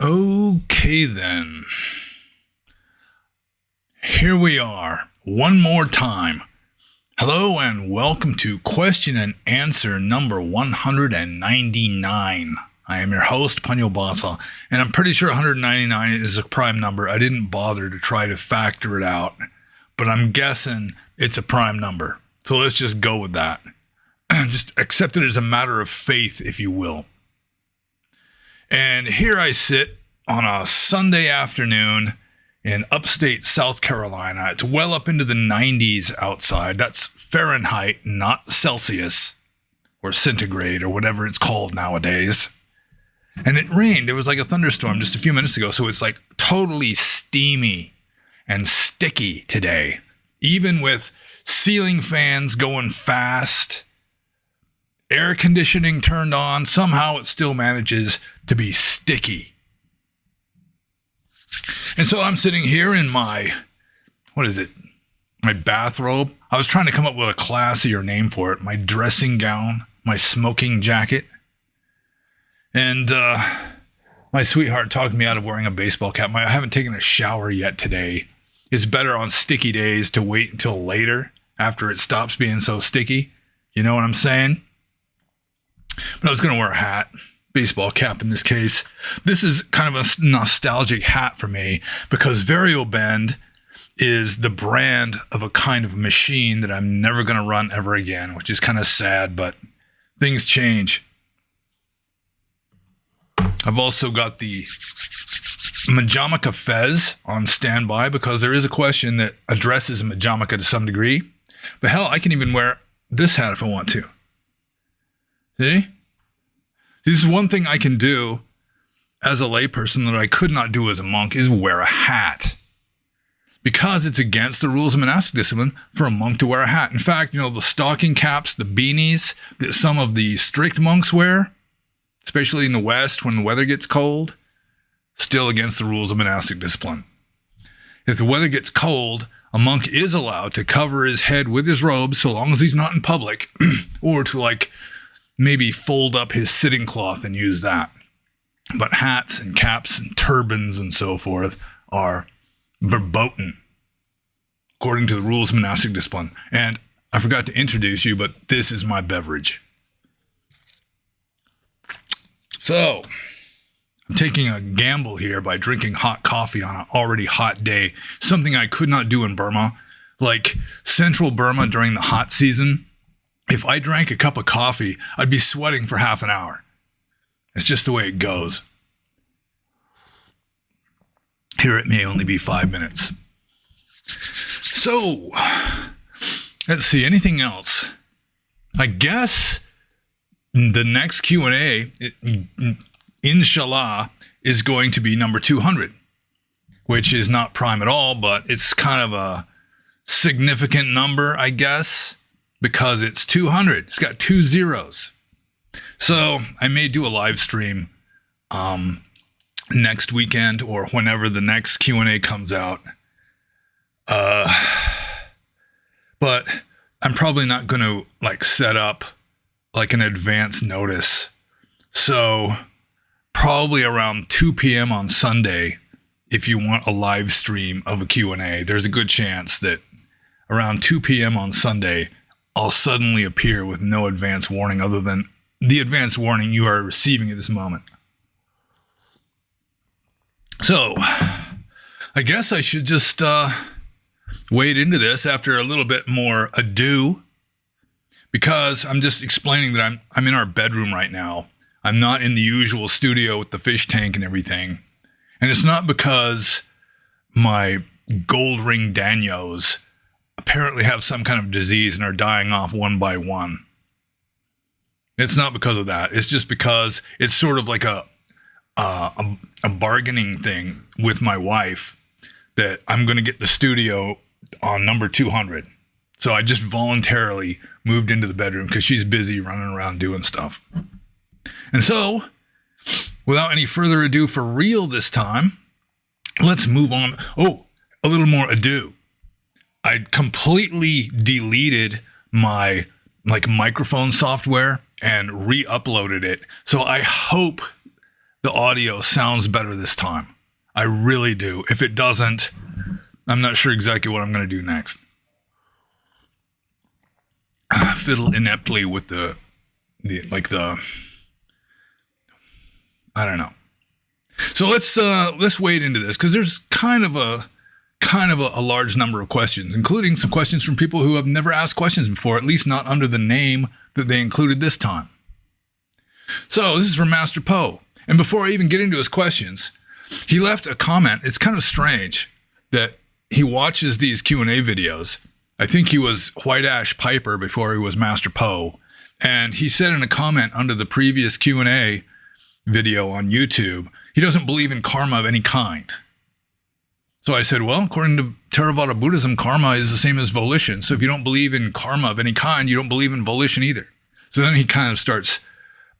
Okay then. Here we are, one more time. Hello and welcome to question and answer number 199. I am your host, Panyo Basa, and I'm pretty sure 199 is a prime number. I didn't bother to try to factor it out, but I'm guessing it's a prime number. So let's just go with that. Just accept it as a matter of faith, if you will. And here I sit on a Sunday afternoon in upstate South Carolina. It's well up into the 90s outside. That's Fahrenheit, not Celsius or centigrade or whatever it's called nowadays. And it rained. It was like a thunderstorm just a few minutes ago. So it's like totally steamy and sticky today. Even with ceiling fans going fast, air conditioning turned on, somehow it still manages to be sticky. And so I'm sitting here in my, my bathrobe. I was trying to come up with a classier name for it. My dressing gown, my smoking jacket. And my sweetheart talked me out of wearing a baseball cap. I haven't taken a shower yet today. It's better on sticky days to wait until later after it stops being so sticky. You know what I'm saying? But I was going to wear a hat, baseball cap in this case. This is kind of a nostalgic hat for me because Variobend is the brand of a kind of machine that I'm never going to run ever again, which is kind of sad, but things change. I've also got the Majamaka Fez on standby because there is a question that addresses Majamaka to some degree. But hell, I can even wear this hat if I want to. See? This is one thing I can do as a layperson that I could not do as a monk is wear a hat. Because it's against the rules of monastic discipline for a monk to wear a hat. In fact, the stocking caps, the beanies that some of the strict monks wear, especially in the West when the weather gets cold, still against the rules of monastic discipline. If the weather gets cold, a monk is allowed to cover his head with his robe so long as he's not in public, or to maybe fold up his sitting cloth and use that. But hats and caps and turbans and so forth are verboten, according to the rules of monastic discipline. And I forgot to introduce you, but this is my beverage. So, I'm taking a gamble here by drinking hot coffee on an already hot day, something I could not do in Burma. Like central Burma during the hot season, if I drank a cup of coffee, I'd be sweating for half an hour. It's just the way it goes. Here it may only be 5 minutes. So, let's see, anything else? I guess the next Q&A, inshallah, is going to be number 200, which is not prime at all, but it's kind of a significant number, I guess, because it's 200. It's got 2 zeros. So I may do a live stream next weekend or whenever the next Q&A comes out. But I'm probably not going to set up an advance notice. So probably around 2 p.m. on Sunday, if you want a live stream of a Q&A, there's a good chance that around 2 p.m. on Sunday, I'll suddenly appear with no advance warning other than the advance warning you are receiving at this moment. So, I guess I should just wade into this after a little bit more ado, because I'm just explaining that I'm in our bedroom right now. I'm not in the usual studio with the fish tank and everything. And it's not because my gold ring Danios apparently have some kind of disease and are dying off one by one. It's not because of that. It's just because it's sort of like a bargaining thing with my wife that I'm going to get the studio on number 200. So I just voluntarily moved into the bedroom because she's busy running around doing stuff. And so, without any further ado for real this time, let's move on. Oh, a little more ado. I completely deleted my microphone software and re-uploaded it. So I hope the audio sounds better this time. I really do. If it doesn't, I'm not sure exactly what I'm going to do next. Fiddle ineptly with the I don't know. So let's wade into this, because there's kind of a large number of questions, including some questions from people who have never asked questions before, at least not under the name that they included this time. So this is from Master Poe. And before I even get into his questions, he left a comment. It's kind of strange that he watches these Q&A videos. I think he was White Ash Piper before he was Master Poe. And he said in a comment under the previous Q&A video on YouTube, he doesn't believe in karma of any kind. So I said, well, according to Theravada Buddhism, karma is the same as volition. So if you don't believe in karma of any kind, you don't believe in volition either. So then he kind of starts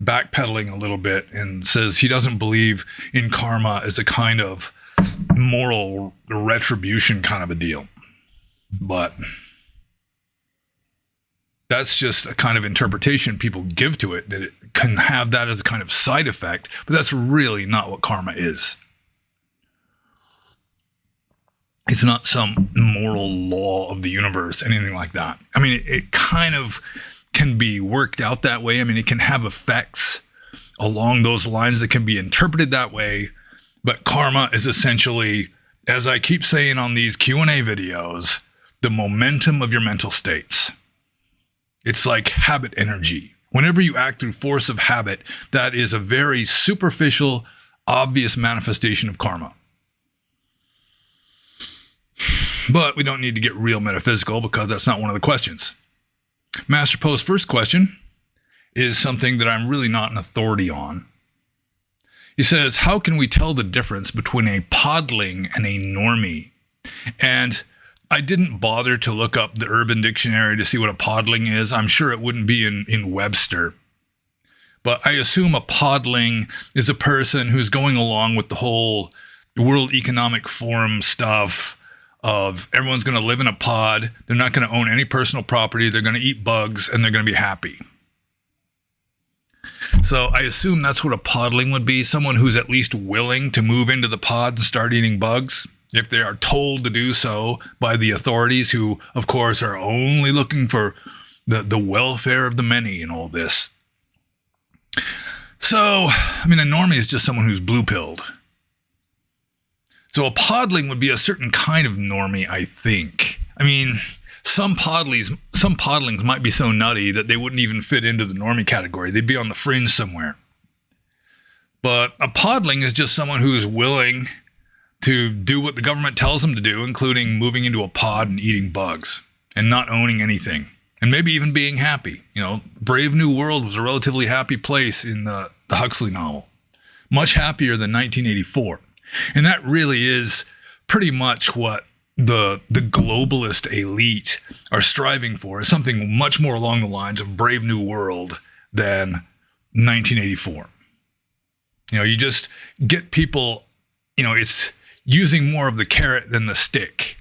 backpedaling a little bit and says he doesn't believe in karma as a kind of moral retribution kind of a deal. But that's just a kind of interpretation people give to it, that it can have that as a kind of side effect, but that's really not what karma is. It's not some moral law of the universe, anything like that. I mean, it kind of can be worked out that way. I mean, it can have effects along those lines that can be interpreted that way. But karma is essentially, as I keep saying on these Q&A videos, the momentum of your mental states. It's like habit energy. Whenever you act through force of habit, that is a very superficial, obvious manifestation of karma. But we don't need to get real metaphysical, because that's not one of the questions. Master Poe's first question is something that I'm really not an authority on. He says, how can we tell the difference between a podling and a normie? And I didn't bother to look up the Urban Dictionary to see what a podling is. I'm sure it wouldn't be in Webster. But I assume a podling is a person who's going along with the whole World Economic Forum stuff of everyone's going to live in a pod. They're not going to own any personal property. They're going to eat bugs, and they're going to be happy. So I assume that's what a podling would be. Someone who's at least willing to move into the pod and start eating bugs, if they are told to do so by the authorities, who, of course, are only looking for the welfare of the many in all this. So, I mean, a normie is just someone who's blue-pilled. So a podling would be a certain kind of normie, I think. I mean, some podlings might be so nutty that they wouldn't even fit into the normie category. They'd be on the fringe somewhere. But a podling is just someone who is willing to do what the government tells them to do, including moving into a pod and eating bugs and not owning anything, and maybe even being happy. You know, Brave New World was a relatively happy place in the Huxley novel. Much happier than 1984. And that really is pretty much what the globalist elite are striving for, is something much more along the lines of Brave New World than 1984. You know, you just get people, you know, it's using more of the carrot than the stick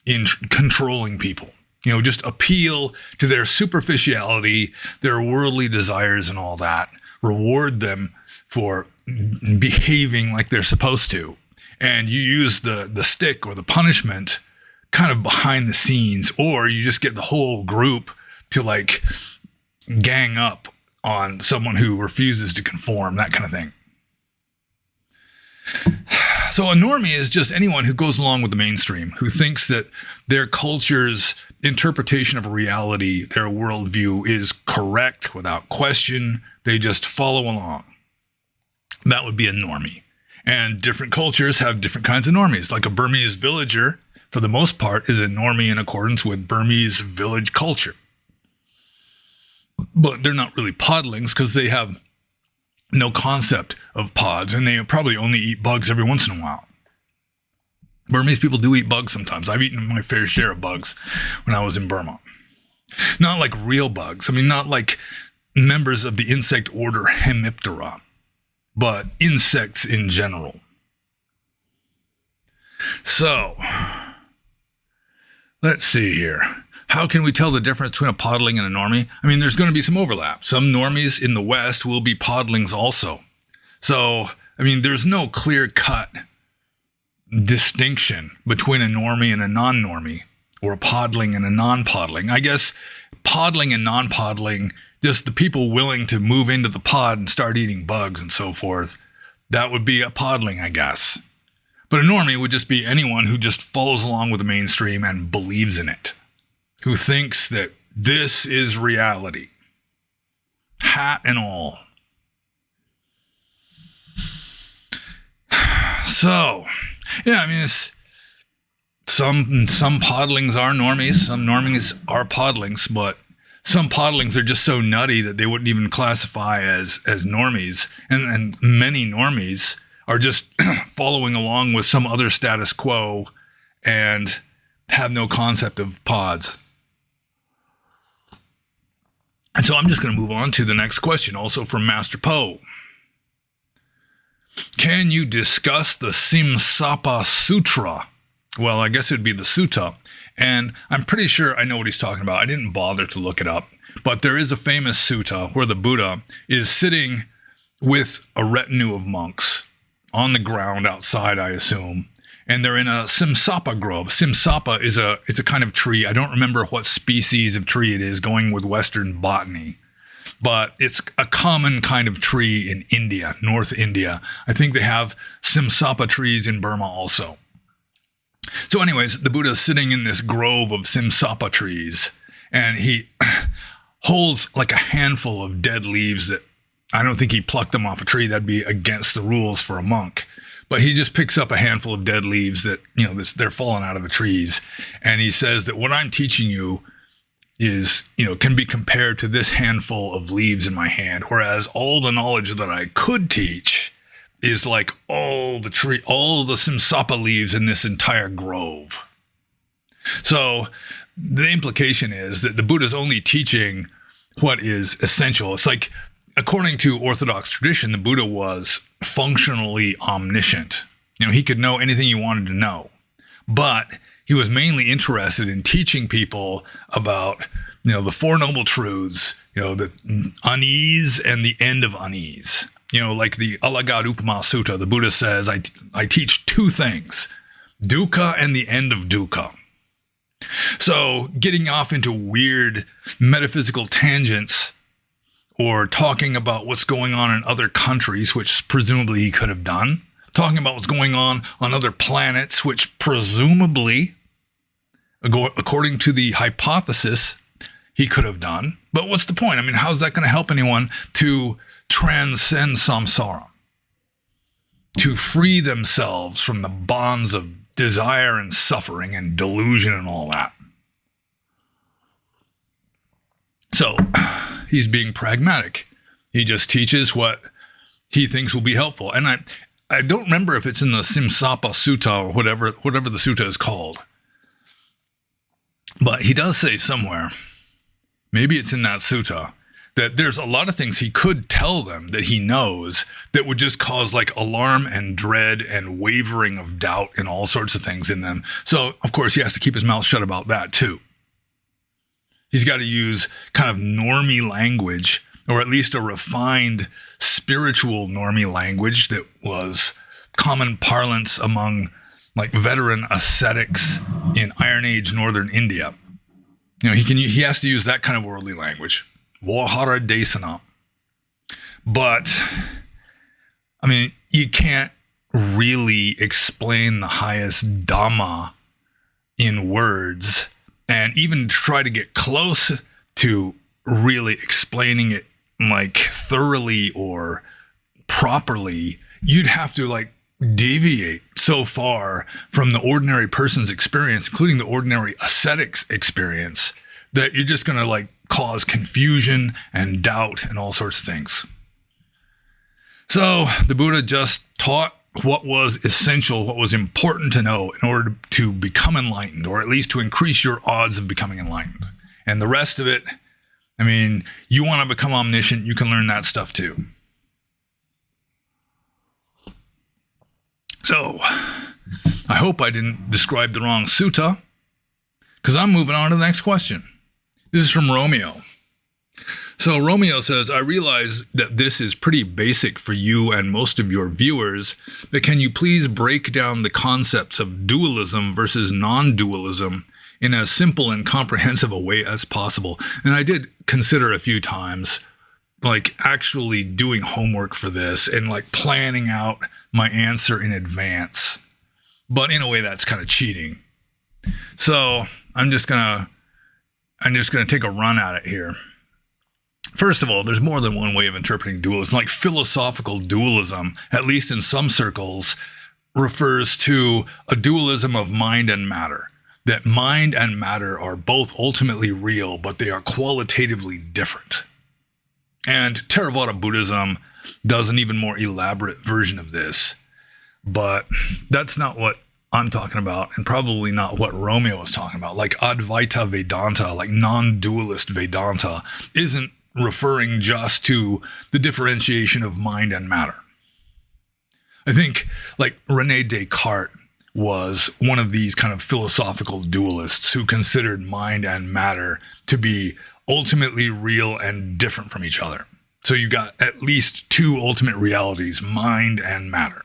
in controlling people. You know, just appeal to their superficiality, their worldly desires and all that. Reward them for behaving like they're supposed to. And you use the stick or the punishment kind of behind the scenes, or you just get the whole group to like gang up on someone who refuses to conform, that kind of thing. So a normie is just anyone who goes along with the mainstream, who thinks that their culture's interpretation of reality, their worldview, is correct without question. They just follow along. That would be a normie. And different cultures have different kinds of normies. Like a Burmese villager, for the most part, is a normie in accordance with Burmese village culture. But they're not really podlings because they have no concept of pods, and they probably only eat bugs every once in a while. Burmese people do eat bugs sometimes. I've eaten my fair share of bugs when I was in Burma. Not like real bugs. I mean, not like members of the insect order Hemiptera, but insects in general. So, let's see here. How can we tell the difference between a podling and a normie? I mean, there's going to be some overlap. Some normies in the West will be podlings also. So, I mean, there's no clear-cut distinction between a normie and a non-normie, or a podling and a non-podling. I guess podling and non-podling, just the people willing to move into the pod and start eating bugs and so forth, that would be a podling, I guess. But a normie would just be anyone who just follows along with the mainstream and believes in it, who thinks that this is reality, hat and all. So, yeah, I mean, some podlings are normies, some normies are podlings, but some podlings are just so nutty that they wouldn't even classify as normies, and many normies are just following along with some other status quo and have no concept of pods. And so I'm just going to move on to the next question, also from Master Poe. Can you discuss the Simsapa Sutra? Well, I guess it would be the Sutta. And I'm pretty sure I know what he's talking about. I didn't bother to look it up. But there is a famous sutta where the Buddha is sitting with a retinue of monks on the ground outside, I assume. And they're in a Simsapa grove. Simsapa is a kind of tree. I don't remember what species of tree it is, going with Western botany. But it's a common kind of tree in India, North India. I think they have Simsapa trees in Burma also. So anyways, the Buddha is sitting in this grove of Simsapa trees, and he holds like a handful of dead leaves that I don't think he plucked them off a tree. That'd be against the rules for a monk. But he just picks up a handful of dead leaves that, they're falling out of the trees. And he says that what I'm teaching you is, can be compared to this handful of leaves in my hand. Whereas all the knowledge that I could teach is like all the Simsapa leaves in this entire grove. So the implication is that the Buddha's only teaching what is essential. It's like, according to Orthodox tradition, the Buddha was functionally omniscient. He could know anything he wanted to know, but he was mainly interested in teaching people about, the Four Noble Truths, the unease and the end of unease. Like the Alagad Upama Sutta, the Buddha says, I teach two things, dukkha and the end of dukkha. So getting off into weird metaphysical tangents or talking about what's going on in other countries, which presumably he could have done, talking about what's going on other planets, which presumably, according to the hypothesis, he could have done. But what's the point? I mean, how's that going to help anyone to transcend samsara, to free themselves from the bonds of desire and suffering and delusion and all that? So he's being pragmatic. He just teaches what he thinks will be helpful. And I don't remember if it's in the Simsapa Sutta or whatever the sutta is called. But he does say somewhere, maybe it's in that sutta, that there's a lot of things he could tell them that he knows that would just cause like alarm and dread and wavering of doubt and all sorts of things in them. So, of course, he has to keep his mouth shut about that too. He's got to use kind of normie language, or at least a refined spiritual normie language that was common parlance among like veteran ascetics in Iron Age Northern India. He has to use that kind of worldly language. Vahara desana. But, I mean, you can't really explain the highest Dhamma in words, and even try to get close to really explaining it like thoroughly or properly, you'd have to like deviate so far from the ordinary person's experience, including the ordinary ascetic's experience, that you're just going to like cause confusion and doubt and all sorts of things. So the Buddha just taught what was essential, what was important to know in order to become enlightened, or at least to increase your odds of becoming enlightened. And the rest of it, I mean, you want to become omniscient, you can learn that stuff too. So, I hope I didn't describe the wrong sutta, because I'm moving on to the next question. This is from Romeo. So Romeo says, I realize that this is pretty basic for you and most of your viewers, but can you please break down the concepts of dualism versus non-dualism in as simple and comprehensive a way as possible? And I did consider a few times, like actually doing homework for this and like planning out my answer in advance. But in a way that's kind of cheating. So I'm just gonna take a run at it here. First of all, there's more than one way of interpreting dualism. Like philosophical dualism, at least in some circles, refers to a dualism of mind and matter. That mind and matter are both ultimately real, but they are qualitatively different. And Theravada Buddhism does an even more elaborate version of this. But that's not what I'm talking about, and probably not what Romeo was talking about. Like Advaita Vedanta, like non-dualist Vedanta, isn't referring just to the differentiation of mind and matter. I think like Rene Descartes was one of these kind of philosophical dualists who considered mind and matter to be ultimately real and different from each other. So you got at least two ultimate realities, mind and matter.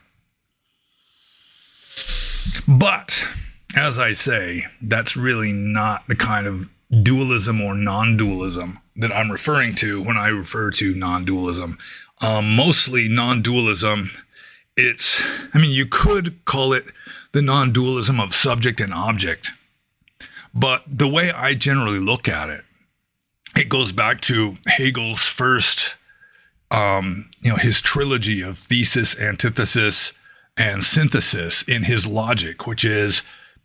But as I say, that's really not the kind of dualism or non-dualism that I'm referring to when I refer to non-dualism. Mostly non-dualism, you could call it the non-dualism of subject and object. But the way I generally look at it, it goes back to Hegel's first, his trilogy of thesis, antithesis, and synthesis in his logic, which is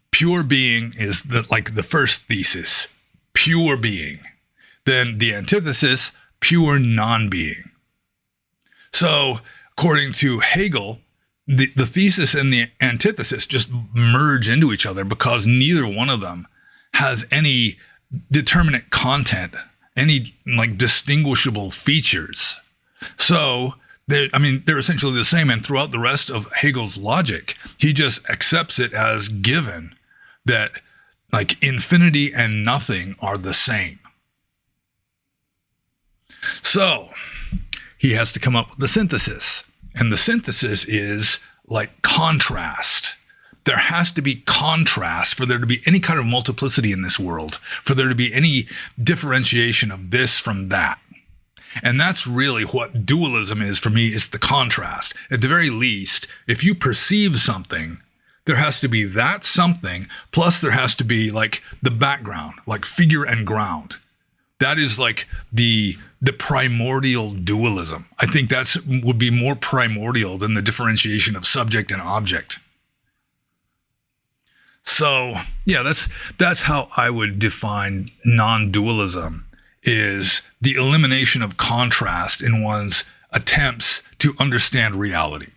pure being is the first thesis, pure being. Then the antithesis, pure non-being. So according to Hegel, the thesis and the antithesis just merge into each other because neither one of them has any determinate content, any like distinguishable features. So they're essentially the same. And throughout the rest of Hegel's logic, he just accepts it as given that like infinity and nothing are the same. So he has to come up with the synthesis. And the synthesis is like contrast. There has to be contrast for there to be any kind of multiplicity in this world, for there to be any differentiation of this from that. And that's really what dualism is for me, is the contrast. At the very least, if you perceive something, there has to be that something, plus there has to be like the background, like figure and ground. That is like the primordial dualism. I think would be more primordial than the differentiation of subject and object. So yeah, that's how I would define non-dualism, is the elimination of contrast in one's attempts to understand reality.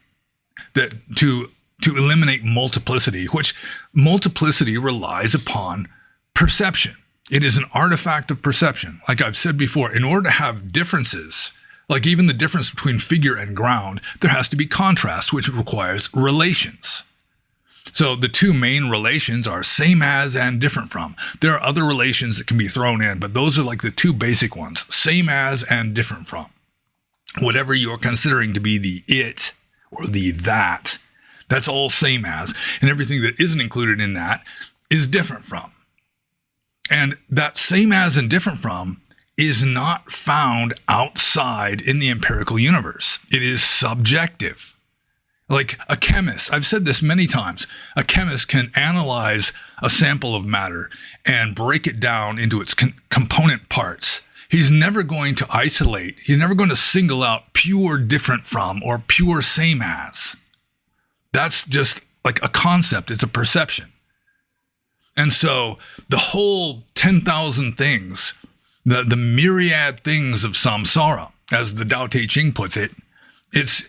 That to eliminate multiplicity, which multiplicity relies upon perception. It is an artifact of perception. Like I've said before, in order to have differences, like even the difference between figure and ground, there has to be contrast, which requires relations. So the two main relations are same as and different from. There are other relations that can be thrown in, but those are like the two basic ones, same as and different from. Whatever you're considering to be the it or the that, that's all same as, and everything that isn't included in that is different from. And that same as and different from is not found outside in the empirical universe. It is subjective. Like a chemist, I've said this many times, a chemist can analyze a sample of matter and break it down into its component parts. He's never going to isolate, he's never going to single out pure different from or pure same as. That's just like a concept, it's a perception. And so the whole 10,000 things, the myriad things of samsara, as the Tao Te Ching puts it, it's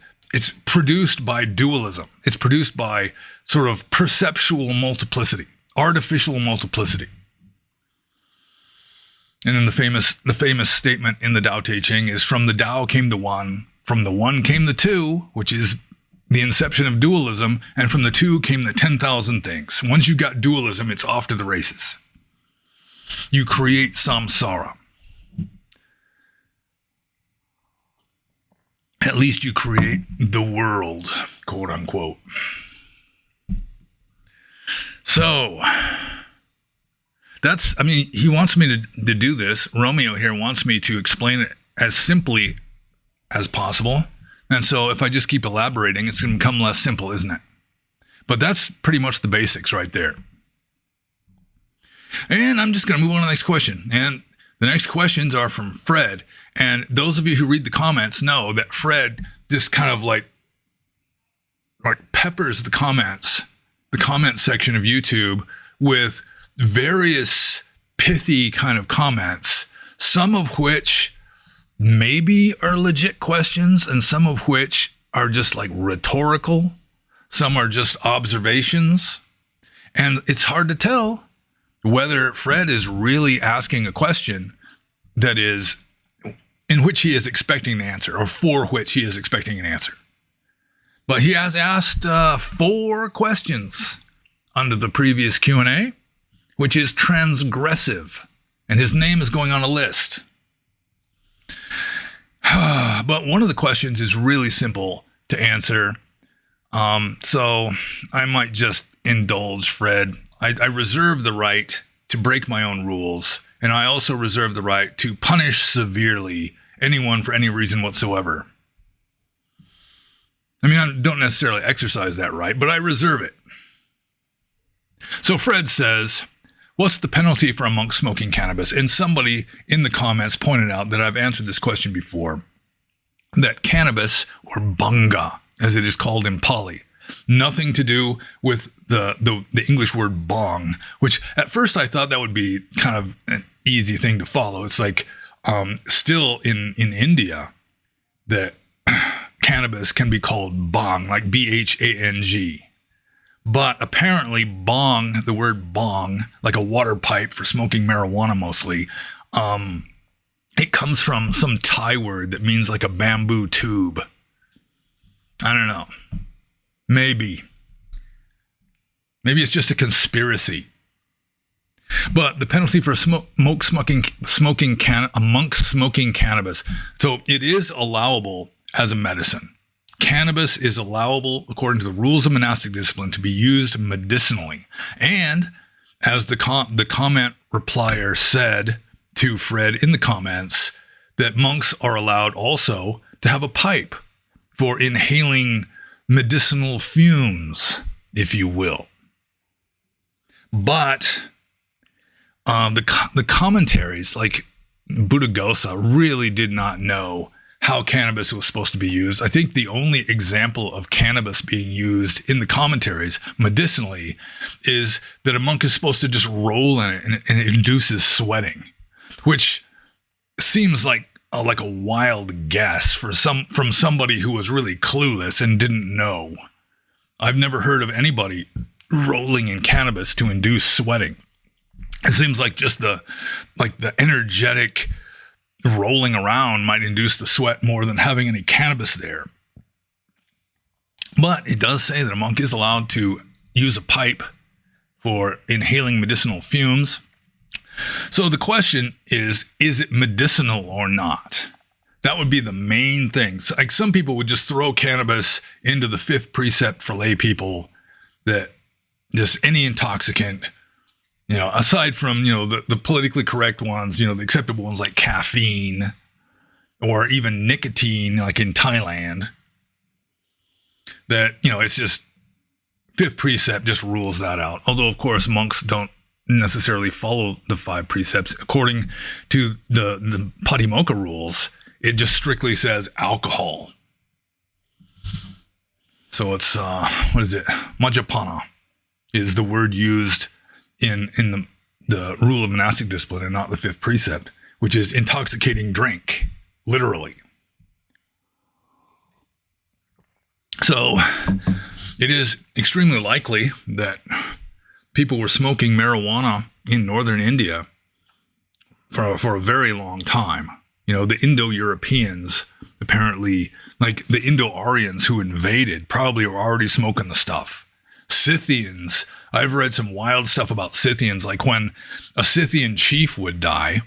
produced by dualism. It's produced by sort of perceptual multiplicity, artificial multiplicity. And then the famous statement in the Tao Te Ching is, from the Tao came the one, from the one came the two, which is the inception of dualism, and from the two came the 10,000 things. Once you got dualism, it's off to the races. You create samsara. at least you create the world, quote unquote. So he wants me to do this. Romeo here wants me to explain it as simply as possible. And so if I just keep elaborating, it's going to become less simple, isn't it? But that's pretty much the basics right there. And I'm just going to move on to the next question. And the next questions are from Fred. And those of you who read the comments know that Fred just kind of like peppers the comment section of YouTube with various pithy kind of comments, some of which maybe are legit questions and some of which are just like rhetorical. Some are just observations. And it's hard to tell whether Fred is really asking a question that is in which he is expecting an answer or for which he is expecting an answer. But he has asked 4 questions under the previous Q&A, which is transgressive. And his name is going on a list. But one of the questions is really simple to answer. So I might just indulge Fred. I reserve the right to break my own rules. And I also reserve the right to punish severely anyone for any reason whatsoever. I mean, I don't necessarily exercise that right, but I reserve it. So Fred says, what's the penalty for a monk smoking cannabis? And somebody in the comments pointed out that I've answered this question before, that cannabis, or banga, as it is called in Pali, nothing to do with the English word bong, which at first I thought that would be kind of an easy thing to follow. It's like still in India that cannabis can be called bong, like B-H-A-N-G. But apparently bong, the word bong, like a water pipe for smoking marijuana mostly, it comes from some Thai word that means like a bamboo tube. I don't know. Maybe it's just a conspiracy. But the penalty for a monk smoking cannabis. So it is allowable as a medicine. Cannabis is allowable, according to the rules of monastic discipline, to be used medicinally. And as the comment replier said to Fred in the comments, that monks are allowed also to have a pipe for inhaling medicinal fumes, if you will. But the commentaries, like Buddhaghosa, really did not know how cannabis was supposed to be used. I think the only example of cannabis being used in the commentaries medicinally is that a monk is supposed to just roll in it and it induces sweating, which seems like a wild guess from somebody who was really clueless and didn't know. I've never heard of anybody rolling in cannabis to induce sweating. It seems like just the energetic rolling around might induce the sweat more than having any cannabis there. But it does say that a monk is allowed to use a pipe for inhaling medicinal fumes. So the question is it medicinal or not? That would be the main thing. So, like, some people would just throw cannabis into the 5th precept for lay people, that just any intoxicant, aside from, the politically correct ones, the acceptable ones like caffeine or even nicotine, like in Thailand, that, it's just 5th precept just rules that out. Although, of course, monks don't necessarily follow the 5 precepts. According to the Patimokkha rules, it just strictly says alcohol. So it's, Majjapana is the word used in the rule of monastic discipline and not the 5th precept, which is intoxicating drink, literally. So it is extremely likely that people were smoking marijuana in northern India for a very long time. The Indo-Europeans, apparently, like the Indo-Aryans who invaded, probably were already smoking the stuff. Scythians, I've read some wild stuff about Scythians, like when a Scythian chief would die,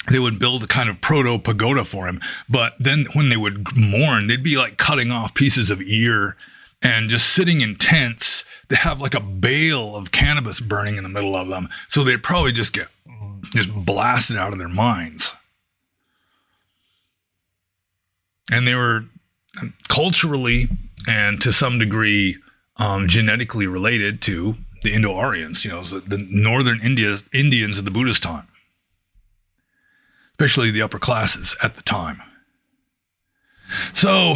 they would build a kind of proto pagoda for him. But then when they would mourn, they'd be like cutting off pieces of ear and just sitting in tents. They have like a bale of cannabis burning in the middle of them. So they'd probably just get blasted out of their minds. And they were culturally and to some degree genetically related to the Indo-Aryans, the northern Indians of the Buddhist time, especially the upper classes at the time. So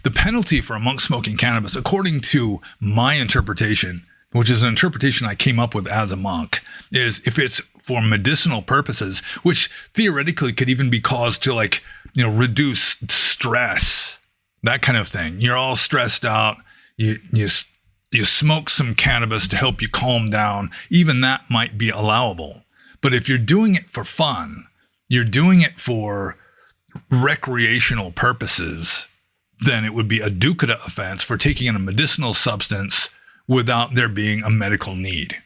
the penalty for a monk smoking cannabis, according to my interpretation, which is an interpretation I came up with as a monk, is if it's for medicinal purposes, which theoretically could even be caused to reduce stress, that kind of thing. You're all stressed out. You smoke some cannabis to help you calm down. Even that might be allowable. But if you're doing it for fun, you're doing it for recreational purposes, then it would be a dukkha offense for taking in a medicinal substance without there being a medical need.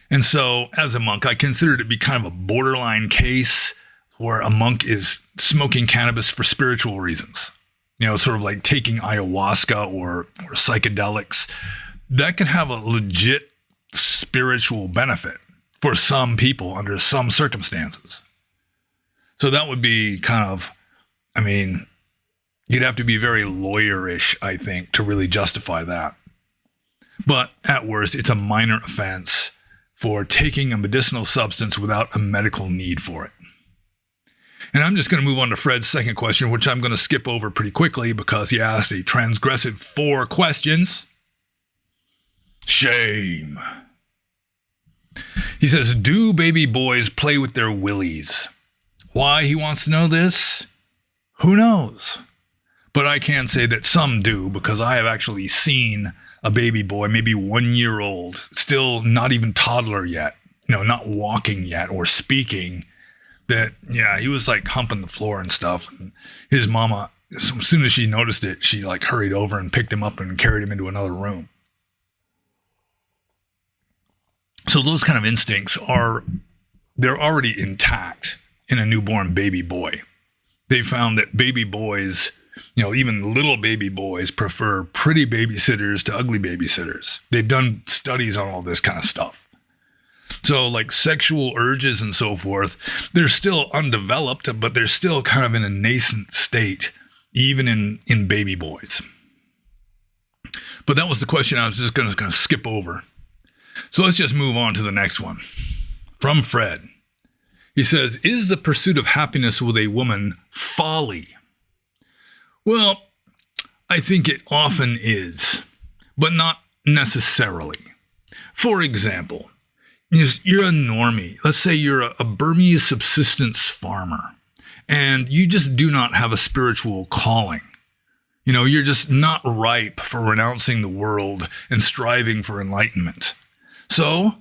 And so as a monk, I consider it to be kind of a borderline case where a monk is smoking cannabis for spiritual reasons. Sort of like taking ayahuasca or psychedelics. That can have a legit spiritual benefit for some people under some circumstances. So that would be you'd have to be very lawyerish, I think, to really justify that. But at worst, it's a minor offense for taking a medicinal substance without a medical need for it. And I'm just going to move on to Fred's second question, which I'm going to skip over pretty quickly because he asked a transgressive 4 questions. Shame. He says, do baby boys play with their willies? Why he wants to know this? Who knows? But I can say that some do, because I have actually seen a baby boy, maybe 1 year old, still not even toddler yet, not walking yet or speaking, that, he was like humping the floor and stuff. And his mama, as soon as she noticed it, she hurried over and picked him up and carried him into another room. So those kind of instincts they're already intact in a newborn baby boy. They found that baby boys, even little baby boys, prefer pretty babysitters to ugly babysitters. They've done studies on all this kind of stuff. So sexual urges and so forth, they're still undeveloped, but they're still kind of in a nascent state, even in baby boys. But that was the question I was just going to skip over. So let's just move on to the next one. From Fred. He says, is the pursuit of happiness with a woman folly? Well, I think it often is, but not necessarily. For example, you're a normie. Let's say you're a Burmese subsistence farmer, and you just do not have a spiritual calling. You're just not ripe for renouncing the world and striving for enlightenment. So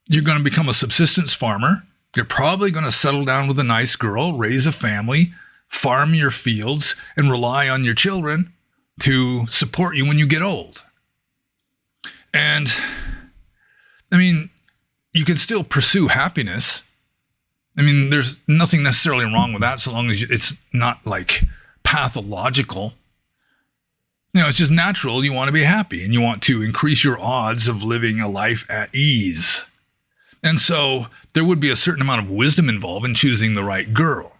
you're going to become a subsistence farmer. You're probably going to settle down with a nice girl, raise a family, farm your fields, and rely on your children to support you when you get old. And, you can still pursue happiness. There's nothing necessarily wrong with that so long as it's not pathological. It's just natural. You want to be happy and you want to increase your odds of living a life at ease. And so there would be a certain amount of wisdom involved in choosing the right girl.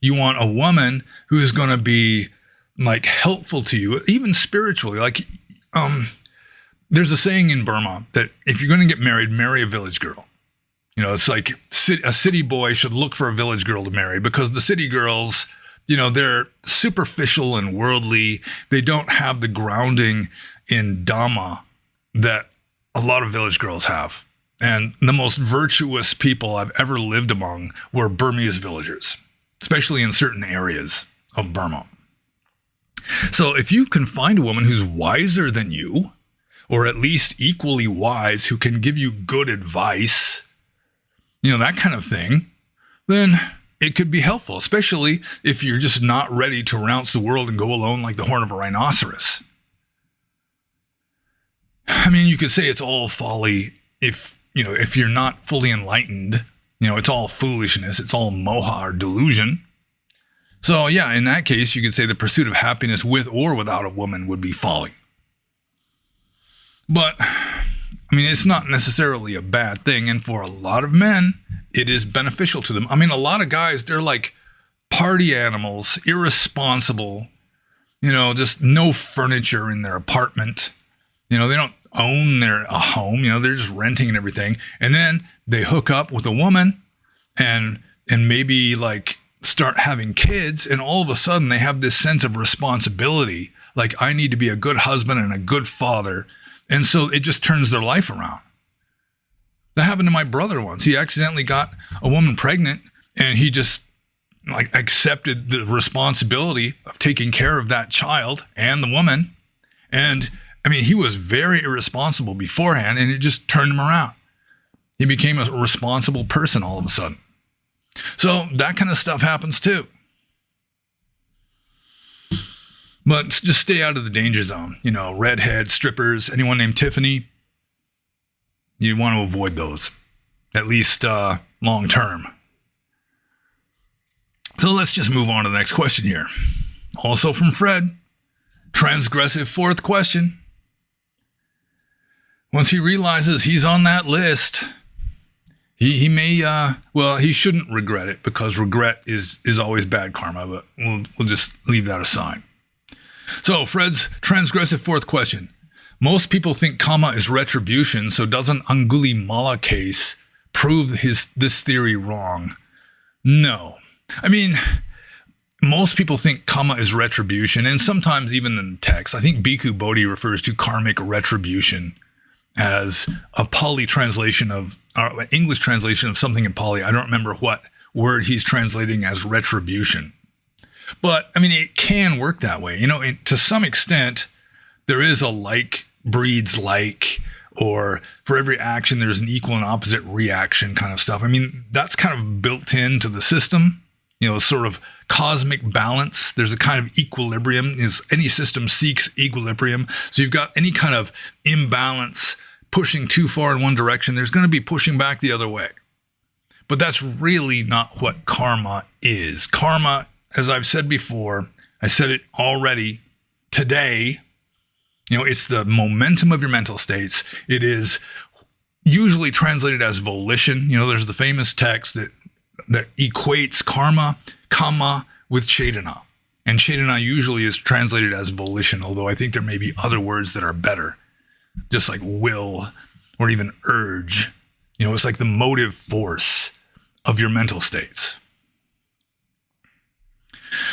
You want a woman who's going to be helpful to you, even spiritually. There's a saying in Burma that if you're going to get married, marry a village girl. It's a city boy should look for a village girl to marry, because the city girls, they're superficial and worldly. They don't have the grounding in Dharma that a lot of village girls have. And the most virtuous people I've ever lived among were Burmese villagers, especially in certain areas of Burma. So if you can find a woman who's wiser than you, or at least equally wise, who can give you good advice, that kind of thing, then it could be helpful, especially if you're just not ready to renounce the world and go alone like the horn of a rhinoceros. You could say it's all folly if you're not fully enlightened, It's all foolishness. It's all moha or delusion. So yeah, in that case, you could say the pursuit of happiness with or without a woman would be folly. But, it's not necessarily a bad thing. And for a lot of men, it is beneficial to them. A lot of guys, they're like party animals, irresponsible, just no furniture in their apartment. They don't own a home, they're just renting and everything. And then they hook up with a woman and maybe like start having kids. And all of a sudden they have this sense of responsibility. Like, I need to be a good husband and a good father. And so it just turns their life around. That happened to my brother once. He accidentally got a woman pregnant and he just like accepted the responsibility of taking care of that child and the woman. And he was very irresponsible beforehand, and it just turned him around. He became a responsible person all of a sudden. So that kind of stuff happens too. But just stay out of the danger zone. Redhead, strippers, anyone named Tiffany. You want to avoid those, at least long term. So let's just move on to the next question here. Also from Fred. Transgressive fourth question. Once he realizes he's on that list, he may, he shouldn't regret it, because regret is always bad karma, but we'll just leave that aside. So Fred's transgressive fourth question. Most people think karma is retribution, so doesn't Angulimala case prove this theory wrong? No. Most people think karma is retribution, and sometimes even in the text, I think Bhikkhu Bodhi refers to karmic retribution as a Pali translation of, or English translation of something in Pali. I don't remember what word he's translating as retribution. But, it can work that way. To some extent, there is a like breeds like, or for every action, there's an equal and opposite reaction kind of stuff. That's kind of built into the system. Sort of cosmic balance. There's a kind of equilibrium. Any system seeks equilibrium. So you've got any kind of imbalance pushing too far in one direction, there's going to be pushing back the other way. But that's really not what karma is. Karma, as I've said before, I said it already today, it's the momentum of your mental states. It is usually translated as volition. There's the famous text that equates karma, kamma, with chetana. And chetana usually is translated as volition, although I think there may be other words that are better, just like will or even urge. It's like the motive force of your mental states.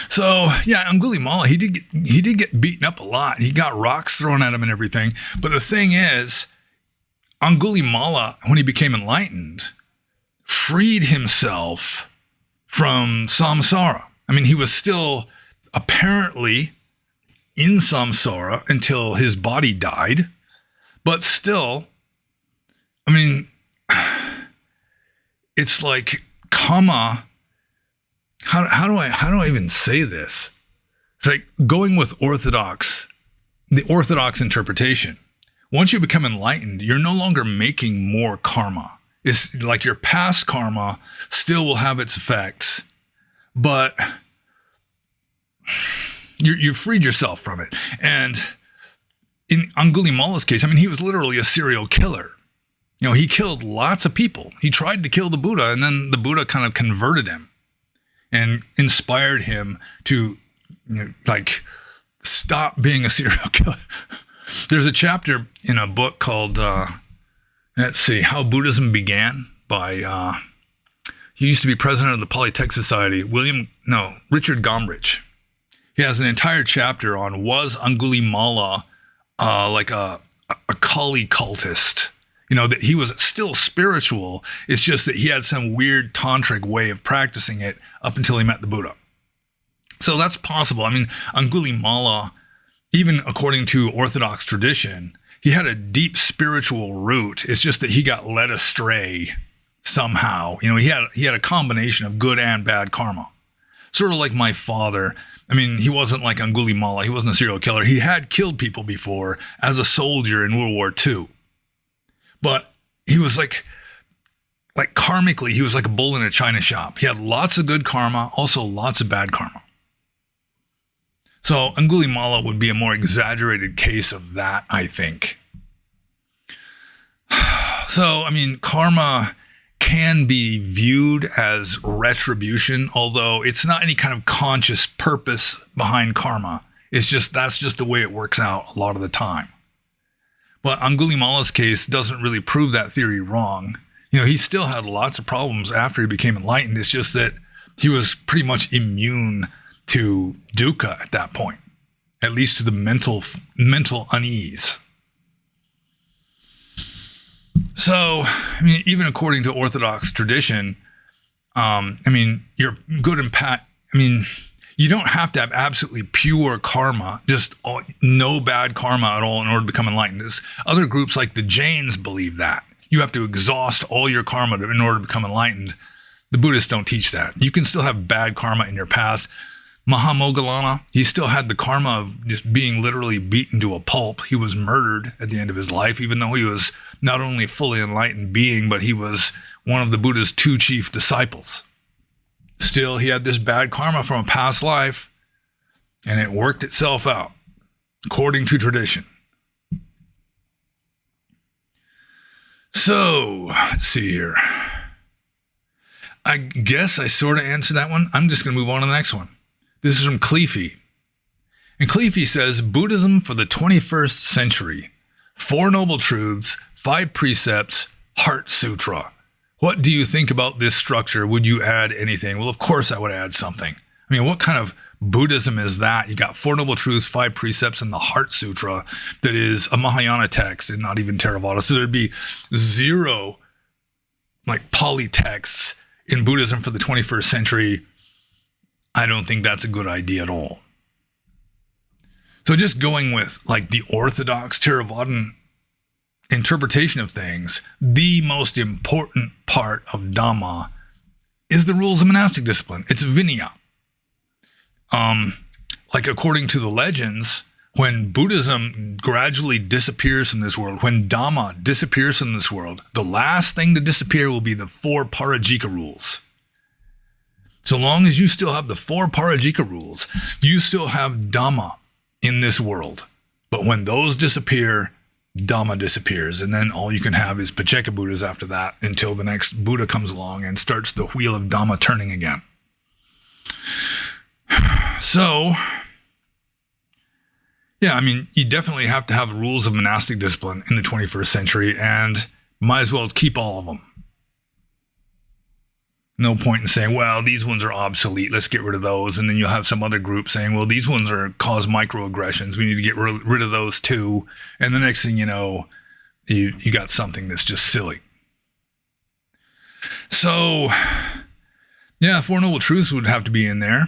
So, yeah, Angulimala, he did get beaten up a lot. He got rocks thrown at him and everything. But the thing is, Angulimala, when he became enlightened, freed himself from samsara. He was still apparently in samsara until his body died, but still, it's like karma. How do I even say this? It's like going with the orthodox interpretation. Once you become enlightened, you're no longer making more karma. It's like your past karma still will have its effects, but you freed yourself from it. And in Angulimala's case, he was literally a serial killer. He killed lots of people. He tried to kill the Buddha, and then the Buddha kind of converted him and inspired him to, stop being a serial killer. There's a chapter in a book called, How Buddhism Began by, he used to be president of the Polytech Society, Richard Gombrich. He has an entire chapter on, was Angulimala like a Kali cultist? That he was still spiritual. It's just that he had some weird tantric way of practicing it up until he met the Buddha. So that's possible. Angulimala, even according to Orthodox tradition, he had a deep spiritual root. It's just that he got led astray somehow. He had a combination of good and bad karma. Sort of like my father. He wasn't like Angulimala. He wasn't a serial killer. He had killed people before as a soldier in World War II. But he was like like karmically, he was like a bull in a china shop. He had lots of good karma, also lots of bad karma. So Angulimala would be a more exaggerated case of that, I think. So, I mean, karma can be viewed as retribution, although it's not any kind of conscious purpose behind karma. It's just, that's just the way it works out a lot of the time. But Angulimala's case doesn't really prove that theory wrong. You know, he still had lots of problems after he became enlightened. It's just that he was pretty much immune to dukkha at that point, at least to the mental unease. So, I mean, even according to Orthodox tradition, I mean, you're good and you don't have to have absolutely pure karma, just no bad karma at all in order to become enlightened. There's other groups like the Jains believe that. You have to exhaust all your karma in order to become enlightened. The Buddhists don't teach that. You can still have bad karma in your past. Mahamoggallana, he still had the karma of just being literally beaten to a pulp. He was murdered at the end of his life, even though he was not only a fully enlightened being, but he was one of the Buddha's 2 chief disciples. Still, he had this bad karma from a past life, and it worked itself out, according to tradition. So, let's see here. I guess I sort of answered that one. I'm just going to move on to the next one. This is from Cleefy. And Cleefy says, Buddhism for the 21st century. 4 Noble Truths, 5 Precepts, Heart Sutra. What do you think about this structure? Would you add anything? Well, of course I would add something. I mean, what kind of Buddhism is that? You got 4 Noble Truths, 5 Precepts, and the Heart Sutra that is a Mahayana text and not even Theravada. So there'd be 0 like Pali texts in Buddhism for the 21st century. I don't think that's a good idea at all. So just going with like the Orthodox Theravadan interpretation of things, the most important part of Dhamma is the rules of monastic discipline. It's Vinaya. Like according to the legends, when Buddhism gradually disappears from this world, when Dhamma disappears from this world, the last thing to disappear will be the 4 Parajika rules. So long as you still have the 4 Parajika rules, you still have Dhamma in this world. But when those disappear, Dhamma disappears. And then all you can have is Pacceka Buddhas after that until the next Buddha comes along and starts the wheel of Dhamma turning again. So, yeah, I mean, you definitely have to have rules of monastic discipline in the 21st century and might as well keep all of them. No point in saying, well, these ones are obsolete, let's get rid of those. And then you'll have some other group saying, well, these ones are cause microaggressions, we need to get rid of those too. And the next thing you know, you got something that's just silly. So, yeah, 4 Noble Truths would have to be in there.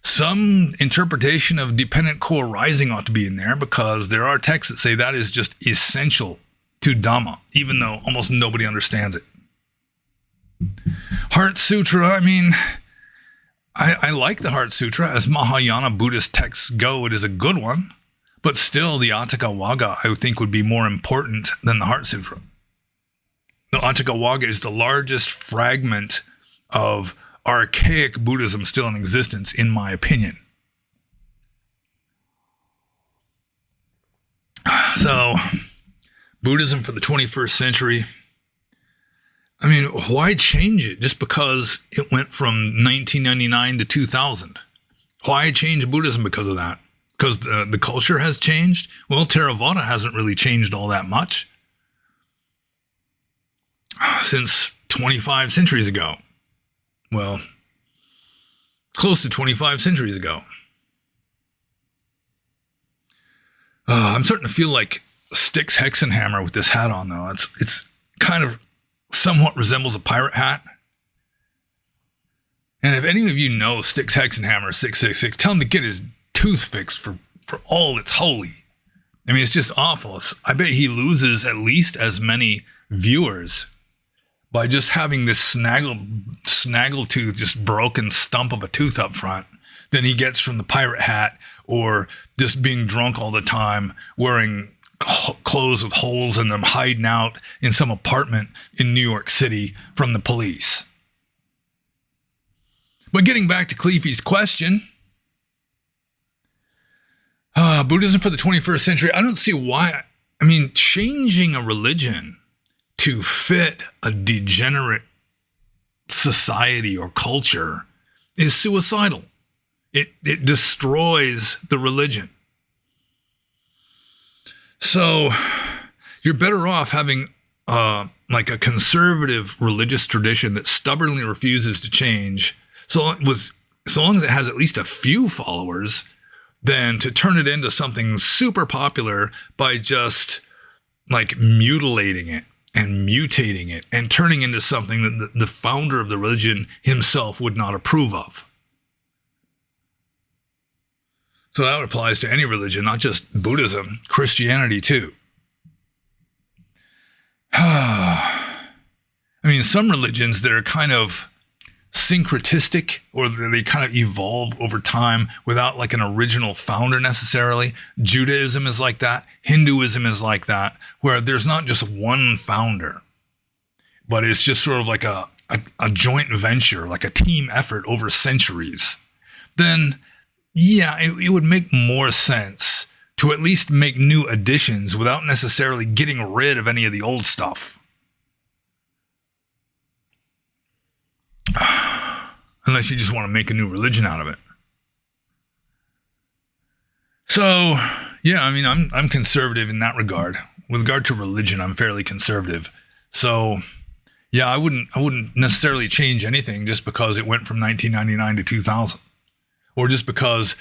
Some interpretation of dependent co-arising ought to be in there because there are texts that say that is just essential to Dhamma, even though almost nobody understands it. Heart Sutra, I mean, I like the Heart Sutra. As Mahayana Buddhist texts go, it is a good one. But still, the Atthakavagga, I would think, would be more important than the Heart Sutra. The Atthakavagga is the largest fragment of archaic Buddhism still in existence, in my opinion. So, Buddhism for the 21st century. I mean, why change it just because it went from 1999 to 2000? Why change Buddhism because of that? Because the culture has changed? Well, Theravada hasn't really changed all that much since 25 centuries ago. Well, close to 25 centuries ago. I'm starting to feel like Styx Hexenhammer with this hat on, though. It's kind of somewhat resembles a pirate hat. And if any of you know Styx Hexenhammer 666, tell him to get his tooth fixed for all it's holy. I mean, it's just awful. I bet he loses at least as many viewers by just having this snaggle tooth, just broken stump of a tooth up front, than he gets from the pirate hat or just being drunk all the time, wearing clothes with holes in them, hiding out in some apartment in New York City from the police. But getting back to Cleefy's question, Buddhism for the 21st century, I don't see why. I mean, changing a religion to fit a degenerate society or culture is suicidal. It destroys the religion. So you're better off having like a conservative religious tradition that stubbornly refuses to change, so long as it has at least a few followers, than to turn it into something super popular by just like mutilating it and mutating it and turning into something that the founder of the religion himself would not approve of. So that applies to any religion, not just Buddhism, Christianity too. I mean, some religions that are kind of syncretistic, or they kind of evolve over time without like an original founder necessarily. Judaism is like that. Hinduism is like that, where there's not just one founder, but it's just sort of like a joint venture, like a team effort over centuries. Then, yeah, it would make more sense to at least make new additions without necessarily getting rid of any of the old stuff. Unless you just want to make a new religion out of it. So, yeah, I mean, I'm conservative in that regard. With regard to religion, I'm fairly conservative. So, yeah, I wouldn't necessarily change anything just because it went from 1999 to 2000. Or just because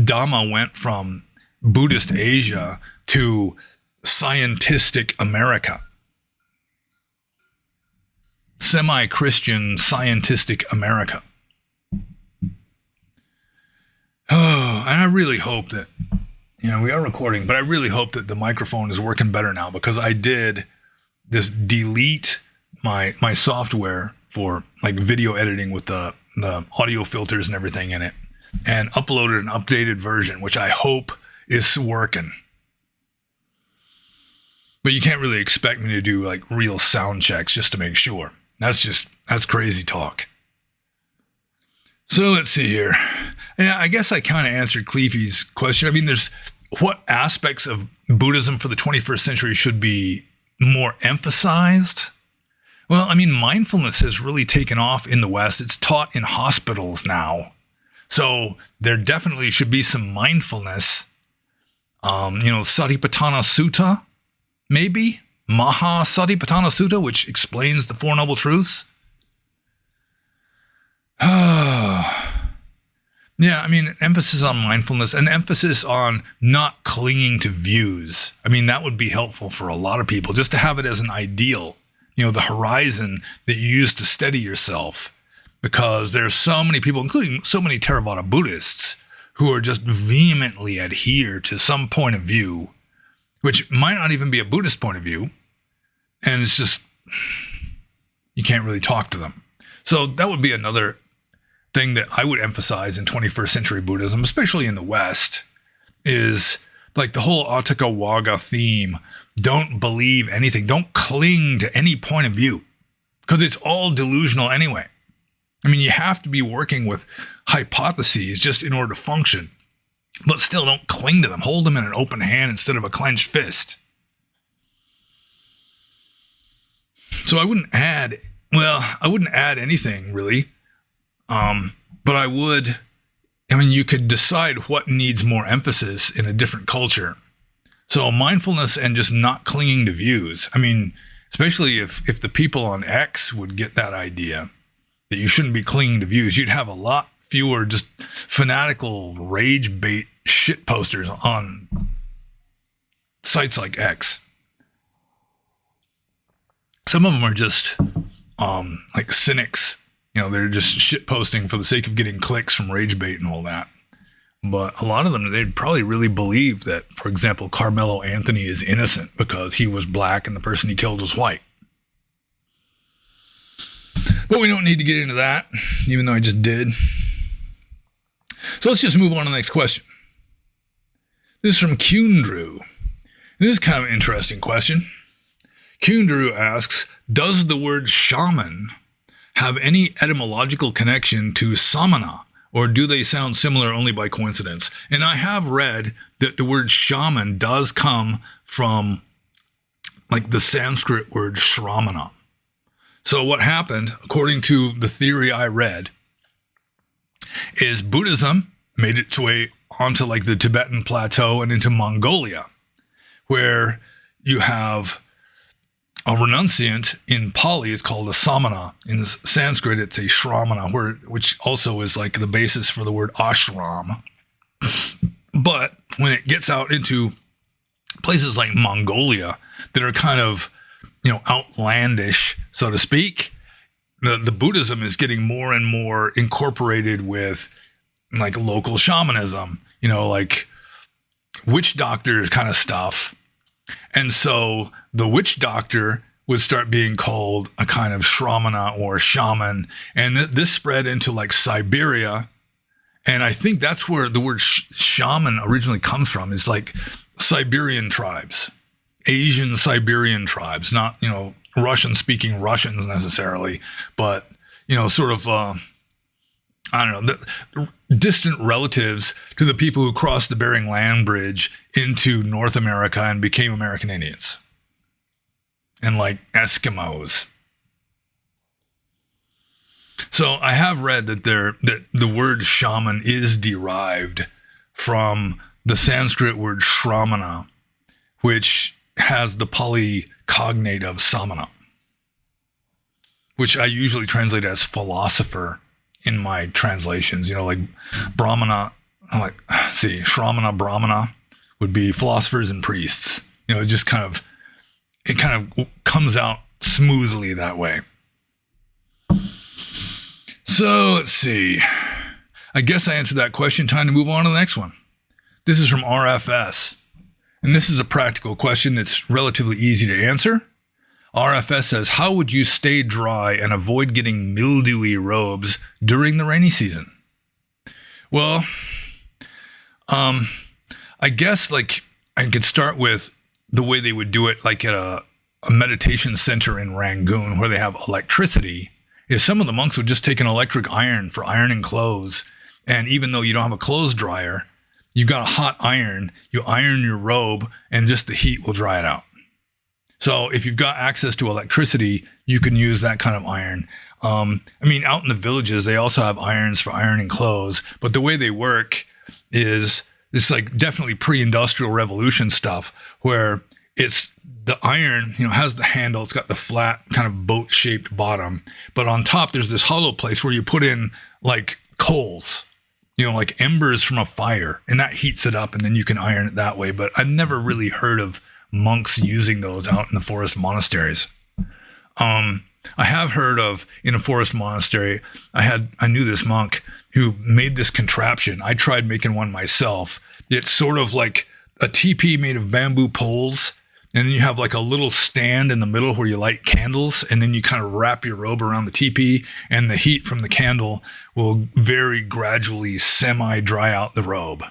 Dharma went from Buddhist Asia to scientistic America. Semi-Christian scientistic America. Oh, and I really hope that, we are recording, but I really hope that the microphone is working better now, because I did this delete my software for like video editing with the audio filters and everything in it, and uploaded an updated version, which I hope is working. But you can't really expect me to do like real sound checks just to make sure. That's crazy talk. So let's see here. Yeah, I guess I kind of answered Cleefy's question. I mean, there's what aspects of Buddhism for the 21st century should be more emphasized? Well, I mean, mindfulness has really taken off in the West. It's taught in hospitals now. So there definitely should be some mindfulness. Satipatthana Sutta, maybe? Maha Satipatthana Sutta, which explains the Four Noble Truths. Yeah, I mean, emphasis on mindfulness and emphasis on not clinging to views. I mean, that would be helpful for a lot of people, just to have it as an ideal, the horizon that you use to steady yourself. Because there's so many people, including so many Theravada Buddhists, who are just vehemently adhere to some point of view, which might not even be a Buddhist point of view. And it's just, you can't really talk to them. So that would be another thing that I would emphasize in 21st century Buddhism, especially in the West, is like the whole Atthakavagga theme. Don't believe anything. Don't cling to any point of view, because it's all delusional anyway. I mean, you have to be working with hypotheses just in order to function, but still don't cling to them. Hold them in an open hand instead of a clenched fist. So I wouldn't add anything really. But you could decide what needs more emphasis in a different culture. So mindfulness and just not clinging to views. I mean, especially if the people on X would get that idea that you shouldn't be clinging to views, you'd have a lot fewer just fanatical rage bait shit posters on sites like X. Some of them are just like cynics. They're just shit posting for the sake of getting clicks from rage bait and all that. But a lot of them, they'd probably really believe that, for example, Carmelo Anthony is innocent because he was black and the person he killed was white. But we don't need to get into that, even though I just did. So let's just move on to the next question. This is from Kundru. This is kind of an interesting question. Kundaru asks, does the word shaman have any etymological connection to samana, or do they sound similar only by coincidence? And I have read that the word shaman does come from like the Sanskrit word shramana. So what happened, according to the theory I read, is Buddhism made its way onto like the Tibetan plateau and into Mongolia, where you have a renunciant. In Pali is called a samana. In Sanskrit, it's a shramana, which also is like the basis for the word ashram. But when it gets out into places like Mongolia that are kind of, outlandish, so to speak, the Buddhism is getting more and more incorporated with like local shamanism, like witch doctor kind of stuff. And so the witch doctor would start being called a kind of shramana or shaman. And this spread into like Siberia. And I think that's where the word shaman originally comes from, is like Siberian tribes, Asian Siberian tribes, not, Russian speaking Russians necessarily, but, sort of, distant relatives to the people who crossed the Bering Land Bridge into North America and became American Indians. And like Eskimos. So I have read that the word shaman is derived from the Sanskrit word shramana, which has the Pali cognate of samana, which I usually translate as philosopher in my translations, like Brahmana, Shramana, Brahmana would be philosophers and priests. It kind of comes out smoothly that way. So let's see. I guess I answered that question. Time to move on to the next one. This is from RFS. And this is a practical question that's relatively easy to answer. RFS says, how would you stay dry and avoid getting mildewy robes during the rainy season? Well, I guess like I could start with the way they would do it, like at a meditation center in Rangoon where they have electricity, is some of the monks would just take an electric iron for ironing clothes. And even though you don't have a clothes dryer, you got a hot iron, you iron your robe and just the heat will dry it out. So if you've got access to electricity, you can use that kind of iron. Out in the villages, they also have irons for ironing clothes, but the way they work is it's like definitely pre-industrial revolution stuff where it's the iron, has the handle, it's got the flat kind of boat-shaped bottom, but on top there's this hollow place where you put in like coals, like embers from a fire, and that heats it up and then you can iron it that way. But I've never really heard of monks using those out in the forest monasteries. I have heard of, in a forest monastery, I knew this monk who made this contraption. I tried making one myself. It's sort of like a teepee made of bamboo poles, and then you have like a little stand in the middle where you light candles, and then you kind of wrap your robe around the teepee, and the heat from the candle will very gradually semi-dry out the robe.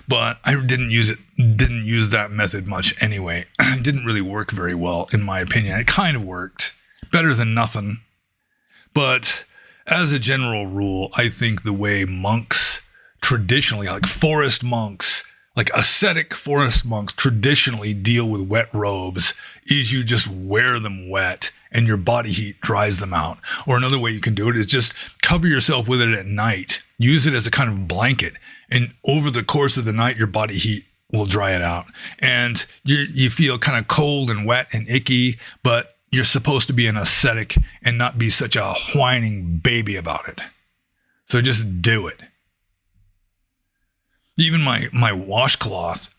But I didn't use that method much anyway. It didn't really work very well, in my opinion. It kind of worked. Better than nothing. But as a general rule, I think the way monks traditionally, like forest monks, like ascetic forest monks traditionally deal with wet robes is you just wear them wet and your body heat dries them out. Or another way you can do it is just cover yourself with it at night. Use it as a kind of blanket. And over the course of the night, your body heat will dry it out. And you feel kind of cold and wet and icky, but you're supposed to be an ascetic and not be such a whining baby about it. So just do it. Even my washcloth,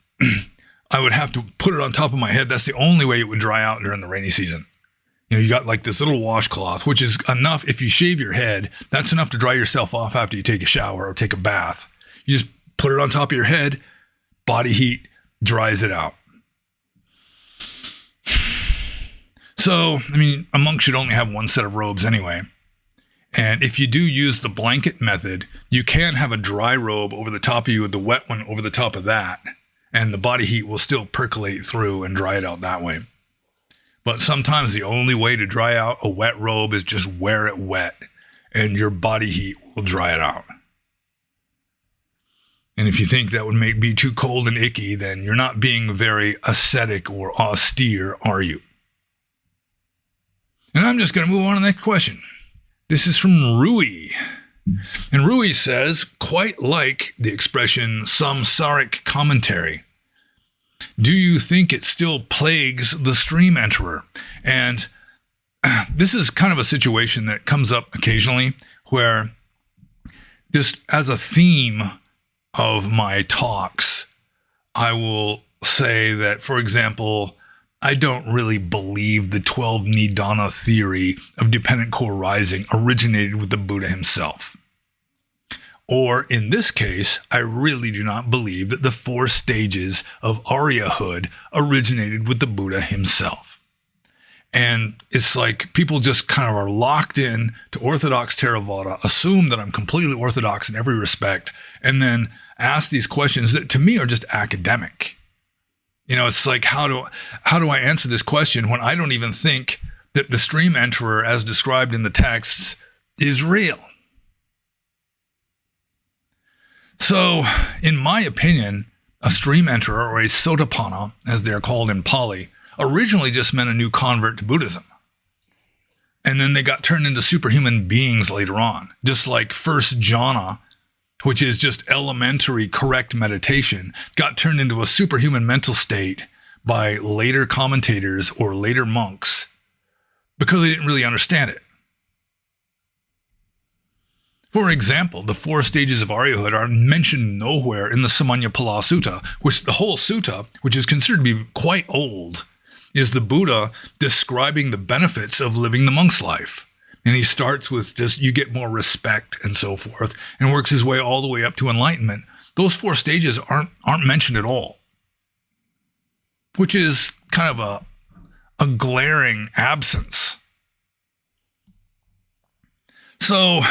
I would have to put it on top of my head. That's the only way it would dry out during the rainy season. You got like this little washcloth, which is enough. If you shave your head, that's enough to dry yourself off after you take a shower or take a bath. You just put it on top of your head, body heat dries it out. So, a monk should only have one set of robes anyway. And if you do use the blanket method, you can have a dry robe over the top of you with the wet one over the top of that. and the body heat will still percolate through and dry it out that way. But sometimes the only way to dry out a wet robe is just wear it wet, and your body heat will dry it out. And if you think that would be too cold and icky, then you're not being very ascetic or austere, are you? And I'm just going to move on to the next question. This is from Rui. And Rui says, quite like the expression samsaric commentary, do you think it still plagues the stream enterer? And this is kind of a situation that comes up occasionally where just as a theme of my talks, I will say that, for example, I don't really believe the 12 Nidana theory of dependent core rising originated with the Buddha himself. Or in this case, I really do not believe that the 4 stages of Aryahood originated with the Buddha himself. And it's like people just kind of are locked in to Orthodox Theravada, assume that I'm completely Orthodox in every respect, and then ask these questions that to me are just academic. It's like, how do I answer this question when I don't even think that the stream enterer as described in the texts is real? So, in my opinion, a stream enterer, or a sotapanna, as they're called in Pali, originally just meant a new convert to Buddhism. And then they got turned into superhuman beings later on, just like first jhana, which is just elementary correct meditation, got turned into a superhuman mental state by later commentators or later monks because they didn't really understand it. For example, the 4 stages of Aryahood are mentioned nowhere in the Samanyapala Sutta, which the whole sutta, which is considered to be quite old, is the Buddha describing the benefits of living the monk's life. And he starts with just, you get more respect and so forth, and works his way all the way up to enlightenment. Those 4 stages aren't mentioned at all, which is kind of a glaring absence. So,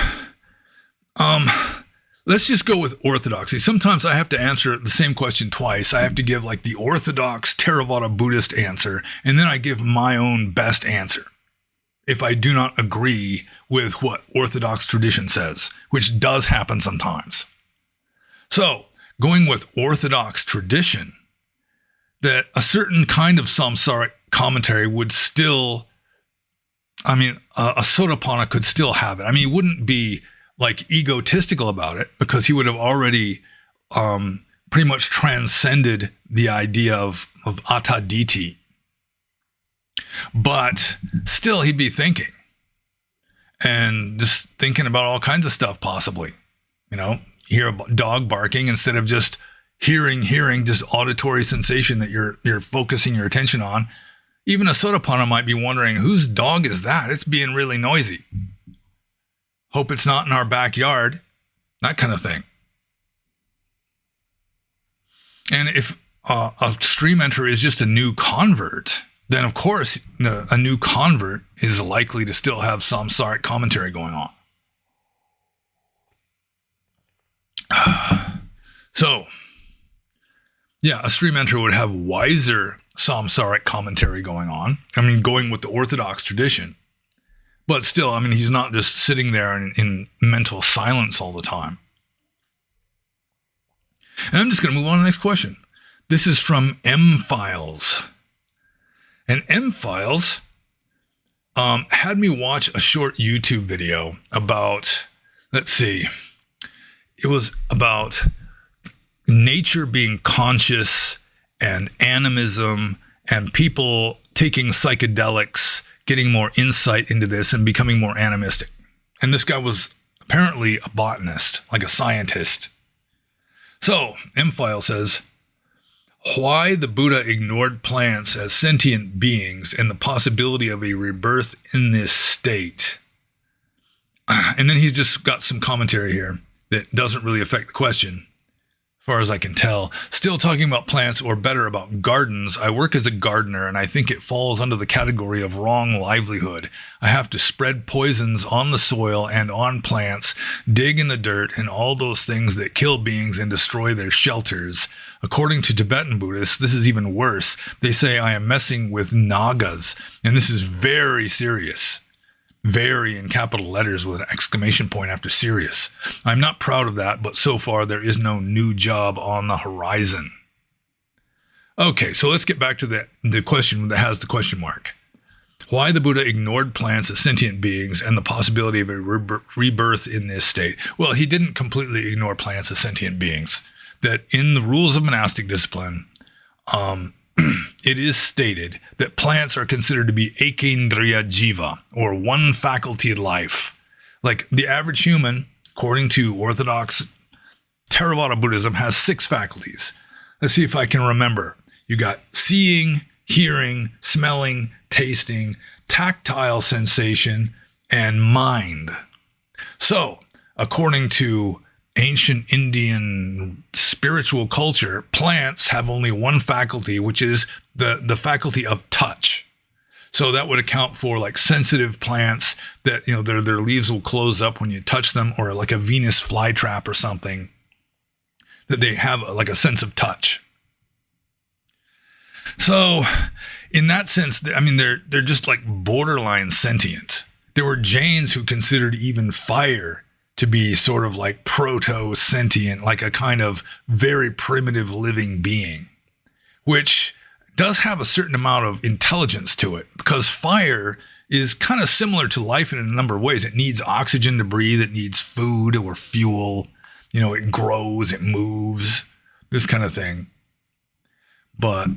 let's just go with orthodoxy. Sometimes I have to answer the same question twice. I have to give like the orthodox Theravada Buddhist answer, and then I give my own best answer if I do not agree with what orthodox tradition says, which does happen sometimes. So, going with orthodox tradition, that a certain kind of samsaric commentary would still, a sotapanna could still have it. He wouldn't be like egotistical about it because he would have already pretty much transcended the idea of ataditi. But still, he'd be thinking and just thinking about all kinds of stuff, possibly. Hear a dog barking instead of just hearing just auditory sensation that you're focusing your attention on. Even a sotapanna might be wondering, whose dog is that? It's being really noisy. Hope it's not in our backyard. That kind of thing. And if a stream enterer is just a new convert, then of course a new convert is likely to still have samsaric commentary going on. So, yeah, a stream enterer would have wiser samsaric commentary going on. Going with the orthodox tradition. But still, he's not just sitting there in mental silence all the time. And I'm just going to move on to the next question. This is from M-Files. And M-Files had me watch a short YouTube video about, it was about nature being conscious and animism and people taking psychedelics, getting more insight into this and becoming more animistic. And this guy was apparently a botanist, like a scientist. So, M-File says, why the Buddha ignored plants as sentient beings and the possibility of a rebirth in this state. And then he's just got some commentary here that doesn't really affect the question. far as I can tell. Still talking about plants, or better, about gardens. I work as a gardener, and I think it falls under the category of wrong livelihood. I have to spread poisons on the soil and on plants, dig in the dirt, and all those things that kill beings and destroy their shelters. According to Tibetan Buddhists, this is even worse. They say I am messing with nagas, and this is very serious. Very in capital letters with an exclamation point after serious. I'm not proud of that, but so far there is no new job on the horizon. Okay, so let's get back to the question that has the question mark. Why the Buddha ignored plants as sentient beings and the possibility of a rebirth in this state. Well, he didn't completely ignore plants as sentient beings. That in the rules of monastic discipline, it is stated that plants are considered to be ekendriya jiva, or one faculty life. Like the average human, according to Orthodox Theravada Buddhism, has 6 faculties. Let's see if I can remember. You got seeing, hearing, smelling, tasting, tactile sensation, and mind. So, according to ancient Indian spiritual culture, plants have only one faculty, which is the faculty of touch. So that would account for like sensitive plants that, their leaves will close up when you touch them, or like a Venus flytrap or something, that they have like a sense of touch. So in that sense, they're just like borderline sentient. There were Jains who considered even fire to be sort of like proto-sentient, like a kind of very primitive living being, which does have a certain amount of intelligence to it, because fire is kind of similar to life in a number of ways. It needs oxygen to breathe. It needs food or fuel. It grows, it moves, this kind of thing. But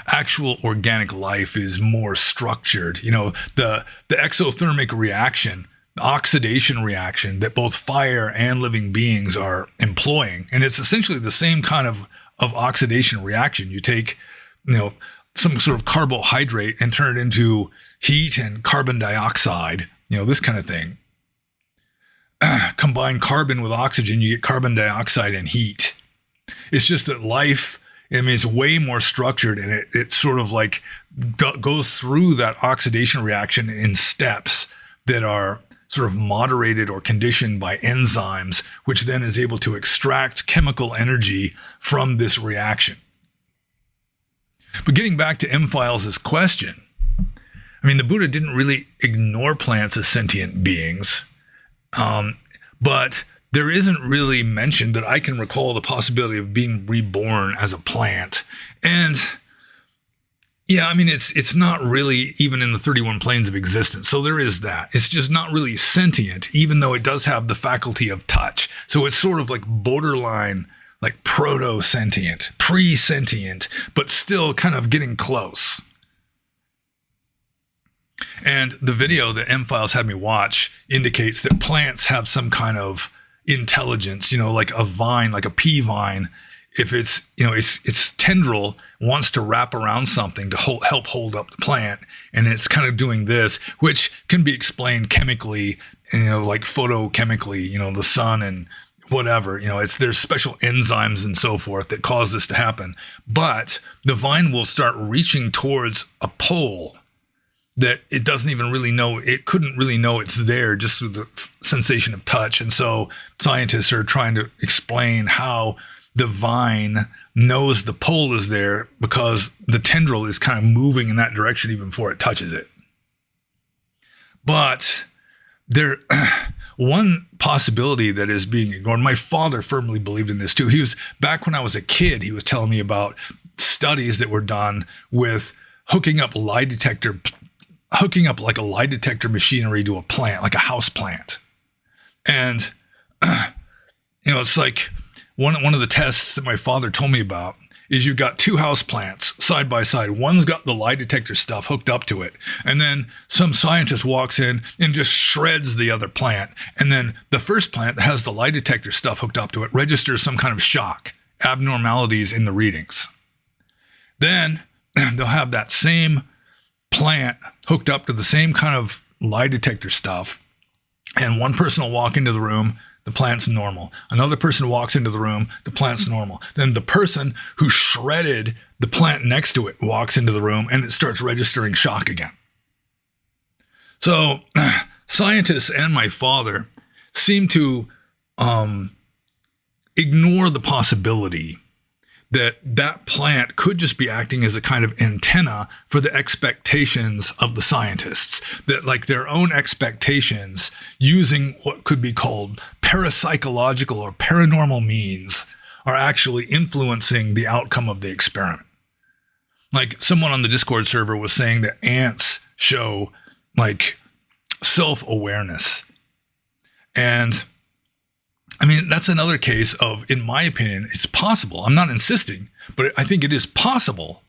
actual organic life is more structured. The exothermic reaction, the oxidation reaction that both fire and living beings are employing. And it's essentially the same kind of oxidation reaction. You take, some sort of carbohydrate and turn it into heat and carbon dioxide, this kind of thing. Combine carbon with oxygen, you get carbon dioxide and heat. It's just that life, it's way more structured, and it sort of like goes through that oxidation reaction in steps that are sort of moderated or conditioned by enzymes, which then is able to extract chemical energy from this reaction. But getting back to M-Files' question, the Buddha didn't really ignore plants as sentient beings, but there isn't really mentioned that I can recall the possibility of being reborn as a plant. And yeah, it's not really even in the 31 planes of existence. So there is that. It's just not really sentient, even though it does have the faculty of touch. So it's sort of like borderline, like proto-sentient, pre-sentient, but still kind of getting close. And the video that M-Files had me watch indicates that plants have some kind of intelligence, like a vine, like a pea vine. If it's, its tendril wants to wrap around something to help hold up the plant, and it's kind of doing this, which can be explained chemically, like photochemically, the sun and whatever, there's special enzymes and so forth that cause this to happen. But the vine will start reaching towards a pole that it doesn't even really know, it couldn't really know it's there just through the sensation of touch. And so scientists are trying to explain how the vine knows the pole is there, because the tendril is kind of moving in that direction even before it touches it. But one possibility that is being ignored, my father firmly believed in this too. Back when I was a kid, he was telling me about studies that were done with hooking up like a lie detector machinery to a plant, like a house plant. And, it's like one of the tests that my father told me about is you've got 2 house plants side by side. One's got the lie detector stuff hooked up to it. And then some scientist walks in and just shreds the other plant. And then the first plant that has the lie detector stuff hooked up to it registers some kind of shock, abnormalities in the readings. Then they'll have that same plant hooked up to the same kind of lie detector stuff, and one person will walk into the room, the plant's normal. Another person walks into the room, the plant's normal. Then the person who shredded the plant next to it walks into the room and it starts registering shock again. So scientists and my father seem to ignore the possibility that that plant could just be acting as a kind of antenna for the expectations of the scientists, that like their own expectations using what could be called parapsychological or paranormal means are actually influencing the outcome of the experiment. Like someone on the Discord server was saying that ants show like self-awareness. And I mean, that's another case of, in my opinion, it's possible. I'm not insisting, but I think it is possible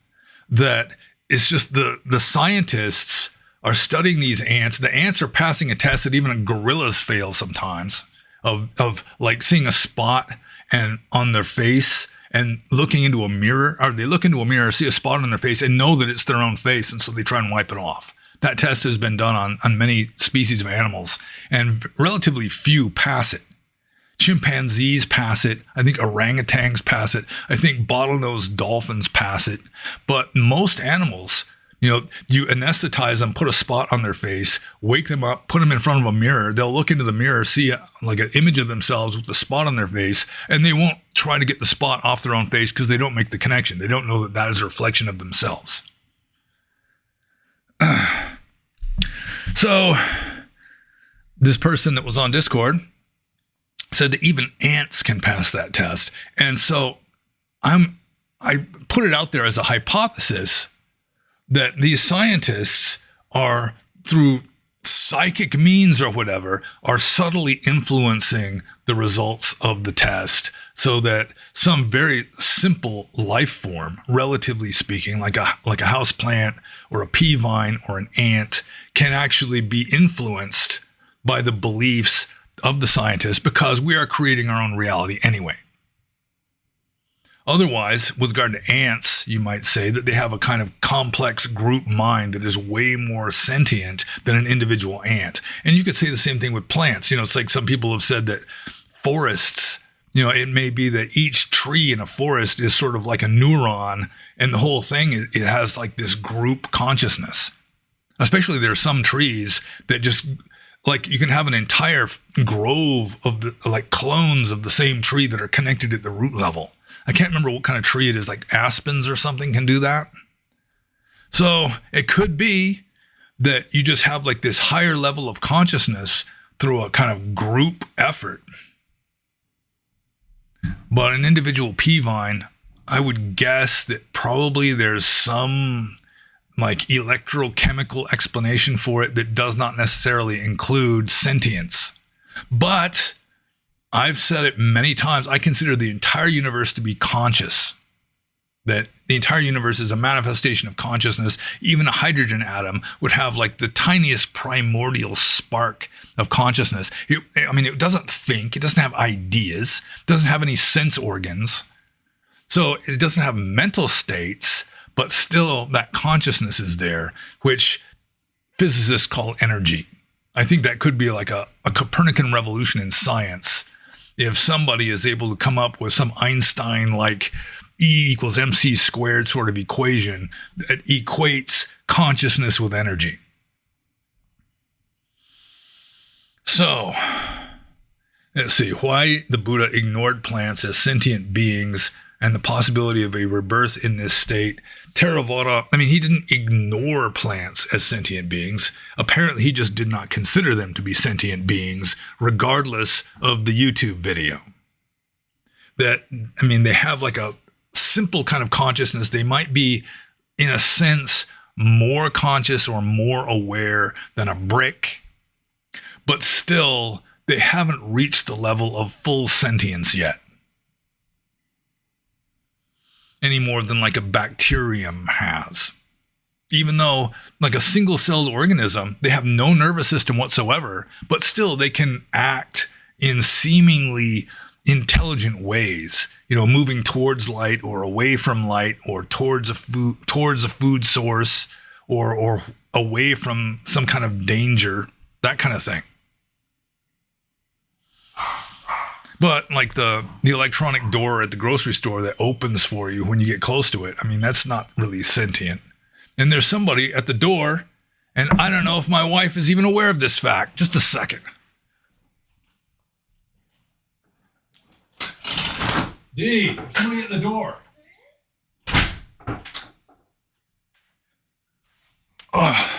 that it's just the scientists are studying these ants. The ants are passing a test that even a gorillas fail sometimes of like seeing a spot and on their face and looking into a mirror, or they look into a mirror, see a spot on their face and know that it's their own face. And so they try and wipe it off. That test has been done on many species of animals and relatively few pass it. Chimpanzees pass it. I think orangutans pass it. I think bottlenose dolphins pass it. But most animals, you anesthetize them, put a spot on their face, wake them up, put them in front of a mirror. They'll look into the mirror, see like an image of themselves with the spot on their face, and they won't try to get the spot off their own face because they don't make the connection. They don't know that that is a reflection of themselves. So this person that was on Discord said that even ants can pass that test. And so I put it out there as a hypothesis that these scientists are, through psychic means or whatever, are subtly influencing the results of the test so that some very simple life form, relatively speaking, like a house plant or a pea vine or an ant, can actually be influenced by the beliefs of the scientists, because we are creating our own reality anyway. Otherwise, with regard to ants, you might say that they have a kind of complex group mind that is way more sentient than an individual ant. And you could say the same thing with plants. It's like some people have said that forests, it may be that each tree in a forest is sort of like a neuron, and the whole thing, it has like this group consciousness. Especially there are some trees that just, like, you can have an entire grove of the like clones of the same tree that are connected at the root level. I can't remember what kind of tree it is, like aspens or something can do that. So it could be that you just have like this higher level of consciousness through a kind of group effort. But an individual pea vine, I would guess that probably there's some like electrochemical explanation for it that does not necessarily include sentience. But I've said it many times, I consider the entire universe to be conscious. That the entire universe is a manifestation of consciousness. Even a hydrogen atom would have like the tiniest primordial spark of consciousness. It doesn't think, it doesn't have ideas, it doesn't have any sense organs. So it doesn't have mental states, but still that consciousness is there, which physicists call energy. I think that could be like a Copernican revolution in science. If somebody is able to come up with some Einstein-like E equals MC squared sort of equation that equates consciousness with energy. So, let's see, why the Buddha ignored plants as sentient beings and the possibility of a rebirth in this state. Theravada, he didn't ignore plants as sentient beings. Apparently, he just did not consider them to be sentient beings, regardless of the YouTube video. They have like a simple kind of consciousness. They might be, in a sense, more conscious or more aware than a brick, but still, they haven't reached the level of full sentience yet. Any more than like a bacterium has. Even though, like a single-celled organism, they have no nervous system whatsoever, but still they can act in seemingly intelligent ways, moving towards light or away from light, or towards a food source, or away from some kind of danger, that kind of thing. But like the electronic door at the grocery store that opens for you when you get close to it, I mean, that's not really sentient. And there's somebody at the door, and I don't know if my wife is even aware of this fact. Just a second. Dee, somebody at the door. Oh,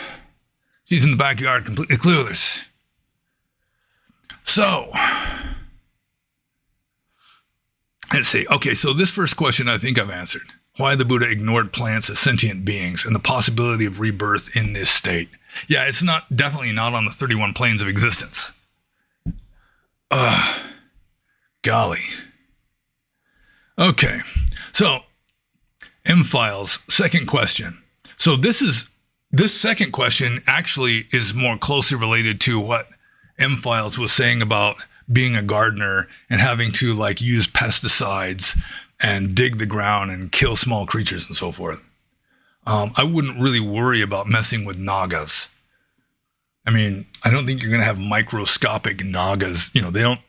she's in the backyard, completely clueless. So, let's see. Okay, so this first question I think I've answered. Why the Buddha ignored plants as sentient beings and the possibility of rebirth in this state. Yeah, it's definitely not on the 31 planes of existence. Golly. Okay, so M-Files, second question. So this second question actually is more closely related to what M-Files was saying about being a gardener and having to like use pesticides and dig the ground and kill small creatures and so forth. I wouldn't really worry about messing with nagas. I mean, I don't think you're going to have microscopic nagas. You know, they don't,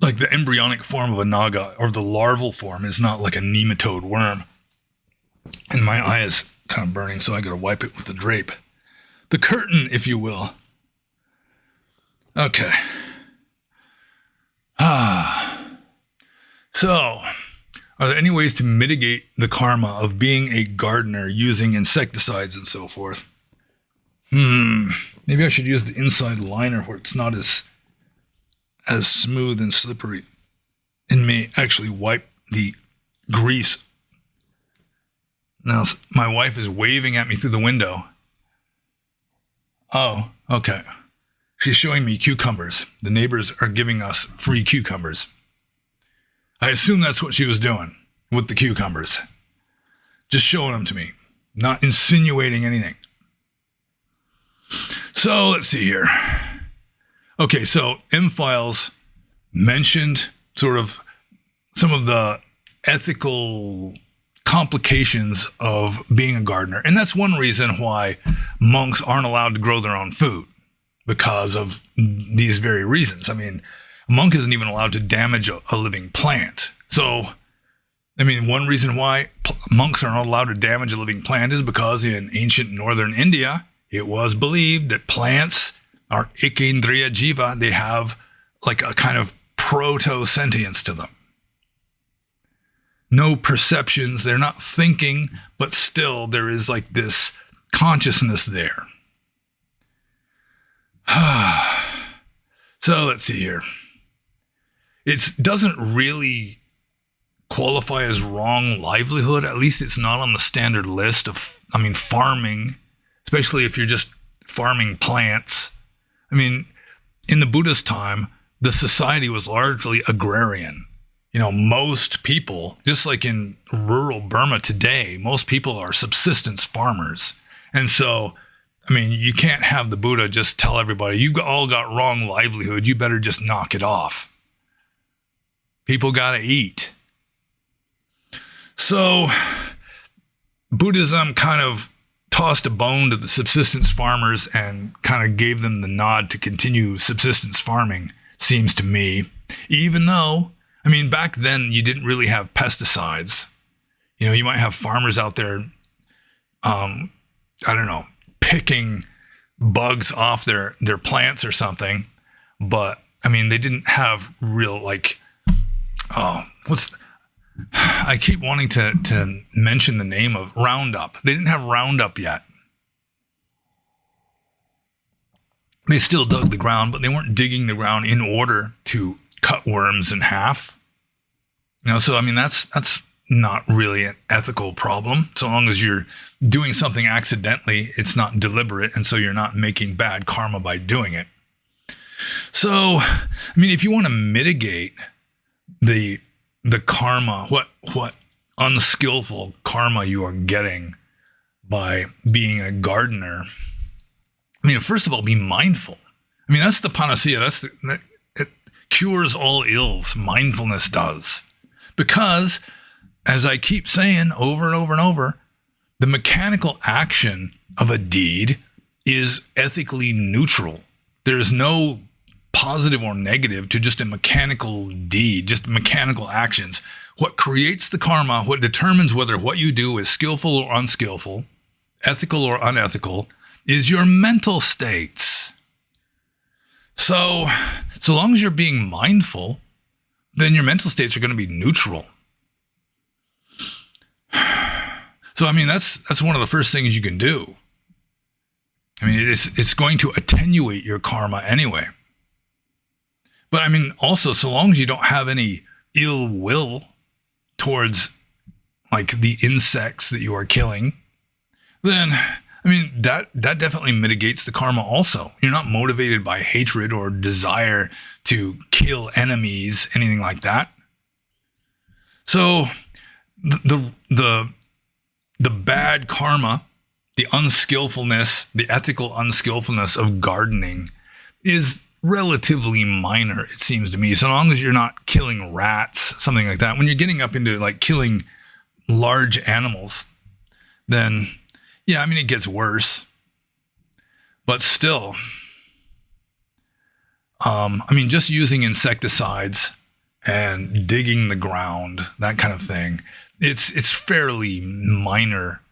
like the embryonic form of a naga or the larval form is not like a nematode worm. And my eye is kind of burning, so I got to wipe it with the drape. The curtain, if you will. Okay. So, are there any ways to mitigate the karma of being a gardener using insecticides and so forth? Maybe I should use the inside liner where it's not as smooth and slippery, and may actually wipe the grease. Now, my wife is waving at me through the window. Oh, okay. She's showing me cucumbers. The neighbors are giving us free cucumbers. I assume that's what she was doing with the cucumbers. Just showing them to me, not insinuating anything. So let's see here. Okay, so M-Files mentioned sort of some of the ethical complications of being a gardener. And that's one reason why monks aren't allowed to grow their own food, because of these very reasons. I mean, a monk isn't even allowed to damage a living plant. So, I mean, one reason why monks are not allowed to damage a living plant is because in ancient northern India, it was believed that plants are ikendriya jiva. They have like a kind of proto-sentience to them. No perceptions. They're not thinking, but still there is like this consciousness there. So let's see here. It doesn't really qualify as wrong livelihood. At least it's not on the standard list of, farming, especially if you're just farming plants. I mean, in the Buddhist time, the society was largely agrarian. You know, most people, just like in rural Burma today, most people are subsistence farmers. And so, I mean, you can't have the Buddha just tell everybody, you've all got wrong livelihood, you better just knock it off. People gotta eat. So, Buddhism kind of tossed a bone to the subsistence farmers and kind of gave them the nod to continue subsistence farming, seems to me. Even though, I mean, back then you didn't really have pesticides. You know, you might have farmers out there, picking bugs off their plants or something. But, I mean, they didn't have real, I keep wanting to mention the name of Roundup. They didn't have Roundup yet. They still dug the ground, but they weren't digging the ground in order to cut worms in half. You know, so I mean that's not really an ethical problem. So long as you're doing something accidentally, it's not deliberate, and so you're not making bad karma by doing it. So, I mean, if you want to mitigate the karma, what unskillful karma you are getting by being a gardener, I mean, first of all, be mindful. I mean, that's the panacea. It cures all ills. Mindfulness does. Because, as I keep saying over and over and over, the mechanical action of a deed is ethically neutral. There is no positive or negative to just a mechanical deed, just mechanical actions. What creates the karma, what determines whether what you do is skillful or unskillful, ethical or unethical, is your mental states. So long as you're being mindful, then your mental states are going to be neutral. So, I mean, that's one of the first things you can do. I mean, it's going to attenuate your karma anyway. But I mean, also, so long as you don't have any ill will towards like the insects that you are killing, then, I mean, that definitely mitigates the karma also. You're not motivated by hatred or desire to kill enemies, anything like that. So the bad karma, the unskillfulness, the ethical unskillfulness of gardening is relatively minor, it seems to me. So long as you're not killing rats, something like that. When you're getting up into like killing large animals, then yeah, I mean, it gets worse. But still, I mean, just using insecticides and digging the ground, that kind of thing, it's fairly minor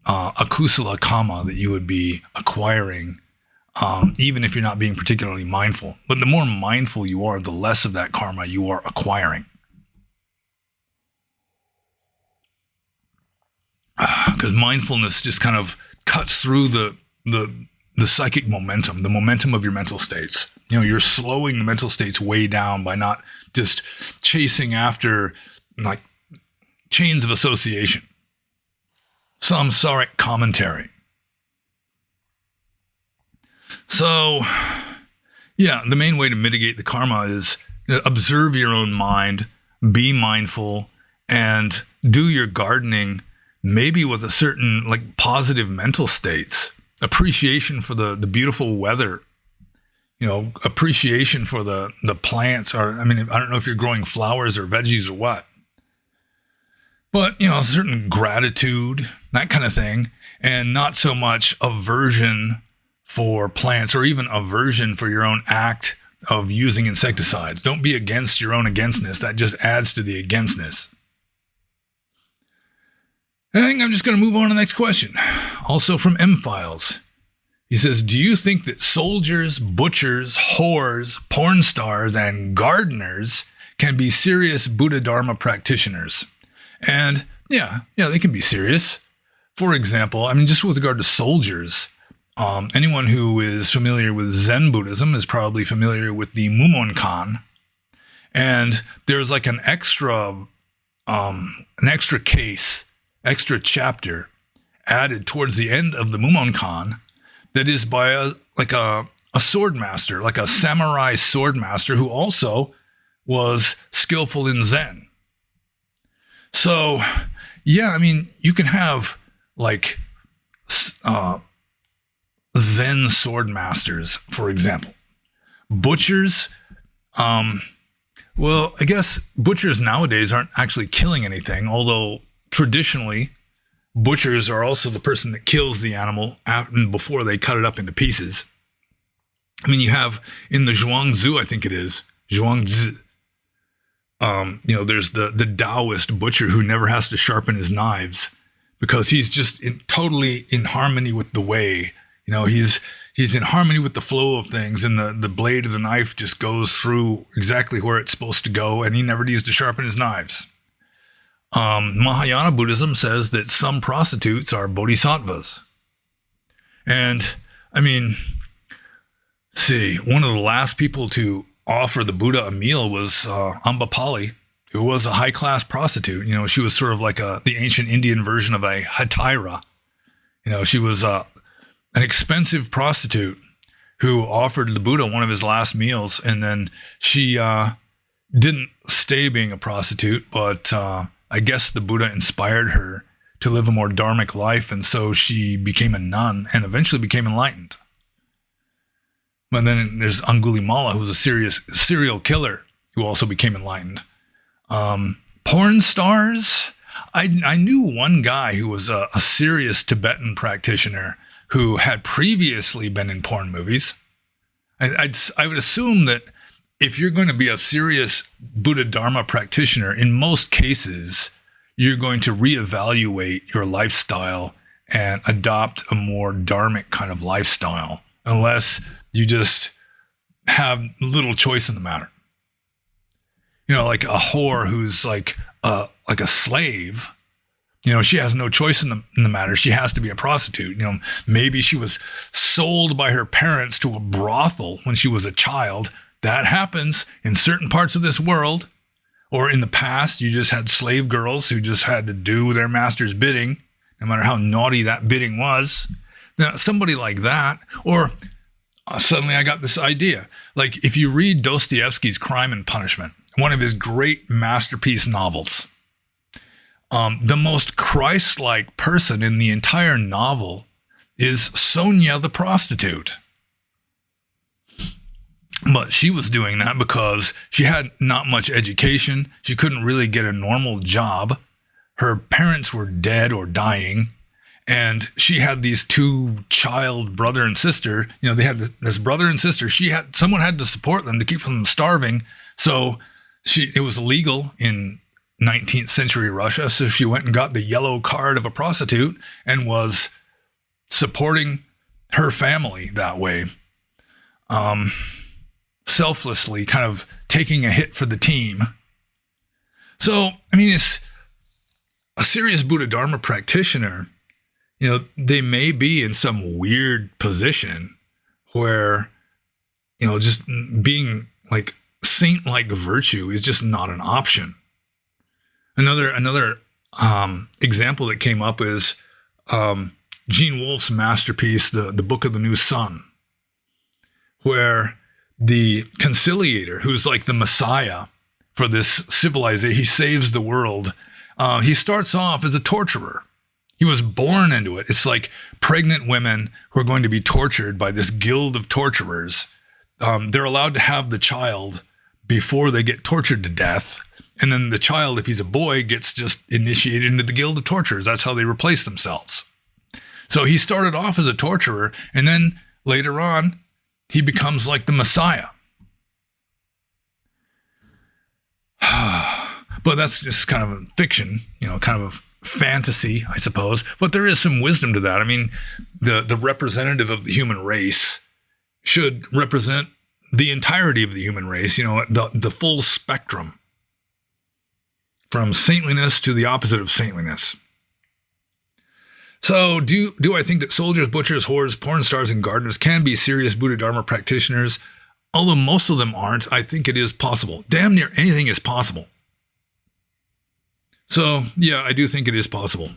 akusala karma that you would be acquiring, even if you're not being particularly mindful. But the more mindful you are, the less of that karma you are acquiring. Because mindfulness just kind of cuts through the psychic momentum, the momentum of your mental states. You know, you're slowing the mental states way down by not just chasing after like chains of association. Samsaric commentary. So, yeah, the main way to mitigate the karma is observe your own mind, be mindful, and do your gardening maybe with a certain like positive mental states, appreciation for the beautiful weather, you know, appreciation for the plants, or I mean, I don't know if you're growing flowers or veggies or what, but you know, a certain gratitude, that kind of thing, and not so much aversion for plants or even aversion for your own act of using insecticides. Don't be against your own againstness. That just adds to the againstness. I think I'm just going to move on to the next question. Also from M-Files. He says, do you think that soldiers, butchers, whores, porn stars, and gardeners can be serious Buddha Dharma practitioners? And yeah, they can be serious. For example, I mean, just with regard to soldiers, anyone who is familiar with Zen Buddhism is probably familiar with the Mumonkan. And there's like an extra case, extra chapter added towards the end of the Mumonkan that is by a sword master, like a samurai sword master who also was skillful in Zen. So, yeah, I mean, you can have like Zen sword masters, for example. Butchers, well, I guess butchers nowadays aren't actually killing anything, although traditionally, butchers are also the person that kills the animal before they cut it up into pieces. I mean, you have in the Zhuangzi, I think it is, Zhuangzi, you know, there's the Taoist butcher who never has to sharpen his knives because he's just totally in harmony with the way. You know, he's in harmony with the flow of things, and the blade of the knife just goes through exactly where it's supposed to go, and he never needs to sharpen his knives. Mahayana Buddhism says that some prostitutes are bodhisattvas. And, I mean, see, one of the last people to offer the Buddha a meal was Ambapali, who was a high-class prostitute. You know, she was sort of like the ancient Indian version of a hetaira. You know, she was an expensive prostitute who offered the Buddha one of his last meals, and then she didn't stay being a prostitute, but I guess the Buddha inspired her to live a more dharmic life, and so she became a nun and eventually became enlightened. But then there's Angulimala, who was a serial killer who also became enlightened. Porn stars, I knew one guy who was a serious Tibetan practitioner who had previously been in porn movies. I would assume that if you're going to be a serious Buddha Dharma practitioner, in most cases, you're going to reevaluate your lifestyle and adopt a more dharmic kind of lifestyle, unless you just have little choice in the matter. Like a whore who's like a slave. She has no choice in the matter. She has to be a prostitute. Maybe she was sold by her parents to a brothel when she was a child. That happens in certain parts of this world. Or in the past, you just had slave girls who just had to do their master's bidding, no matter how naughty that bidding was. Now, somebody like that, or suddenly I got this idea. Like if you read Dostoevsky's Crime and Punishment, one of his great masterpiece novels, the most Christ-like person in the entire novel is Sonia the prostitute. But she was doing that because she had not much education. She couldn't really get a normal job. Her parents were dead or dying. And she had these two child brother and sister. They had this brother and sister. Someone had to support them to keep them from starving. So it was illegal in 19th century Russia. So she went and got the yellow card of a prostitute and was supporting her family that way. Selflessly kind of taking a hit for the team. So, it's a serious Buddha Dharma practitioner. They may be in some weird position where, just being like saint-like virtue is just not an option. Another example that came up is Gene Wolfe's masterpiece, the Book of the New Sun, where the conciliator, who's like the messiah for this civilization, he saves the world. He starts off as a torturer. He was born into it. It's like pregnant women who are going to be tortured by this guild of torturers. They're allowed to have the child before they get tortured to death. And then the child, if he's a boy, gets just initiated into the guild of torturers. That's how they replace themselves. So he started off as a torturer, and then later on, he becomes like the Messiah. But that's just kind of a fiction, kind of a fantasy, I suppose. But there is some wisdom to that. The representative of the human race should represent the entirety of the human race, the full spectrum, from saintliness to the opposite of saintliness. So do I think that soldiers, butchers, whores, porn stars, and gardeners can be serious Buddha Dharma practitioners? Although most of them aren't, I think it is possible. Damn near anything is possible. So, yeah, I do think it is possible.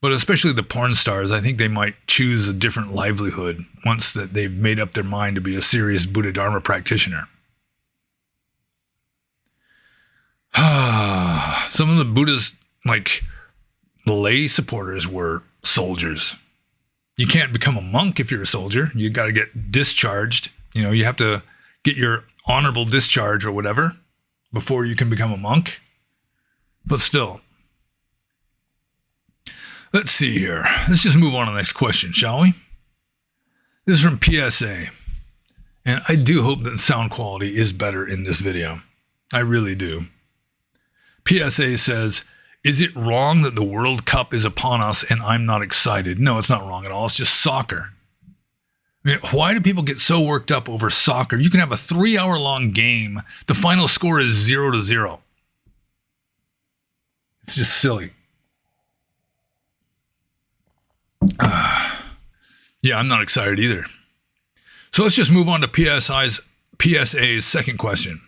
But especially the porn stars, I think they might choose a different livelihood once that they've made up their mind to be a serious Buddha Dharma practitioner. Some of the Buddhist, lay supporters were soldiers. You can't become a monk if you're a soldier. You got to get discharged. You have to get your honorable discharge or whatever before you can become a monk. But still. Let's see here. Let's just move on to the next question, shall we? This is from PSA. And I do hope that the sound quality is better in this video. I really do. PSA says, is it wrong that the World Cup is upon us and I'm not excited? No, it's not wrong at all. It's just soccer. Why do people get so worked up over soccer? You can have a 3-hour-long game. The final score is 0-0. It's just silly. Yeah, I'm not excited either. So let's just move on to PSA's second question.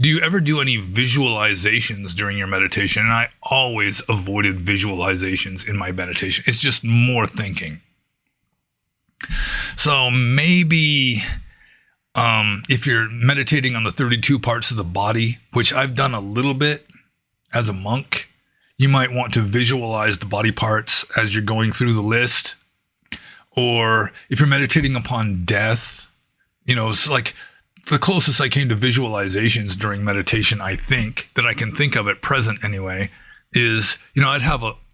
Do you ever do any visualizations during your meditation? And I always avoided visualizations in my meditation. It's just more thinking. So maybe if you're meditating on the 32 parts of the body, which I've done a little bit as a monk, you might want to visualize the body parts as you're going through the list. Or if you're meditating upon death, it's like the closest I came to visualizations during meditation, I think, that I can think of at present anyway, is, I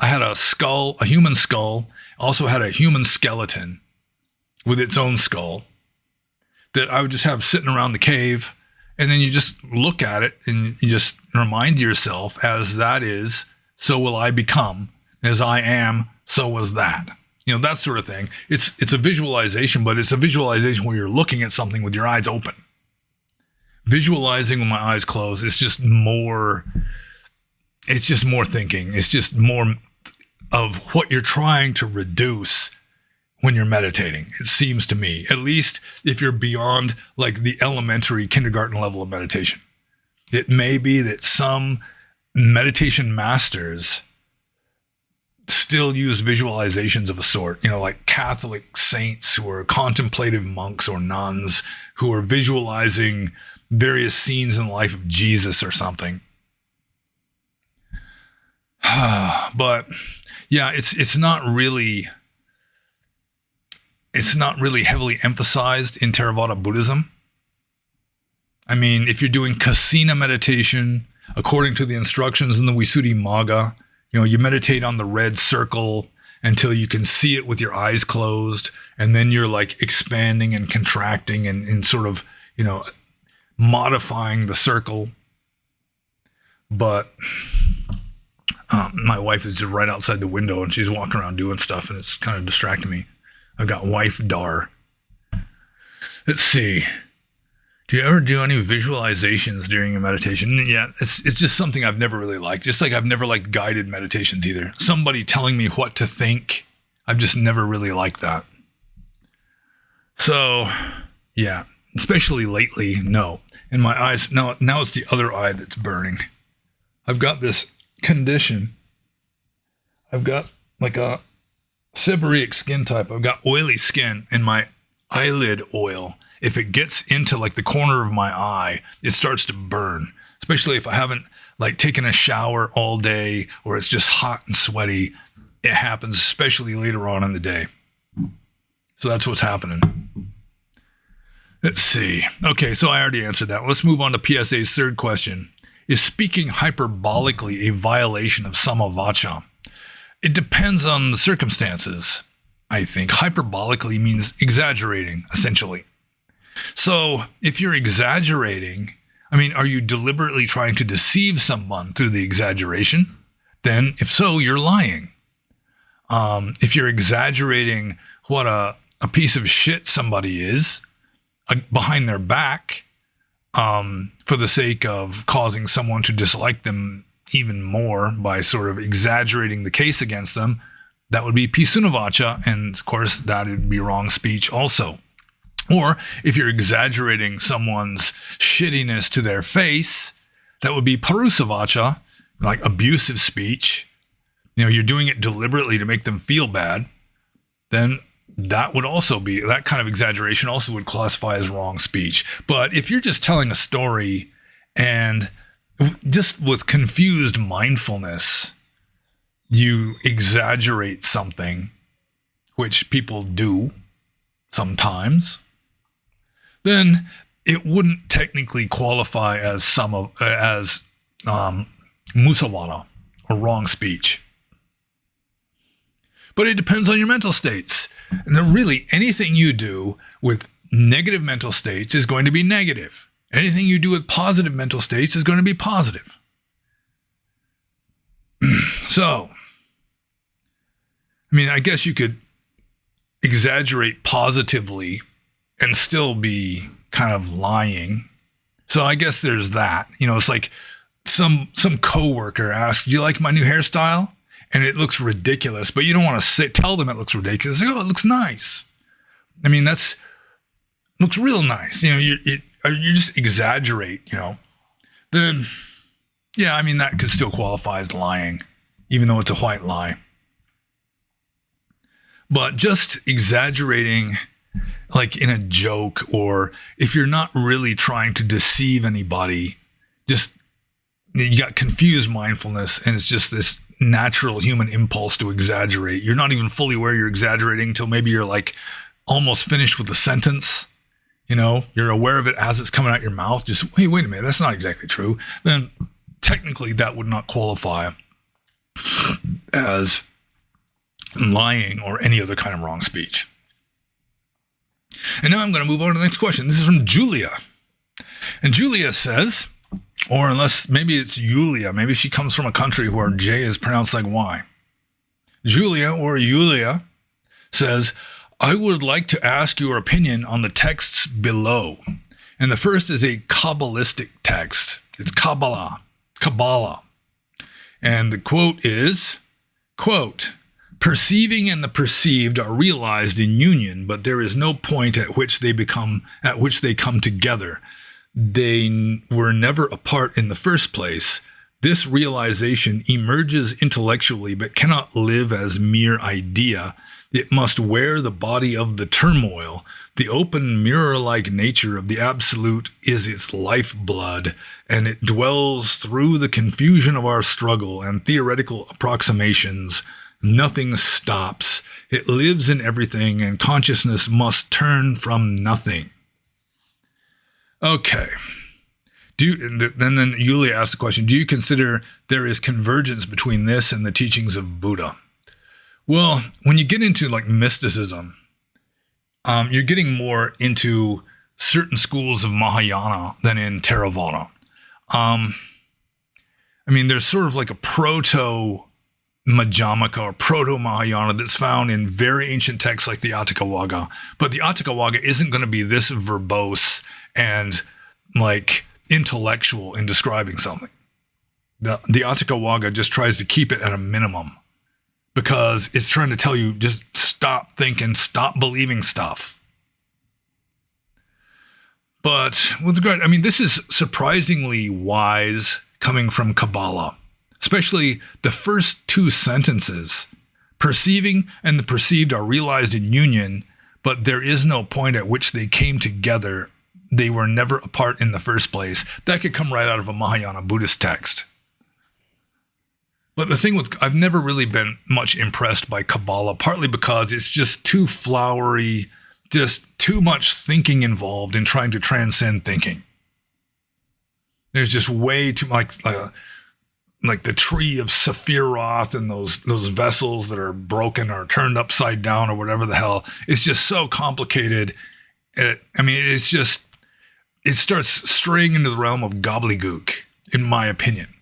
had a skull, a human skull, also had a human skeleton. with its own skull that I would just have sitting around the cave. And then you just look at it and you just remind yourself, as that is, so will I become. As I am, so was that. That sort of thing. It's a visualization, but it's a visualization where you're looking at something with your eyes open. Visualizing with my eyes closed is just more, it's just more thinking. It's just more of what you're trying to reduce when you're meditating, it seems to me, at least if you're beyond like the elementary kindergarten level of meditation. It may be that some meditation masters still use visualizations of a sort, like Catholic saints who are contemplative monks or nuns who are visualizing various scenes in the life of Jesus or something. But yeah, it's not really heavily emphasized in Theravada Buddhism. I mean, if you're doing kasina meditation, according to the instructions in the Visuddhimagga, you meditate on the red circle until you can see it with your eyes closed, and then you're like expanding and contracting and sort of, modifying the circle. But my wife is just right outside the window and she's walking around doing stuff, and it's kind of distracting me. I've got wife dar. Let's see. Do you ever do any visualizations during your meditation? Yeah, it's just something I've never really liked. Just like I've never liked guided meditations either. Somebody telling me what to think, I've just never really liked that. So, yeah, especially lately, no. And my eyes, now it's the other eye that's burning. I've got this condition. I've got like a seborrheic skin type. I've got oily skin, and my eyelid oil, if it gets into like the corner of my eye, it starts to burn, especially if I haven't like taken a shower all day or it's just hot and sweaty. It happens, especially later on in the day. So that's what's happening. Let's see. Okay, so I already answered that. Let's move on to PSA's third question. Is speaking hyperbolically a violation of samavaccha? It depends on the circumstances, I think. Hyperbolically means exaggerating, essentially. So if you're exaggerating, are you deliberately trying to deceive someone through the exaggeration? Then, if so, you're lying. If you're exaggerating what a piece of shit somebody is behind their back for the sake of causing someone to dislike them even more by sort of exaggerating the case against them, that would be pisunavacha, and of course that would be wrong speech also. Or if you're exaggerating someone's shittiness to their face, that would be parusavacha, like abusive speech. You're doing it deliberately to make them feel bad. Then that would also be, that kind of exaggeration also would classify as wrong speech. But if you're just telling a story and just with confused mindfulness, you exaggerate something, which people do sometimes, then it wouldn't technically qualify as musavada or wrong speech. But it depends on your mental states. And then really anything you do with negative mental states is going to be negative. Anything you do with positive mental states is going to be positive. So, I guess you could exaggerate positively and still be kind of lying. So I guess there's that. It's like some coworker asks, "Do you like my new hairstyle?" And it looks ridiculous, but you don't want to tell them it looks ridiculous. Like, "Oh, it looks nice." Looks real nice. You just exaggerate, Then, yeah, that could still qualify as lying, even though it's a white lie. But just exaggerating, like in a joke, or if you're not really trying to deceive anybody, just you got confused mindfulness, and it's just this natural human impulse to exaggerate. You're not even fully aware you're exaggerating until maybe you're like almost finished with the sentence. You're aware of it as it's coming out your mouth. Just, hey, wait a minute, that's not exactly true. Then technically that would not qualify as lying or any other kind of wrong speech. And now I'm going to move on to the next question. This is from Julia. And Julia says, or unless maybe it's Yulia, maybe she comes from a country where J is pronounced like Y. Julia or Yulia says, I would like to ask your opinion on the texts below. And the first is a Kabbalistic text. It's Kabbalah. And the quote is, quote, perceiving and the perceived are realized in union, but there is no point at which they come together. They were never apart in the first place. This realization emerges intellectually, but cannot live as mere idea. It must wear the body of the turmoil. The open mirror-like nature of the absolute is its lifeblood, and it dwells through the confusion of our struggle and theoretical approximations. Nothing stops. It lives in everything, and consciousness must turn from nothing. Okay. Then Yulia asked the question, do you consider there is convergence between this and the teachings of Buddha? Well, when you get into like mysticism, you're getting more into certain schools of Mahayana than in Theravada. I mean, there's sort of like a proto-Madhyamaka or proto-Mahayana that's found in very ancient texts like the Atthakavagga. But the Atthakavagga isn't going to be this verbose and like intellectual in describing something. The Atthakavagga just tries to keep it at a minimum because it's trying to tell you just stop thinking, stop believing stuff. But with regard, I mean, this is surprisingly wise coming from Kabbalah, especially the first two sentences. Perceiving and the perceived are realized in union, but there is no point at which they came together. They were never apart in the first place. That could come right out of a Mahayana Buddhist text. But the thing with, I've never really been much impressed by Kabbalah, partly because it's just too flowery, just too much thinking involved in trying to transcend thinking. There's just way too much, like the tree of Sephiroth and those vessels that are broken or turned upside down or whatever the hell. It's just so complicated. It starts straying into the realm of gobbledygook, in my opinion.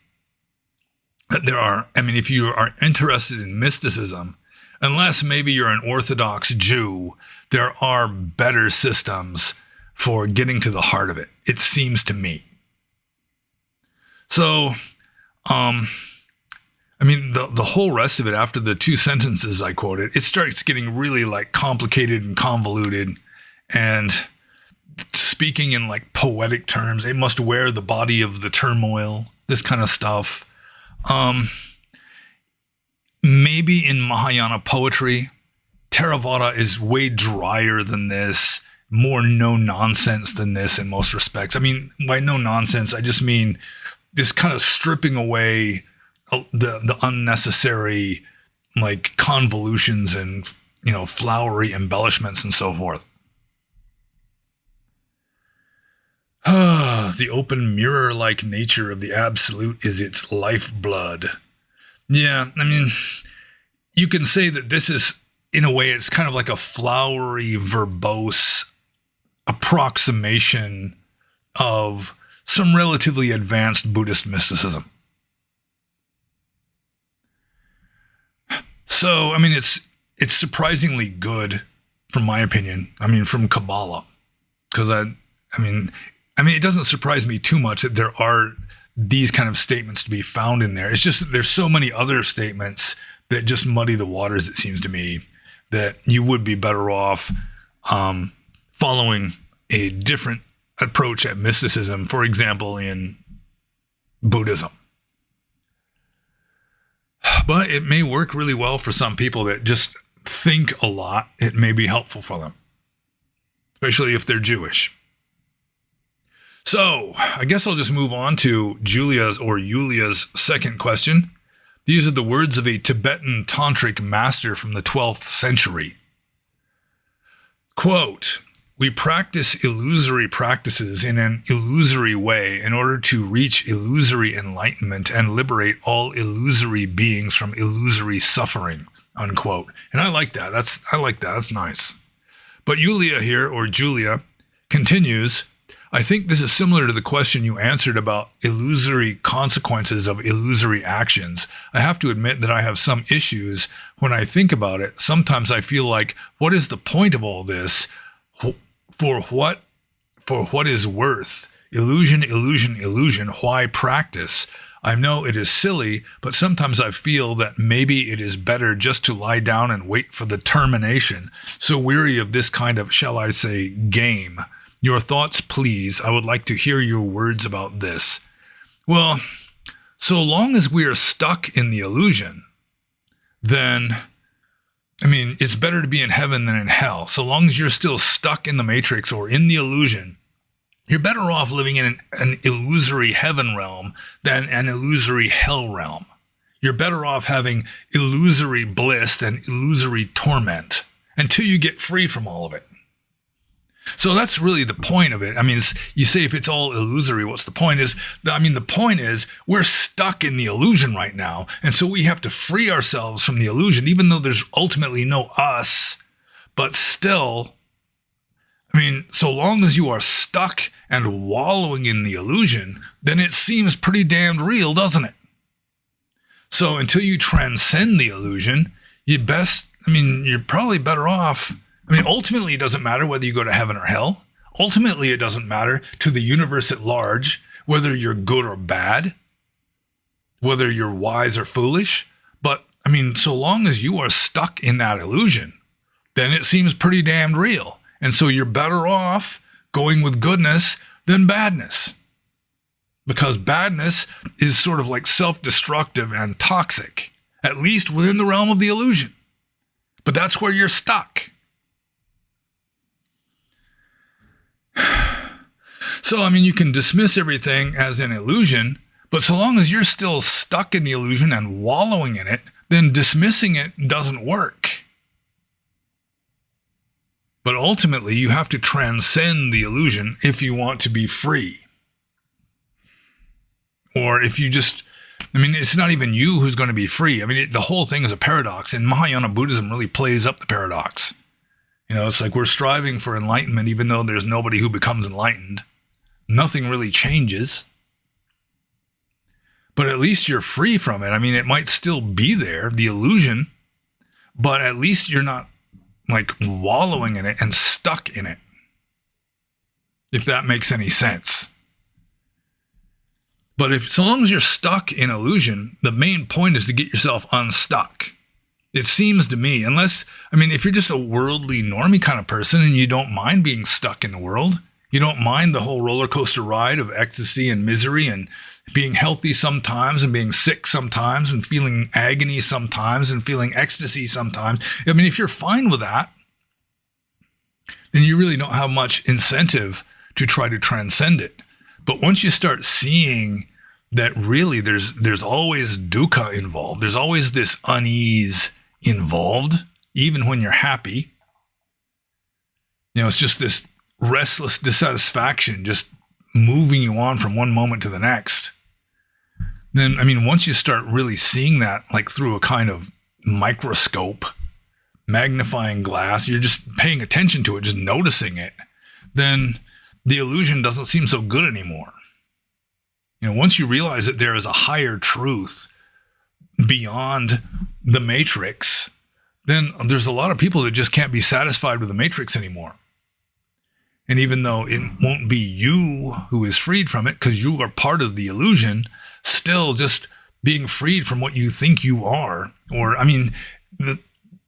If you are interested in mysticism, unless maybe you're an Orthodox Jew, there are better systems for getting to the heart of it, it seems to me. So, the whole rest of it, after the two sentences I quoted, it starts getting really like complicated and convoluted and speaking in like poetic terms. It must wear the body of the turmoil, this kind of stuff. Maybe in Mahayana poetry, Theravada is way drier than this, more no nonsense than this in most respects. I mean, by no nonsense, I just mean this kind of stripping away the unnecessary like convolutions and, flowery embellishments and so forth. The open mirror-like nature of the absolute is its lifeblood. Yeah, I mean, you can say that this is, in a way, it's kind of like a flowery, verbose approximation of some relatively advanced Buddhist mysticism. So, I mean, it's surprisingly good, from my opinion. I mean, from Kabbalah, because it doesn't surprise me too much that there are these kind of statements to be found in there. It's just that there's so many other statements that just muddy the waters, it seems to me, that you would be better off following a different approach at mysticism, for example, in Buddhism. But it may work really well for some people that just think a lot. It may be helpful for them, especially if they're Jewish. So, I guess I'll just move on to Yulia's second question. These are the words of a Tibetan tantric master from the 12th century. Quote, "We practice illusory practices in an illusory way in order to reach illusory enlightenment and liberate all illusory beings from illusory suffering," unquote. And I like that. That's nice. But Yulia here, or Julia, continues, I think this is similar to the question you answered about illusory consequences of illusory actions. I have to admit that I have some issues when I think about it. Sometimes I feel like, what is the point of all this? For what is worth? Illusion, illusion, illusion. Why practice? I know it is silly, but sometimes I feel that maybe it is better just to lie down and wait for the termination. So weary of this kind of, shall I say, game. Your thoughts, please. I would like to hear your words about this. Well, so long as we are stuck in the illusion, then, it's better to be in heaven than in hell. So long as you're still stuck in the matrix or in the illusion, you're better off living in an illusory heaven realm than an illusory hell realm. You're better off having illusory bliss than illusory torment until you get free from all of it. So that's really the point of it. You say if it's all illusory, what's the point is? The point is we're stuck in the illusion right now. And so we have to free ourselves from the illusion, even though there's ultimately no us. But still, so long as you are stuck and wallowing in the illusion, then it seems pretty damned real, doesn't it? So until you transcend the illusion, you're probably better off. Ultimately, it doesn't matter whether you go to heaven or hell. Ultimately, it doesn't matter to the universe at large whether you're good or bad, whether you're wise or foolish. But, so long as you are stuck in that illusion, then it seems pretty damned real. And so you're better off going with goodness than badness. Because badness is sort of like self-destructive and toxic, at least within the realm of the illusion. But that's where you're stuck. So, you can dismiss everything as an illusion, but so long as you're still stuck in the illusion and wallowing in it, then dismissing it doesn't work. But ultimately, you have to transcend the illusion if you want to be free. Or if you just, it's not even you who's going to be free. The whole thing is a paradox, and Mahayana Buddhism really plays up the paradox. It's like we're striving for enlightenment, even though there's nobody who becomes enlightened. Nothing really changes. But at least you're free from it. It might still be there, the illusion, but at least you're not like wallowing in it and stuck in it. If that makes any sense. But so long as you're stuck in illusion, the main point is to get yourself unstuck. It seems to me, unless, if you're just a worldly normie kind of person and you don't mind being stuck in the world, you don't mind the whole roller coaster ride of ecstasy and misery and being healthy sometimes and being sick sometimes and feeling agony sometimes and feeling ecstasy sometimes. If you're fine with that, then you really don't have much incentive to try to transcend it. But once you start seeing that really there's always dukkha involved, there's always this unease involved, even when you're happy. It's just this restless dissatisfaction just moving you on from one moment to the next. Then, once you start really seeing that like through a kind of microscope, magnifying glass, you're just paying attention to it, just noticing it, then the illusion doesn't seem so good anymore. Once you realize that there is a higher truth beyond the matrix, then there's a lot of people that just can't be satisfied with the matrix anymore. And even though it won't be you who is freed from it, because you are part of the illusion, still just being freed from what you think you are, or, the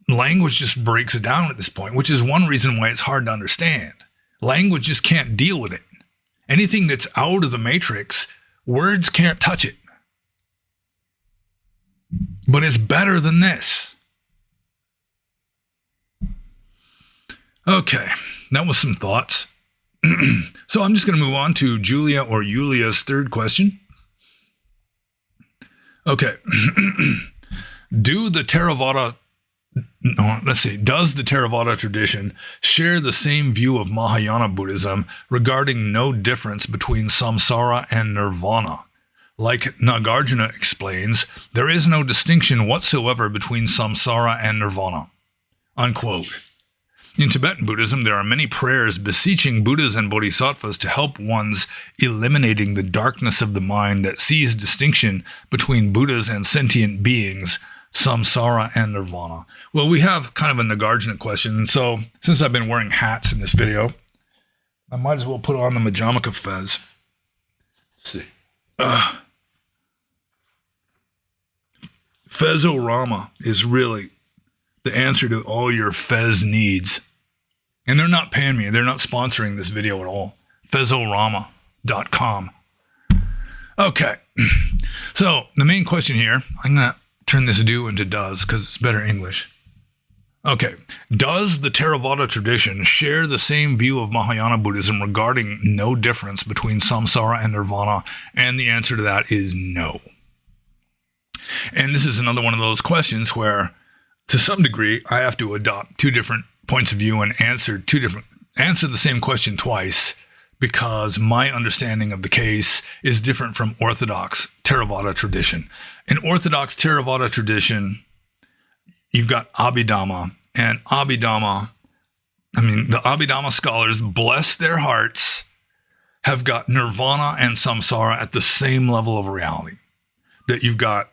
language just breaks it down at this point, which is one reason why it's hard to understand. Language just can't deal with it. Anything that's out of the matrix, words can't touch it. But it's better than this. Okay, that was some thoughts. So I'm just going to move on to Julia or Yulia's third question. Okay. Does the Theravada tradition share the same view of Mahayana Buddhism regarding no difference between samsara and nirvana? Like Nagarjuna explains, there is no distinction whatsoever between samsara and nirvana. Unquote. In Tibetan Buddhism, there are many prayers beseeching Buddhas and Bodhisattvas to help one's eliminating the darkness of the mind that sees distinction between Buddhas and sentient beings, samsara and nirvana. Well, we have kind of a Nagarjuna question, and so since I've been wearing hats in this video, I might as well put on the Majamaka fez. Let's see. Fezorama is really the answer to all your fez needs. And they're not paying me. They're not sponsoring this video at all. Fezorama.com. Okay. So the main question here, I'm going to turn this do into does because it's better English. Okay. Does the Theravada tradition share the same view of Mahayana Buddhism regarding no difference between samsara and nirvana? And the answer to that is no. And this is another one of those questions where, to some degree, I have to adopt two different points of view and answer the same question twice, because my understanding of the case is different from Orthodox Theravada tradition. In Orthodox Theravada tradition, you've got Abhidhamma, and the Abhidhamma scholars, bless their hearts, have got nirvana and samsara at the same level of reality. That you've got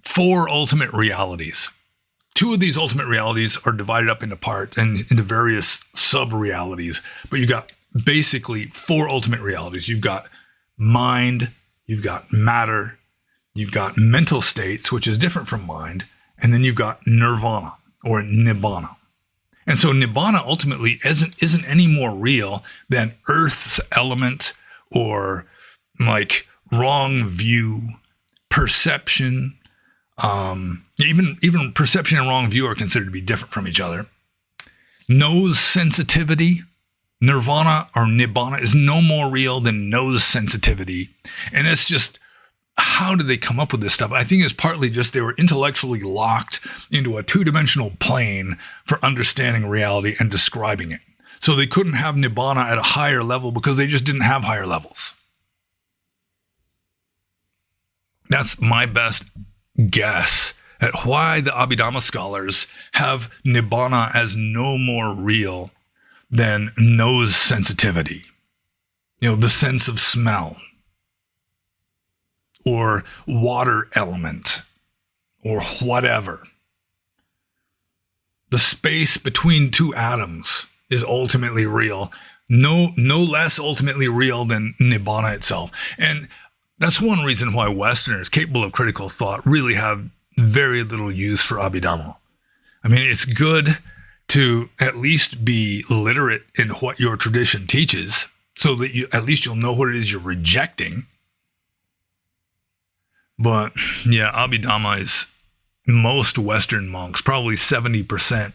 4 ultimate realities. 2 of these ultimate realities are divided up into parts and into various sub-realities, but you've got basically 4 ultimate realities. You've got mind, you've got matter, you've got mental states, which is different from mind, and then you've got nirvana or nibbana. And so nibbana ultimately isn't any more real than Earth's element or like wrong view, perception. Even perception and wrong view are considered to be different from each other. Nose sensitivity, nirvana or nibbana, is no more real than nose sensitivity. And it's just, how did they come up with this stuff? I think it's partly just they were intellectually locked into a 2-dimensional plane for understanding reality and describing it. So they couldn't have nibbana at a higher level because they just didn't have higher levels. That's my best guess at why the Abhidhamma scholars have nibbana as no more real than nose sensitivity. The sense of smell, or water element, or whatever. The space between 2 atoms is ultimately real, no less ultimately real than nibbana itself. And that's one reason why Westerners capable of critical thought really have very little use for Abhidhamma. I mean, it's good to at least be literate in what your tradition teaches so that you'll know what it is you're rejecting. But yeah, Abhidhamma is, most Western monks, probably 70%,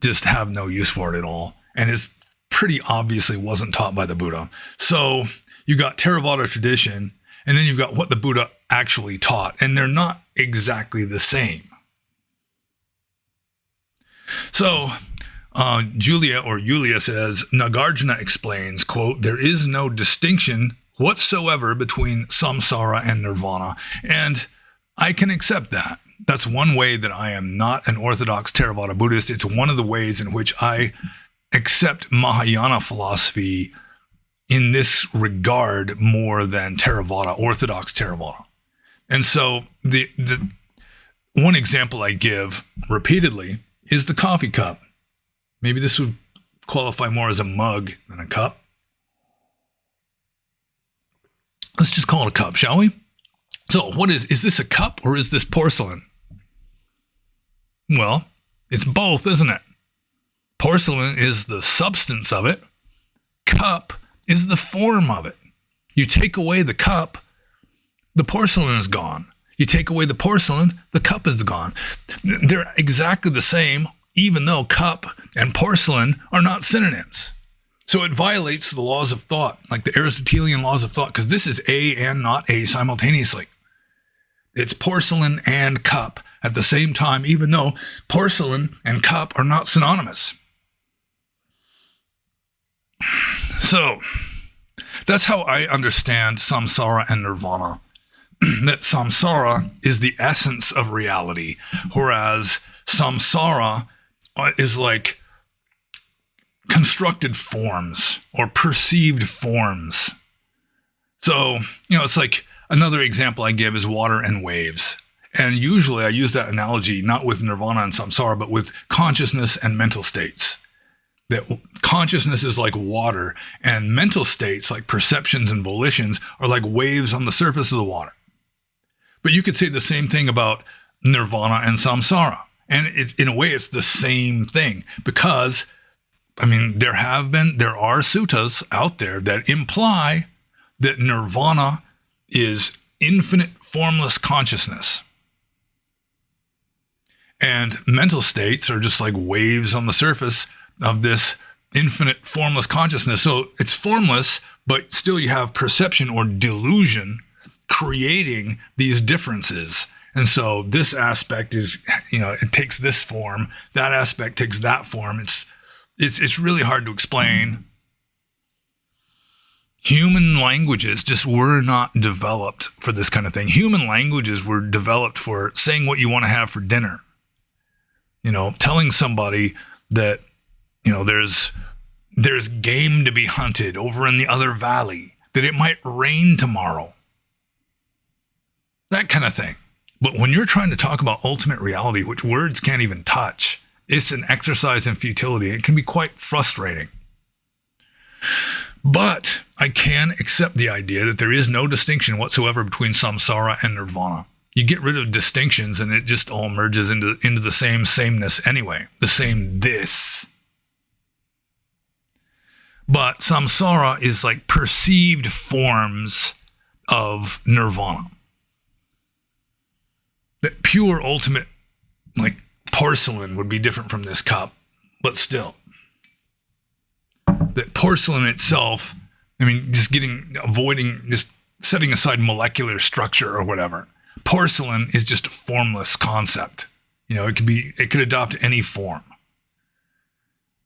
just have no use for it at all. And it's pretty obviously wasn't taught by the Buddha. So you got Theravada tradition, and then you've got what the Buddha actually taught, and they're not exactly the same. So Julia says, Nagarjuna explains, quote, there is no distinction whatsoever between samsara and nirvana. And I can accept that. That's one way that I am not an Orthodox Theravada Buddhist. It's one of the ways in which I accept Mahayana philosophy in this regard more than Theravada, Orthodox Theravada. And so the one example I give repeatedly is the coffee cup. Maybe this would qualify more as a mug than a cup. Let's just call it a cup, shall we? So what is this a cup or is this porcelain? Well, it's both, isn't it? Porcelain is the substance of it. Cup is the form of it. You take away the cup, the porcelain is gone. You take away the porcelain, the cup is gone. They're exactly the same, even though cup and porcelain are not synonyms. So it violates the laws of thought, like the Aristotelian laws of thought, because this is A and not A simultaneously. It's porcelain and cup at the same time, even though porcelain and cup are not synonymous. So that's how I understand samsara and nirvana. That samsara is the essence of reality, whereas samsara is like constructed forms or perceived forms. So, it's like another example I give is water and waves. And usually I use that analogy not with nirvana and samsara, but with consciousness and mental states. That consciousness is like water, and mental states like perceptions and volitions are like waves on the surface of the water. But you could say the same thing about nirvana and samsara. And in a way, it's the same thing because, there are suttas out there that imply that nirvana is infinite formless consciousness. And mental states are just like waves on the surface of this infinite formless consciousness. So it's formless, but still you have perception or delusion creating these differences. And so this aspect is, it takes this form, that aspect takes that form. It's really hard to explain. Human languages just were not developed for this kind of thing. Human languages were developed for saying what you want to have for dinner. Telling somebody that, there's game to be hunted over in the other valley, that it might rain tomorrow. That kind of thing. But when you're trying to talk about ultimate reality, which words can't even touch, it's an exercise in futility. It can be quite frustrating. But I can accept the idea that there is no distinction whatsoever between samsara and nirvana. You get rid of distinctions and it just all merges into the same sameness anyway, the same this. But samsara is like perceived forms of nirvana. That pure ultimate, like porcelain would be different from this cup, but still. That porcelain itself, just setting aside molecular structure or whatever. Porcelain is just a formless concept. It could adopt any form.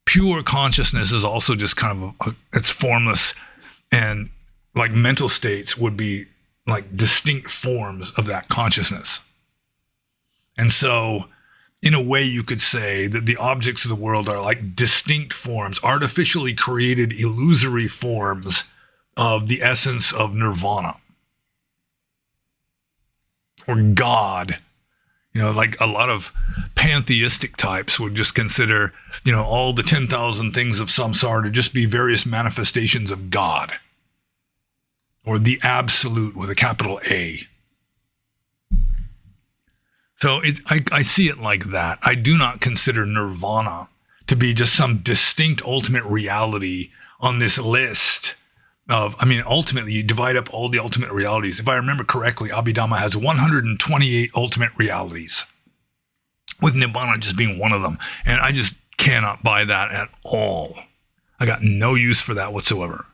Pure consciousness is also just kind of it's formless, and like mental states would be like distinct forms of that consciousness. And so, in a way, you could say that the objects of the world are like distinct forms, artificially created illusory forms of the essence of nirvana. Or God. Like a lot of pantheistic types would just consider, all the 10,000 things of samsara to just be various manifestations of God. Or the absolute with a capital A. So I see it like that. I do not consider nirvana to be just some distinct ultimate reality on this list of, ultimately you divide up all the ultimate realities. If I remember correctly, Abhidhamma has 128 ultimate realities, with Nibbana just being one of them. And I just cannot buy that at all. I got no use for that whatsoever.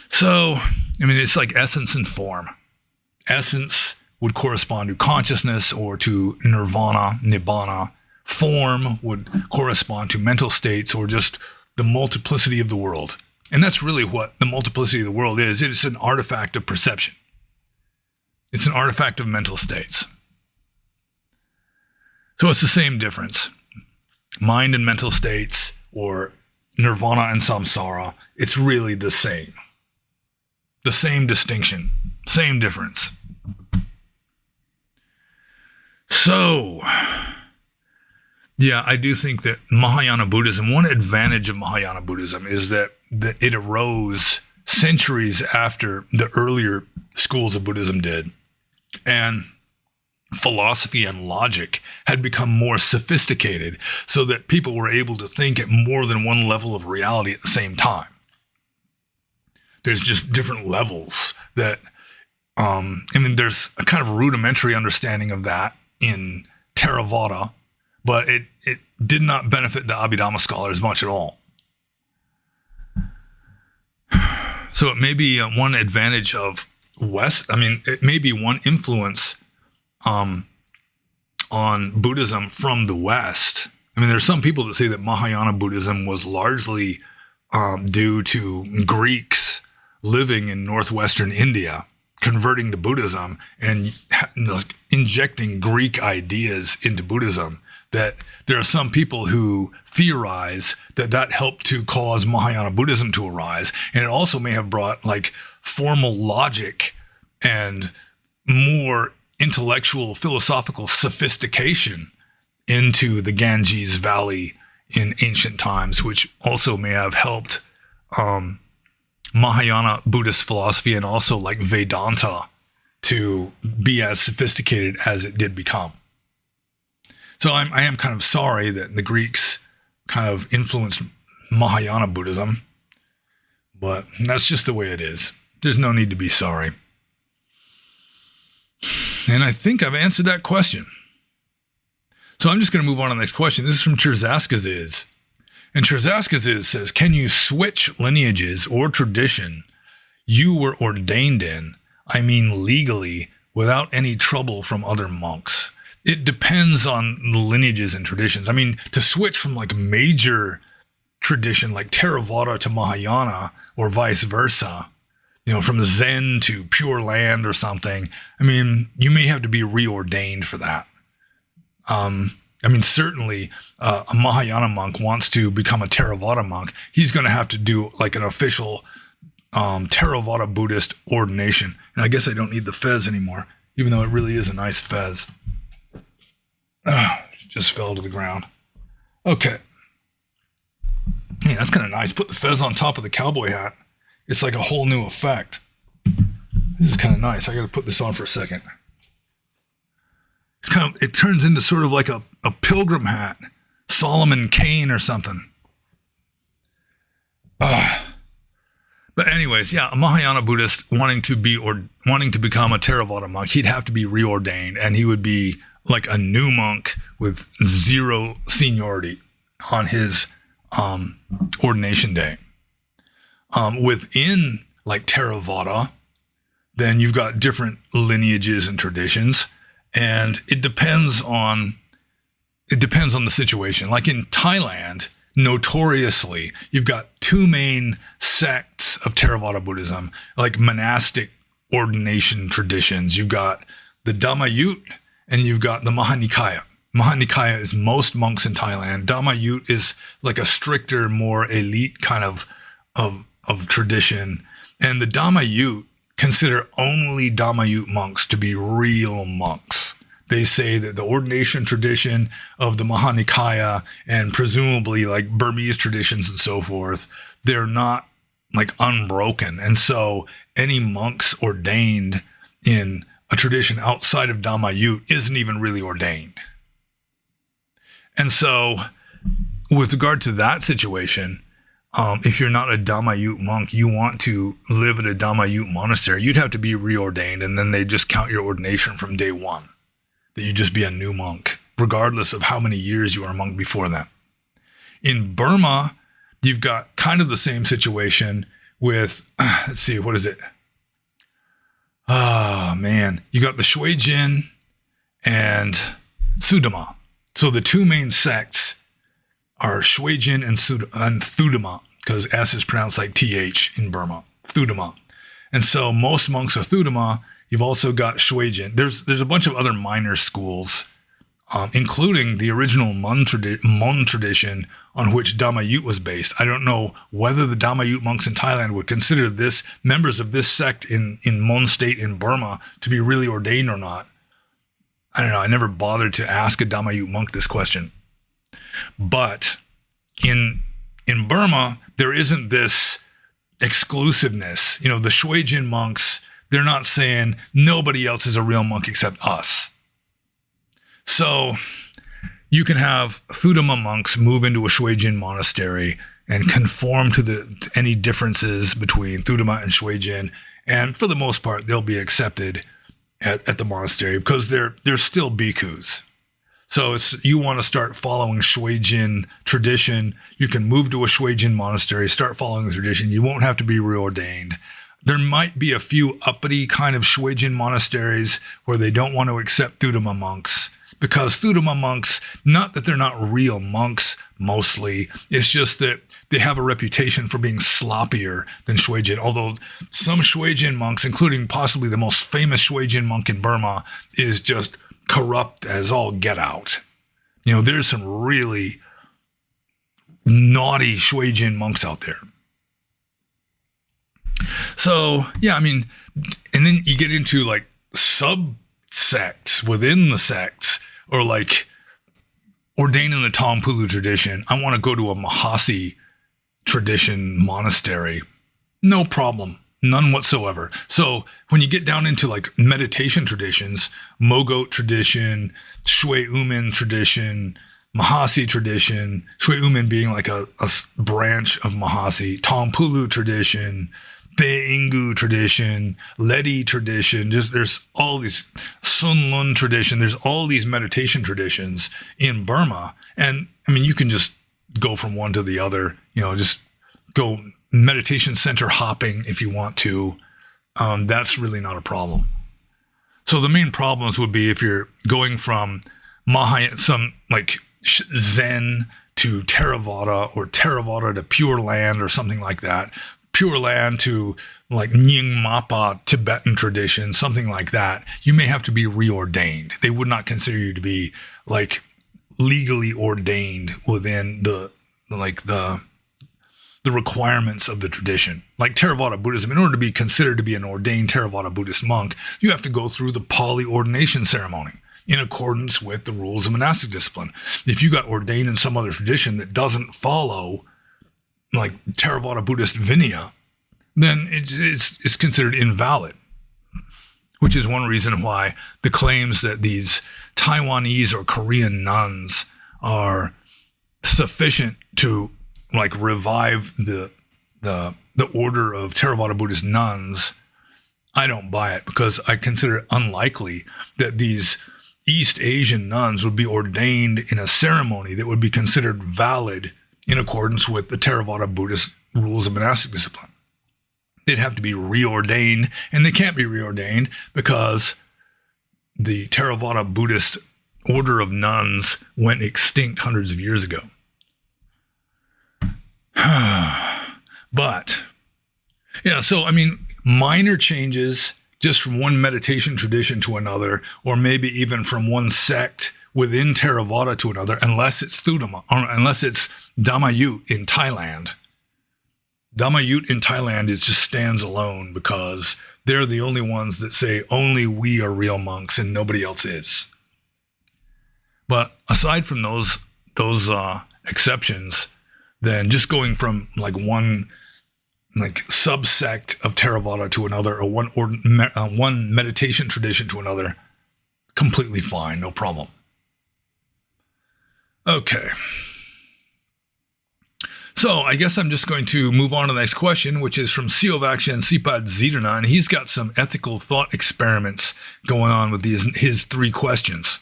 So, it's like essence and form. Essence would correspond to consciousness or to nirvana, nibbana. Form would correspond to mental states or just the multiplicity of the world. And that's really what the multiplicity of the world is. It's an artifact of perception. It's an artifact of mental states. So it's the same difference. Mind and mental states, or nirvana and samsara, it's really the same. The same distinction, same difference. So, yeah, I do think that Mahayana Buddhism, one advantage of Mahayana Buddhism is that it arose centuries after the earlier schools of Buddhism did. And philosophy and logic had become more sophisticated so that people were able to think at more than one level of reality at the same time. There's just different levels that, there's a kind of rudimentary understanding of that in Theravada, but it did not benefit the Abhidhamma scholars much at all. So it may be one advantage of West. It may be one influence on Buddhism from the West. There's some people that say that Mahayana Buddhism was largely due to Greeks living in northwestern India converting to Buddhism and injecting Greek ideas into Buddhism, that there are some people who theorize that helped to cause Mahayana Buddhism to arise. And it also may have brought like formal logic and more intellectual, philosophical sophistication into the Ganges Valley in ancient times, which also may have helped Mahayana Buddhist philosophy and also like Vedanta to be as sophisticated as it did become. So I am kind of sorry that the Greeks kind of influenced Mahayana Buddhism, but that's just the way it is. There's no need to be sorry. And I think I've answered that question. So I'm just going to move on to the next question. This is from Cherzaskaziz. And Cherzaskaziz says, can you switch lineages or tradition you were ordained in, I mean legally, without any trouble from other monks? It depends on the lineages and traditions. I mean, to switch from like a major tradition like Theravada to Mahayana or vice versa, you know, from Zen to Pure Land or something, I mean, you may have to be reordained for that. I mean, certainly a Mahayana monk wants to become a Theravada monk. He's going to have to do like an official Theravada Buddhist ordination. And I guess I don't need the fez anymore, even though it really is a nice fez. Just fell to the ground. Okay. Yeah, that's kind of nice. Put the fez on top of the cowboy hat. It's like a whole new effect. This is kind of nice. I got to put this on for a second. It's kind of, it turns into sort of like a pilgrim hat, Solomon Kane or something. But anyways, yeah, a Mahayana Buddhist wanting to become a Theravada monk, he'd have to be reordained, and he would be like a new monk with zero seniority on his ordination day. Within like Theravada, then you've got different lineages and traditions, and it depends on the situation. Like in Thailand, notoriously, you've got two main sects of Theravada Buddhism, like monastic ordination traditions. You've got the Dhammayut and you've got the Mahanikaya. Mahanikaya is most monks in Thailand. Dhammayut is like a stricter, more elite kind of tradition. And the Dhammayut consider only Dhammayut monks to be real monks. They say that the ordination tradition of the Mahanikaya and presumably like Burmese traditions and so forth, they're not like unbroken. And so any monks ordained in a tradition outside of Dhammayut isn't even really ordained. And so with regard to that situation, if you're not a Dhammayut monk, you want to live at a Dhammayut monastery, you'd have to be reordained, and then they just count your ordination from day one, that you just be a new monk, regardless of how many years you were a monk before that. In Burma, you've got kind of the same situation with, let's see, what is it? Oh, man. You got the Shui Jin and Sudama. So the two main sects are Shui Jin and Thudama, because S is pronounced like TH in Burma, Thudama. And so most monks are Thudama. You've also got Shui Jin. There's a bunch of other minor schools, including the original Mon tradition on which Dhammayut was based. I don't know whether the Dhammayut monks in Thailand would consider this members of this sect in Mon state in Burma to be really ordained or not. I don't know. I never bothered to ask a Dhammayut monk this question. But in Burma, there isn't this exclusiveness. You know, the Shui Jin monks, they're not saying nobody else is a real monk except us. So you can have Thudama monks move into a Shui Jin monastery and conform to any differences between Thudama and Shui Jin, and for the most part, they'll be accepted at the monastery because they're still bhikkhus. So you want to start following Shui Jin tradition, you can move to a Shui Jin monastery, start following the tradition. You won't have to be reordained. There might be a few uppity kind of Shui Jin monasteries where they don't want to accept Thudama monks, because Thudama monks, not that they're not real monks, mostly. It's just that they have a reputation for being sloppier than Shuijin, although some Shuijin monks, including possibly the most famous Shuijin monk in Burma, is just corrupt as all get out. You know, there's some really naughty Shuijin monks out there. So, yeah, I mean, and then you get into like sub-sects within the sects, or like ordained in the Tampulu tradition. I want to go to a Mahasi tradition monastery. No problem. None whatsoever. So when you get down into like meditation traditions, Mogot tradition, Shui Umin tradition, Mahasi tradition, Shui Umin being like a branch of Mahasi, Tampulu tradition, Te Ingu tradition, Ledi tradition, just there's all these Sun Lun tradition, there's all these meditation traditions in Burma. And I mean, you can just go from one to the other, you know, just go meditation center hopping if you want to. That's really not a problem. So the main problems would be if you're going from Mahayana, some like Zen to Theravada, or Theravada to Pure Land or something like that. Pure Land to like Nyingmapa Tibetan tradition, something like that. You may have to be reordained. They would not consider you to be like legally ordained within the requirements of the tradition. Like Theravada Buddhism, in order to be considered to be an ordained Theravada Buddhist monk, you have to go through the Pali ordination ceremony in accordance with the rules of monastic discipline. If you got ordained in some other tradition that doesn't follow like Theravada Buddhist Vinaya, then it's considered invalid, which is one reason why the claims that these Taiwanese or Korean nuns are sufficient to like revive the order of Theravada Buddhist nuns, I don't buy it, because I consider it unlikely that these East Asian nuns would be ordained in a ceremony that would be considered valid in accordance with the Theravada Buddhist rules of monastic discipline. They'd have to be reordained, and they can't be reordained because the Theravada Buddhist order of nuns went extinct hundreds of years ago. But, yeah, so, I mean, minor changes just from one meditation tradition to another, or maybe even from one sect within Theravada to another, unless it's Thudama, or unless it's Dhammayut in Thailand. Dhammayut in Thailand just stands alone because they're the only ones that say only we are real monks and nobody else is. But aside from those exceptions, then just going from like one like subsect of Theravada to another, or one meditation tradition to another, completely fine, no problem. Okay. So I guess I'm just going to move on to the next question, which is from Siovaksha and Sipad Zidana, and he's got some ethical thought experiments going on with his three questions.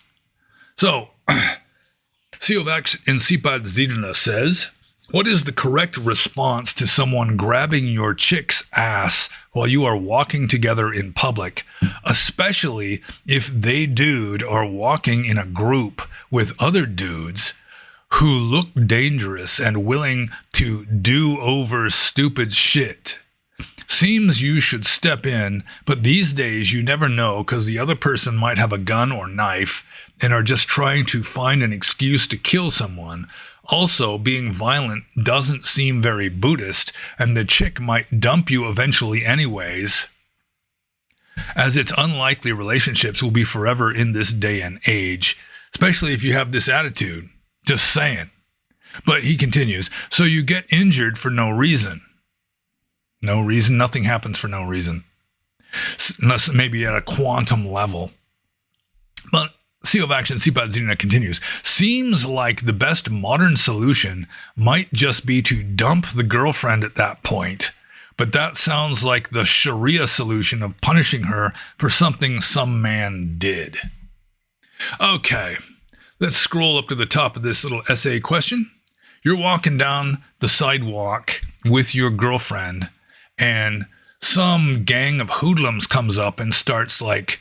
So Siovaksha and Sipad Zidana says, what is the correct response to someone grabbing your chick's ass while you are walking together in public, especially if they dude are walking in a group with other dudes who look dangerous and willing to do over stupid shit? Seems you should step in, but these days you never know because the other person might have a gun or knife and are just trying to find an excuse to kill someone. Also, being violent doesn't seem very Buddhist, and the chick might dump you eventually anyways, as it's unlikely relationships will be forever in this day and age, especially if you have this attitude. Just saying. But he continues, so you get injured for no reason. No reason, nothing happens for no reason. Unless maybe at a quantum level. But Siovaksha and Sipad Zidana continues, seems like the best modern solution might just be to dump the girlfriend at that point. But that sounds like the Sharia solution of punishing her for something some man did. Okay, let's scroll up to the top of this little essay question. You're walking down the sidewalk with your girlfriend, and some gang of hoodlums comes up and starts like,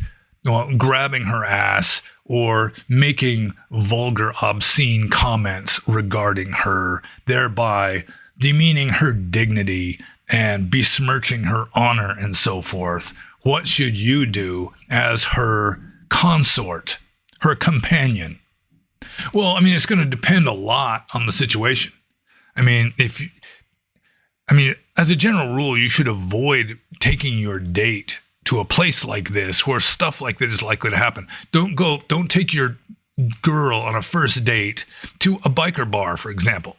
grabbing her ass or making vulgar, obscene comments regarding her, thereby demeaning her dignity and besmirching her honor and so forth. What should you do as her consort, her companion? Well, I mean, it's going to depend a lot on the situation. I mean, as a general rule, you should avoid taking your date to a place like this where stuff like that is likely to happen. Don't take your girl on a first date to a biker bar, for example,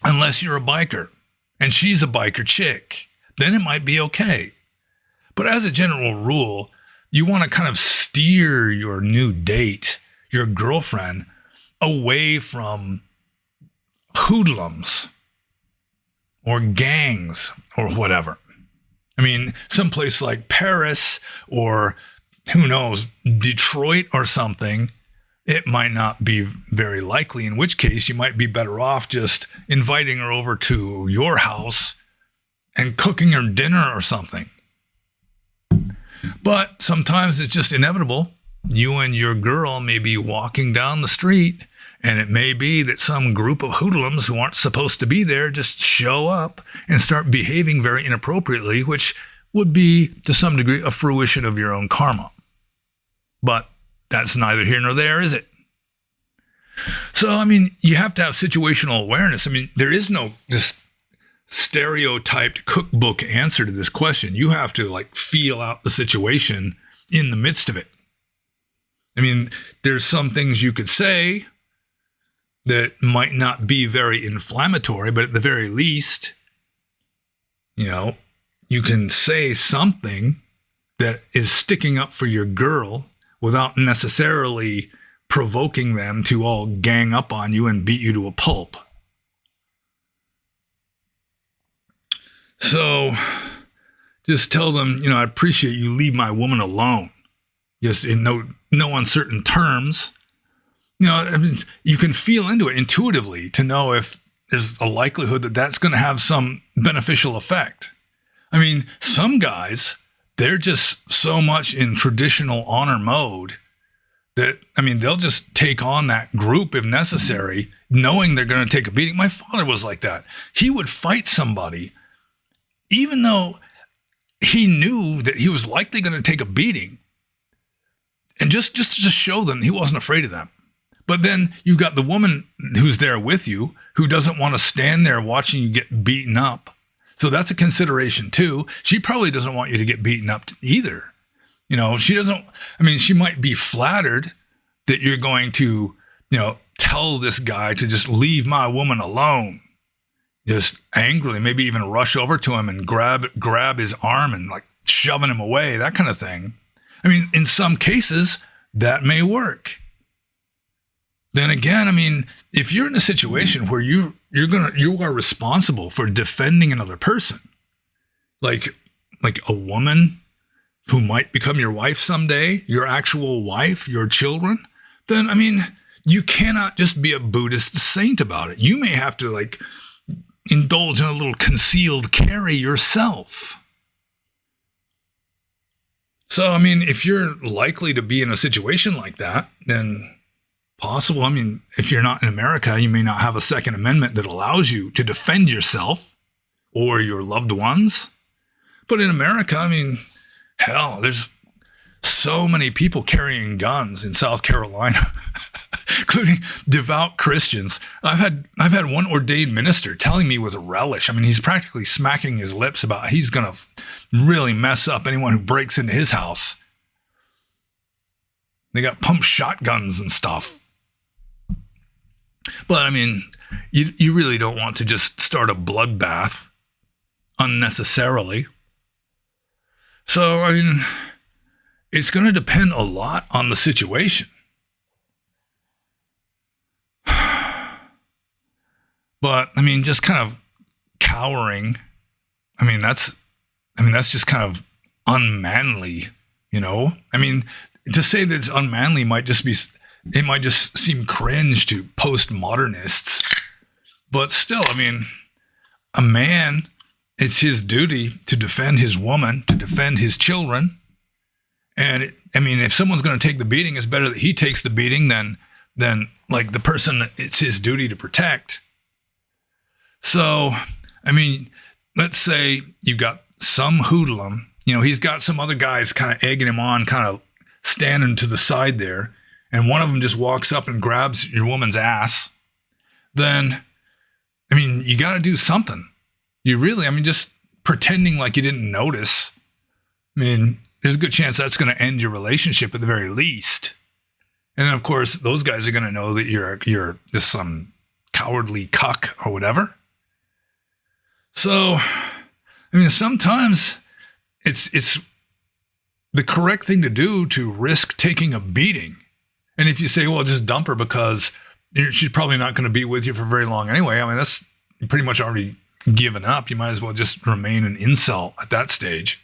unless you're a biker and she's a biker chick. Then it might be okay. But as a general rule, you want to kind of steer your new date, your girlfriend, away from hoodlums or gangs or whatever. I mean, someplace like Paris or who knows, Detroit or something, it might not be very likely, in which case you might be better off just inviting her over to your house and cooking her dinner or something. But sometimes it's just inevitable. You and your girl may be walking down the street, and it may be that some group of hoodlums who aren't supposed to be there just show up and start behaving very inappropriately, which would be, to some degree, a fruition of your own karma. But that's neither here nor there, is it? So, I mean, you have to have situational awareness. I mean, there is no just stereotyped cookbook answer to this question. You have to, feel out the situation in the midst of it. I mean, there's some things you could say that might not be very inflammatory, but at the very least, you can say something that is sticking up for your girl without necessarily provoking them to all gang up on you and beat you to a pulp. So just tell them, I appreciate you leave my woman alone. Just in no uncertain terms. I mean, you can feel into it intuitively to know if there's a likelihood that that's going to have some beneficial effect. I mean, some guys, they're just so much in traditional honor mode that, they'll just take on that group if necessary, knowing they're going to take a beating. My father was like that. He would fight somebody, even though he knew that he was likely going to take a beating, and just to show them he wasn't afraid of them. But then you've got the woman who's there with you who doesn't want to stand there watching you get beaten up. So that's a consideration too. She probably doesn't want you to get beaten up either. She doesn't, she might be flattered that you're going to, tell this guy to just leave my woman alone. Just angrily, maybe even rush over to him and grab his arm and shoving him away, that kind of thing. In some cases, that may work. Then again, if you're in a situation where you are responsible for defending another person, like a woman who might become your wife someday, your actual wife, your children, then, you cannot just be a Buddhist saint about it. You may have to, indulge in a little concealed carry yourself. So, if you're likely to be in a situation like that, then possible. If you're not in America, you may not have a Second Amendment that allows you to defend yourself or your loved ones. But in America, hell, there's so many people carrying guns in South Carolina, including devout Christians. I've had one ordained minister telling me with a relish. He's practically smacking his lips about he's going to really mess up anyone who breaks into his house. They got pump shotguns and stuff. But you really don't want to just start a bloodbath unnecessarily. So, it's going to depend a lot on the situation. But, just kind of cowering, that's just kind of unmanly, to say that it's unmanly might just seem cringe to postmodernists. But still, a man, it's his duty to defend his woman, to defend his children. And if someone's going to take the beating, it's better that he takes the beating than like the person that it's his duty to protect. So, let's say you've got some hoodlum, he's got some other guys kind of egging him on, kind of standing to the side there, and one of them just walks up and grabs your woman's ass. Then, you got to do something. You really, just pretending like you didn't notice. There's a good chance that's going to end your relationship at the very least. And then, of course, those guys are going to know that you're just some cowardly cuck or whatever. So, sometimes it's the correct thing to do to risk taking a beating. And if you say, well, just dump her because she's probably not going to be with you for very long anyway, that's pretty much already given up. You might as well just remain an incel at that stage.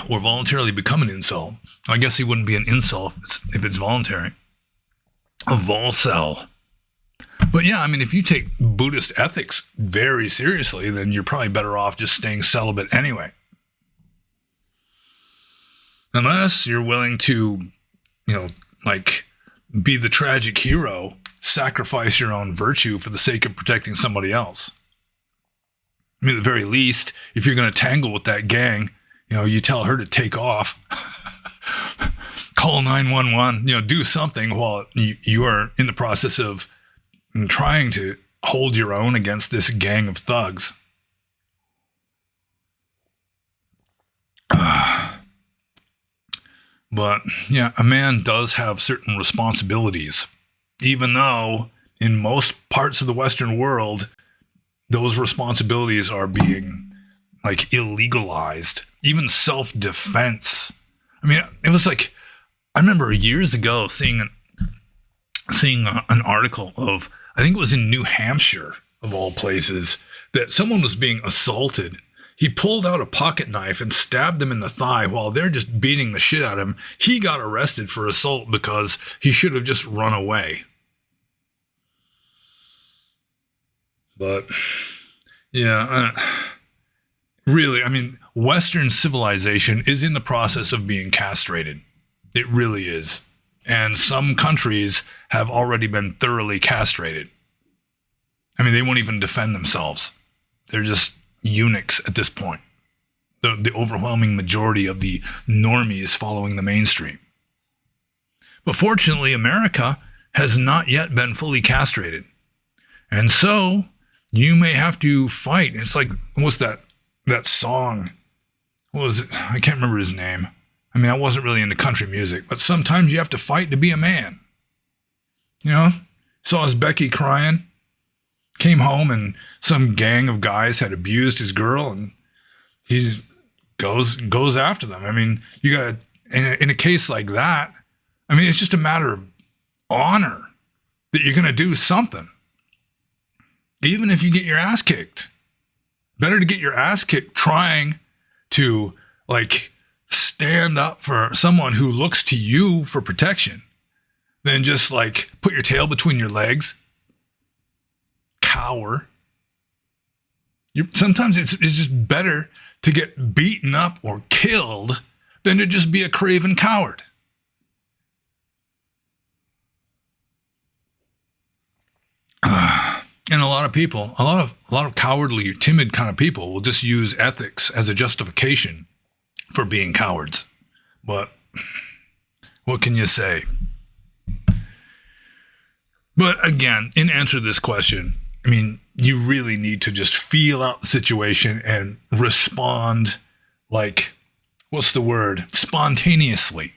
Or voluntarily become an incel. I guess he wouldn't be an incel if it's voluntary. A volcel. But yeah, if you take Buddhist ethics very seriously, then you're probably better off just staying celibate anyway. Unless you're willing to, be the tragic hero, sacrifice your own virtue for the sake of protecting somebody else. At the very least, if you're going to tangle with that gang, you tell her to take off, call 911, do something while you are in the process of trying to hold your own against this gang of thugs. But yeah, a man does have certain responsibilities, even though in most parts of the Western world, those responsibilities are being illegalized. Even self-defense. It was I remember years ago seeing an article of, I think it was in New Hampshire, of all places, that someone was being assaulted. He pulled out a pocket knife and stabbed them in the thigh while they're just beating the shit out of him. He got arrested for assault because he should have just run away. But, yeah, really, Western civilization is in the process of being castrated. It really is. And some countries have already been thoroughly castrated. They won't even defend themselves. They're just eunuchs at this point. The overwhelming majority of the normies following the mainstream. But fortunately, America has not yet been fully castrated. And so, you may have to fight. It's what's that song? What was it? I can't remember his name. I wasn't really into country music, but sometimes you have to fight to be a man. Saw his Becky crying, came home and some gang of guys had abused his girl and he goes after them. You gotta, in a case like that, it's just a matter of honor that you're gonna do something. Even if you get your ass kicked. Better to get your ass kicked trying to stand up for someone who looks to you for protection than just put your tail between your legs, cower. Sometimes it's just better to get beaten up or killed than to just be a craven coward. And a lot of people, a lot of cowardly, timid kind of people will just use ethics as a justification for being cowards. But what can you say? But again, in answer to this question, you really need to just feel out the situation and respond what's the word? Spontaneously.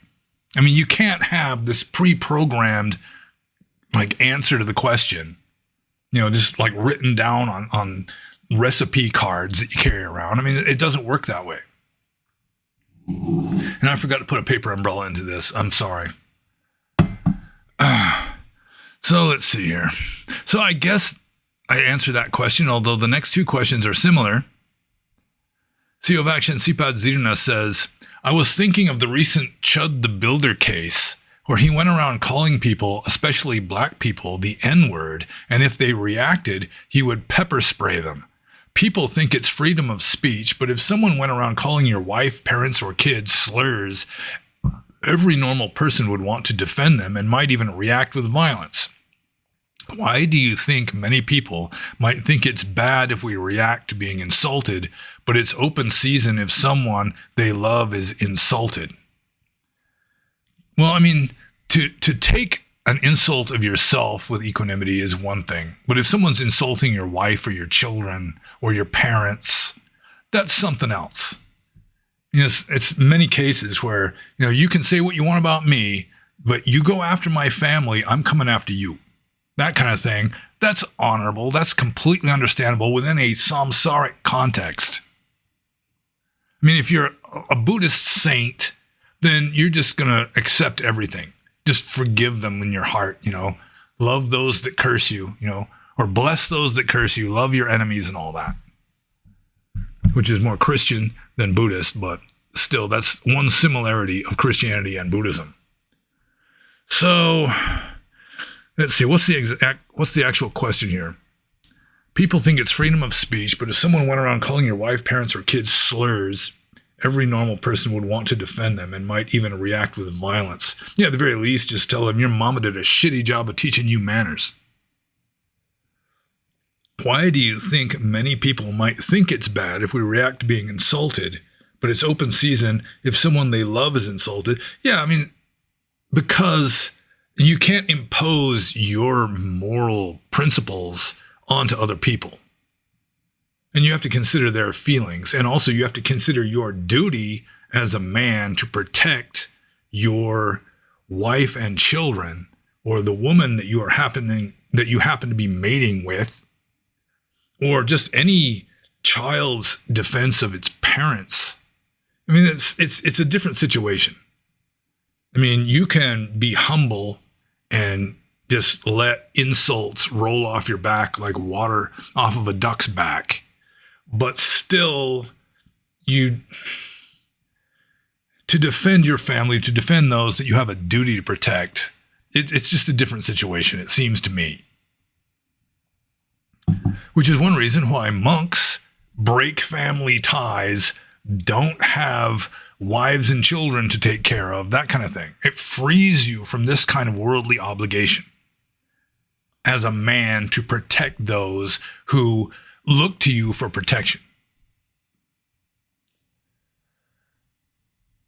You can't have this pre-programmed answer to the question. Just written down on recipe cards that you carry around. It doesn't work that way. And I forgot to put a paper umbrella into this. I'm sorry. So let's see here. So I guess I answered that question, although the next two questions are similar. CEO of Action Sipad Zirna says, I was thinking of the recent Chud the Builder case, where he went around calling people, especially black people, the N-word, and if they reacted, he would pepper spray them. people think it's freedom of speech, but if someone went around calling your wife, parents, or kids slurs, every normal person would want to defend them and might even react with violence. Why do you think many people might think it's bad if we react to being insulted, but it's open season if someone they love is insulted? Well, I mean, to take an insult of yourself with equanimity is one thing, but if someone's insulting your wife or your children or your parents, that's something else. It's many cases where, you can say what you want about me, but you go after my family, I'm coming after you. That kind of thing. That's honorable. That's completely understandable within a samsaric context. I mean, if you're a Buddhist saint, then you're just going to accept everything. Just forgive them in your heart, love those that curse you, or bless those that curse you, love your enemies and all that, which is more Christian than Buddhist, but still, that's one similarity of Christianity and Buddhism. So, let's see, what's the actual question here? People think it's freedom of speech, but if someone went around calling your wife, parents, or kids slurs, every normal person would want to defend them and might even react with violence. Yeah, at the very least, just tell them your mama did a shitty job of teaching you manners. Why do you think many people might think it's bad if we react to being insulted, but it's open season if someone they love is insulted? Yeah, I mean, because you can't impose your moral principles onto other people. And you have to consider their feelings. And also you have to consider your duty as a man to protect your wife and children, or the woman that you happen to be mating with, or just any child's defense of its parents. I mean, it's a different situation. I mean, you can be humble and just let insults roll off your back like water off of a duck's back. But still, to defend your family, to defend those that you have a duty to protect, it's just a different situation, it seems to me. Which is one reason why monks break family ties, don't have wives and children to take care of, that kind of thing. It frees you from this kind of worldly obligation as a man to protect those who look to you for protection.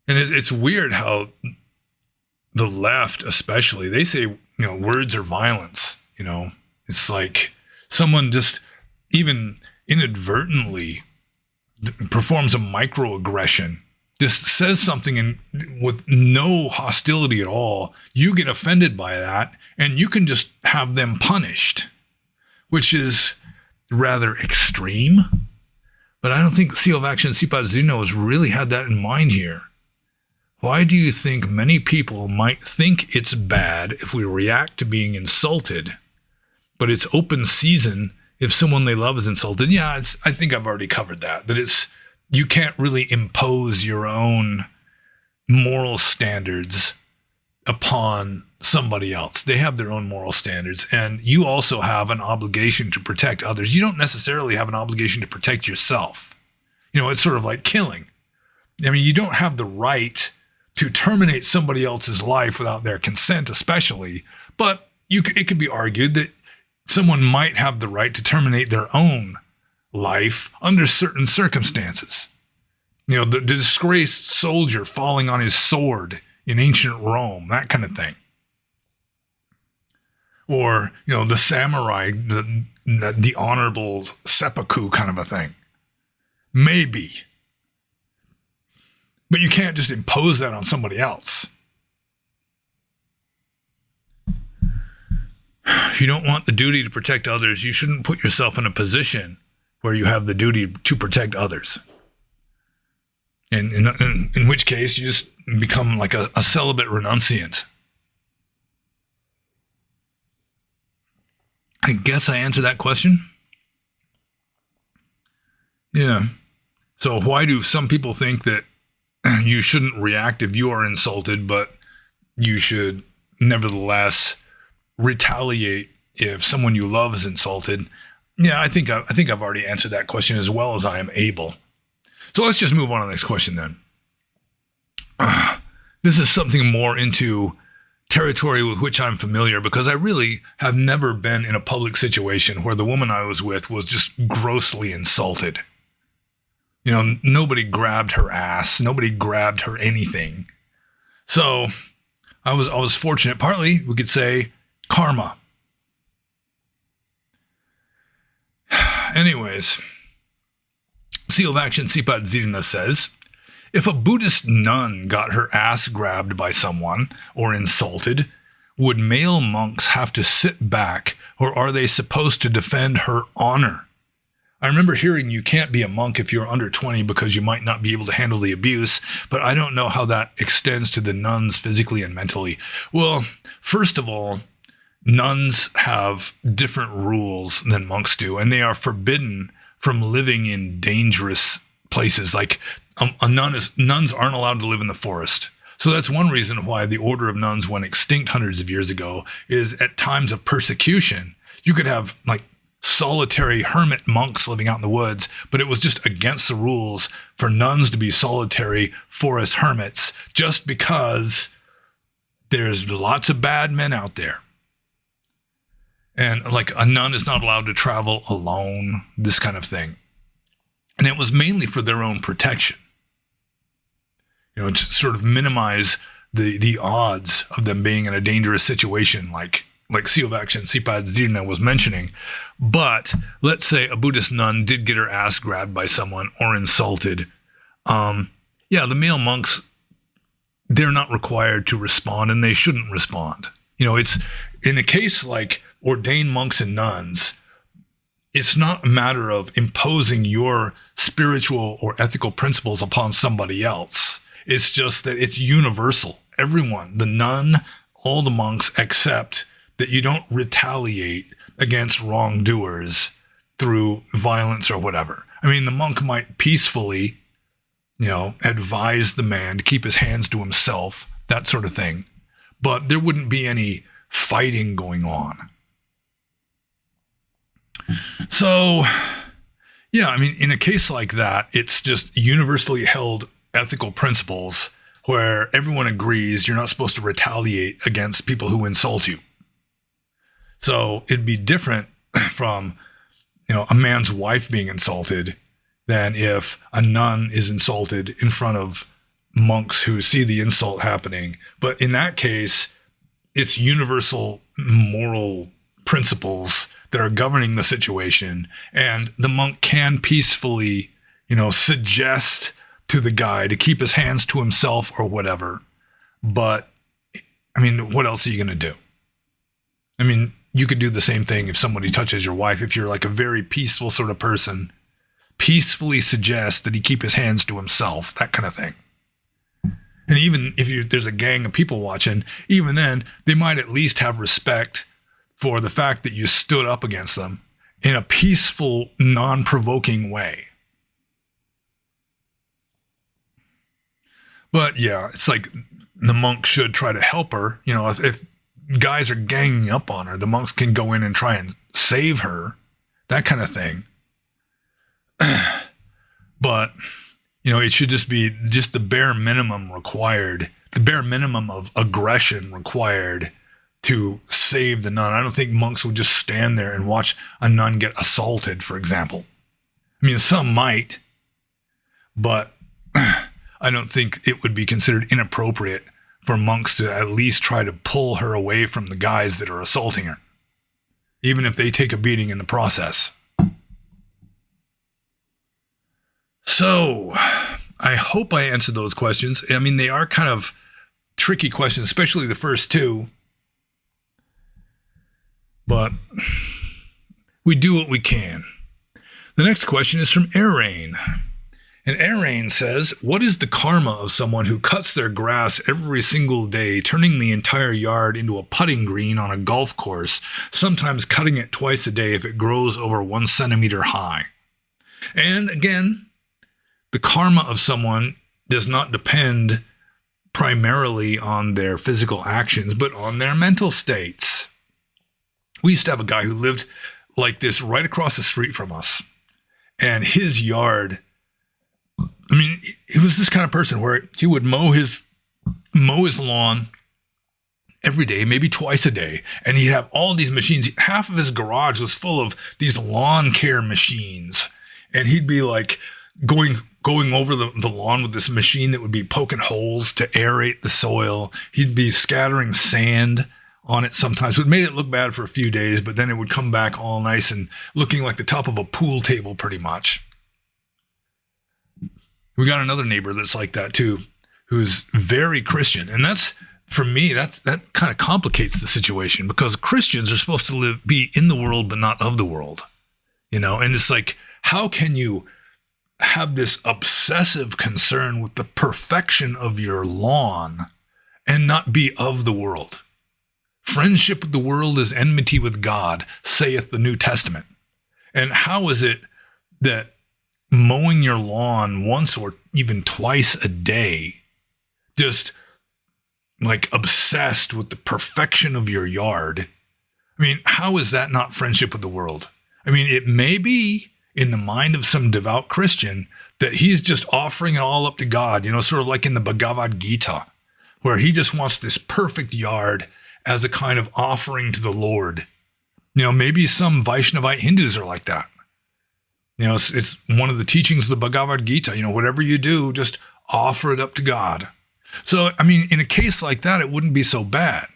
And it's weird how the left, especially, they say, words are violence. It's like someone just even inadvertently performs a microaggression, just says something with no hostility at all. You get offended by that, and you can just have them punished, which is rather extreme. But I don't think Seal of Action Sipa Zeno has really had that in mind here. Why do you think many people might think it's bad if we react to being insulted, but it's open season if someone they love is insulted? Yeah, I think I've already covered that you can't really impose your own moral standards upon somebody else. They have their own moral standards, and you also have an obligation to protect others. You don't necessarily have an obligation to protect yourself. It's sort of like killing. I mean, you don't have the right to terminate somebody else's life without their consent, especially, but it could be argued that someone might have the right to terminate their own life under certain circumstances. The disgraced soldier falling on his sword in ancient Rome, that kind of thing. Or, the samurai, the honorable seppuku kind of a thing. Maybe. But you can't just impose that on somebody else. If you don't want the duty to protect others, you shouldn't put yourself in a position where you have the duty to protect others. And in which case, you just become like a celibate renunciant. I guess I answered that question. Yeah. So why do some people think that you shouldn't react if you are insulted, but you should nevertheless retaliate if someone you love is insulted? Yeah, I think I've already answered that question as well as I am able. So let's just move on to the next question then. This is something more into territory with which I'm familiar, because I really have never been in a public situation where the woman I was with was just grossly insulted. You know, nobody grabbed her ass, nobody grabbed her anything. So I was fortunate. Partly, we could say, karma. Anyways, Seal of Action Simsapa says, if a Buddhist nun got her ass grabbed by someone or insulted, would male monks have to sit back, or are they supposed to defend her honor? I remember hearing you can't be a monk if you're under 20 because you might not be able to handle the abuse, but I don't know how that extends to the nuns physically and mentally. Well, first of all, nuns have different rules than monks do, and they are forbidden from living in dangerous places. Like nuns aren't allowed to live in the forest. So that's one reason why the order of nuns went extinct hundreds of years ago, is at times of persecution, you could have like solitary hermit monks living out in the woods, but it was just against the rules for nuns to be solitary forest hermits, just because there's lots of bad men out there. And like a nun is not allowed to travel alone, this kind of thing. And it was mainly for their own protection. You know, to sort of minimize the odds of them being in a dangerous situation, like Seal of Action Simsapa was mentioning. But let's say a Buddhist nun did get her ass grabbed by someone or insulted. The male monks, they're not required to respond, and they shouldn't respond. You know, it's in a case like ordained monks and nuns, it's not a matter of imposing your spiritual or ethical principles upon somebody else. It's just that it's universal. Everyone, the nun, all the monks, accept that you don't retaliate against wrongdoers through violence or whatever. I mean, the monk might peacefully, advise the man to keep his hands to himself, that sort of thing. But there wouldn't be any fighting going on. So, in a case like that, it's just universally held ethical principles where everyone agrees you're not supposed to retaliate against people who insult you. So it'd be different from, a man's wife being insulted than if a nun is insulted in front of monks who see the insult happening. But in that case, it's universal moral principles that are governing the situation. And the monk can peacefully, suggest to the guy to keep his hands to himself or whatever. But, what else are you going to do? You could do the same thing if somebody touches your wife. If you're like a very peaceful sort of person, peacefully suggest that he keep his hands to himself, that kind of thing. And even if there's a gang of people watching, even then, they might at least have respect for the fact that you stood up against them in a peaceful, non-provoking way. But yeah, it's like the monk should try to help her. If guys are ganging up on her, the monks can go in and try and save her, that kind of thing. But, it should just be just the bare minimum required, the bare minimum of aggression required to save the nun. I don't think monks would just stand there and watch a nun get assaulted, for example. Some might, but I don't think it would be considered inappropriate for monks to at least try to pull her away from the guys that are assaulting her, even if they take a beating in the process. So, I hope I answered those questions. They are kind of tricky questions, especially the first two. But we do what we can. The next question is from Arain. And Arain says, what is the karma of someone who cuts their grass every single day, turning the entire yard into a putting green on a golf course, sometimes cutting it twice a day if it grows over 1 centimeter high? And again, the karma of someone does not depend primarily on their physical actions, but on their mental states. We used to have a guy who lived like this right across the street from us. And his yard, I mean, he was this kind of person where he would mow his lawn every day, maybe twice a day. And he'd have all these machines. Half of his garage was full of these lawn care machines. And he'd be like going over the lawn with this machine that would be poking holes to aerate the soil. He'd be scattering sand on it sometimes. So it made it look bad for a few days, but then it would come back all nice and looking like the top of a pool table pretty much. We got another neighbor that's like that too, who's very Christian. And that's, for me, that kind of complicates the situation, because Christians are supposed to be in the world, but not of the world, you know? And it's like, how can you have this obsessive concern with the perfection of your lawn and not be of the world? Friendship with the world is enmity with God, saith the New Testament. And how is it that mowing your lawn once or even twice a day, just like obsessed with the perfection of your yard, I mean, how is that not friendship with the world? I mean, it may be in the mind of some devout Christian that he's just offering it all up to God, you know, sort of like in the Bhagavad Gita, where he just wants this perfect yard as a kind of offering to the Lord. You know, maybe some Vaishnavite Hindus are like that. You know, it's one of the teachings of the Bhagavad Gita, you know, whatever you do, just offer it up to God. So, I mean, in a case like that, it wouldn't be so bad.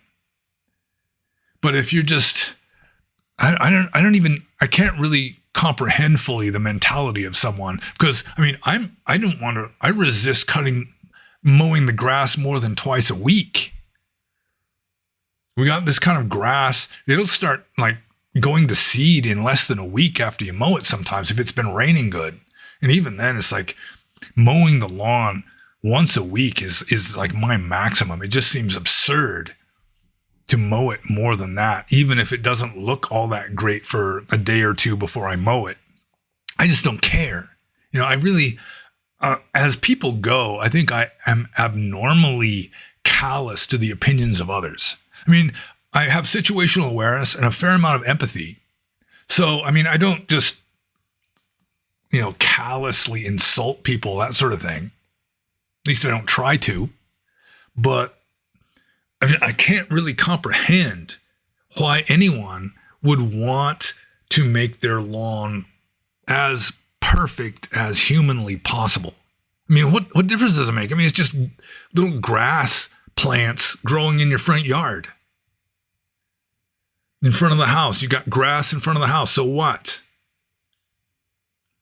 But if you're just, I can't really comprehend fully the mentality of someone, because, I mean, I resist mowing the grass more than twice a week. We got this kind of grass, it'll start like going to seed in less than a week after you mow it sometimes, if it's been raining good. And even then, it's like mowing the lawn once a week is like my maximum. It just seems absurd to mow it more than that, even if it doesn't look all that great for a day or two before I mow it. I just don't care. You know, I really, as people go, I think I am abnormally callous to the opinions of others. I mean, I have situational awareness and a fair amount of empathy. So, I mean, I don't just, you know, callously insult people, that sort of thing. At least I don't try to. But I mean, I can't really comprehend why anyone would want to make their lawn as perfect as humanly possible. I mean, what difference does it make? I mean, it's just little grass plants growing in your front yard. In front of the house, you got grass in front of the house. So what?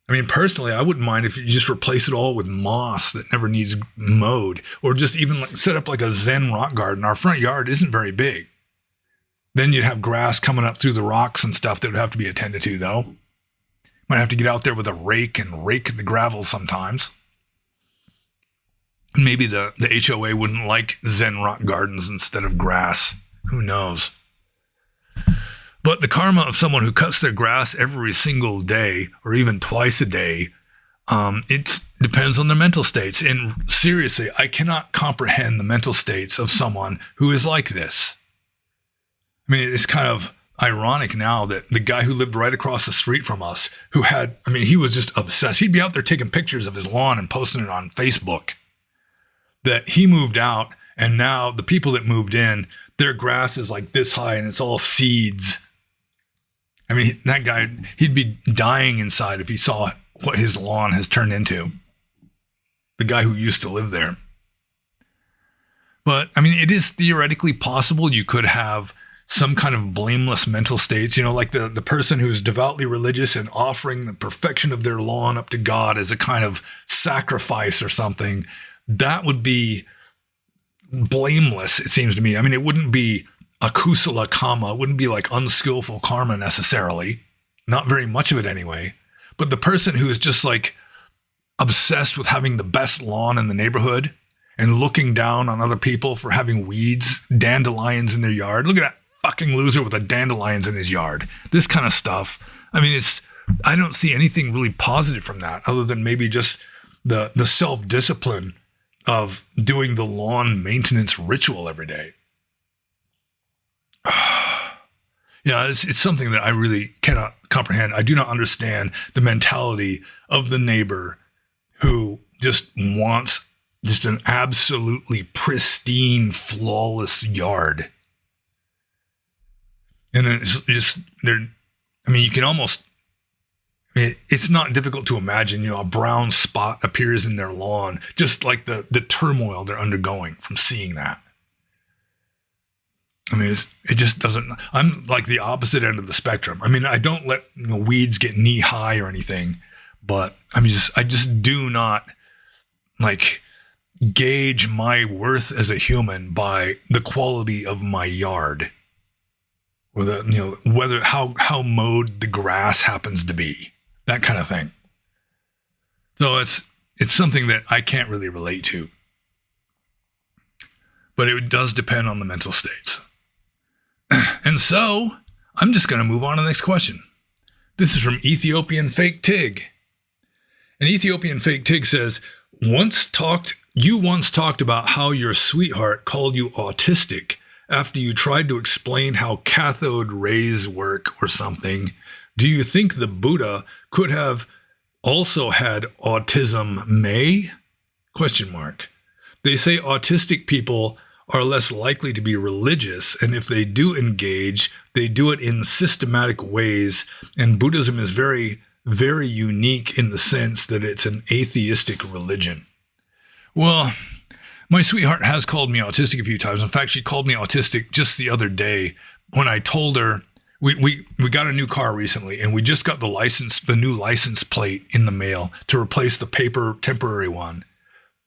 I mean, personally, I wouldn't mind if you just replace it all with moss that never needs mowed, or just even like set up like a Zen rock garden. Our front yard isn't very big. Then you'd have grass coming up through the rocks and stuff that would have to be attended to, though. Might have to get out there with a rake and rake the gravel sometimes. Maybe the HOA wouldn't like Zen rock gardens instead of grass. Who knows? But the karma of someone who cuts their grass every single day, or even twice a day, it depends on their mental states. And seriously, I cannot comprehend the mental states of someone who is like this. I mean, it's kind of ironic now that the guy who lived right across the street from us, he was just obsessed. He'd be out there taking pictures of his lawn and posting it on Facebook. That he moved out, and now the people that moved in, their grass is like this high and it's all seeds. I mean, that guy, he'd be dying inside if he saw what his lawn has turned into. The guy who used to live there. But, I mean, it is theoretically possible you could have some kind of blameless mental states, you know, like the person who's devoutly religious and offering the perfection of their lawn up to God as a kind of sacrifice or something. That would be blameless, it seems to me. I mean, it wouldn't be akusala karma. It wouldn't be like unskillful karma necessarily. Not very much of it anyway. But the person who is just like obsessed with having the best lawn in the neighborhood and looking down on other people for having weeds, dandelions in their yard. Look at that fucking loser with the dandelions in his yard. This kind of stuff. I mean, I don't see anything really positive from that other than maybe just the self-discipline of doing the lawn maintenance ritual every day. Yeah, it's something that I really cannot comprehend. I do not understand the mentality of the neighbor who just wants just an absolutely pristine, flawless yard. And then it's just there. I mean, you can almost. It's not difficult to imagine. A brown spot appears in their lawn, just like the turmoil they're undergoing from seeing that. I mean, it just doesn't. I'm like the opposite end of the spectrum. I mean, I don't let weeds get knee high or anything, but I just do not like gauge my worth as a human by the quality of my yard, or whether how mowed the grass happens to be, that kind of thing. So it's something that I can't really relate to, but it does depend on the mental states. And so I'm just going to move on to the next question. This is from Ethiopian Fake Tig. And Ethiopian Fake Tig says, you once talked about how your sweetheart called you autistic after you tried to explain how cathode rays work or something. Do you think the Buddha could have also had autism may? ? They say autistic people are less likely to be religious, and if they do engage, they do it in systematic ways, and Buddhism is very, very unique in the sense that it's an atheistic religion. Well, my sweetheart has called me autistic a few times. In fact, she called me autistic just the other day when I told her we got a new car recently, and we just got the new license plate in the mail to replace the paper temporary one.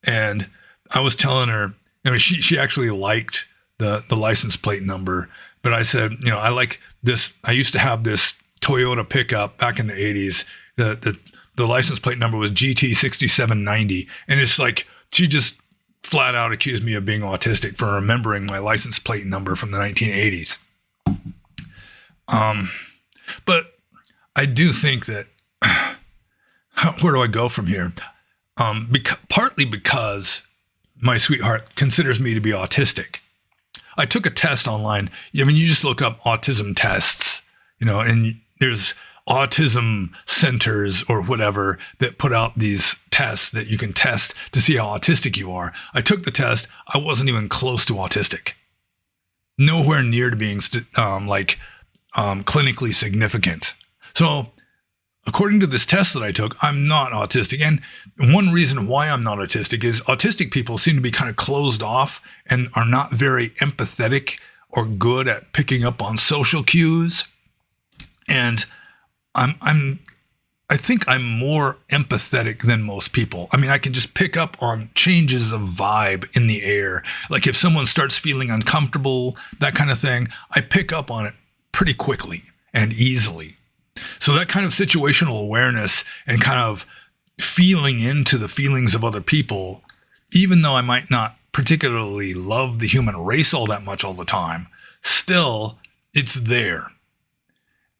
And I was telling her, she actually liked the license plate number, but I said, I like this. I used to have this Toyota pickup back in the 80s. The license plate number was GT6790. And it's like, she just flat out accused me of being autistic for remembering my license plate number from the 1980s. But I do think that, where do I go from here? Partly because my sweetheart considers me to be autistic. I took a test online. You just look up autism tests, and there's autism centers or whatever that put out these tests that you can test to see how autistic you are. I took the test. I wasn't even close to autistic. Nowhere near to being clinically significant. So according to this test that I took, I'm not autistic. And one reason why I'm not autistic is autistic people seem to be kind of closed off and are not very empathetic or good at picking up on social cues. And I think I'm more empathetic than most people. I can just pick up on changes of vibe in the air. Like if someone starts feeling uncomfortable, that kind of thing, I pick up on it pretty quickly and easily. So that kind of situational awareness and kind of feeling into the feelings of other people, even though I might not particularly love the human race all that much all the time, still it's there.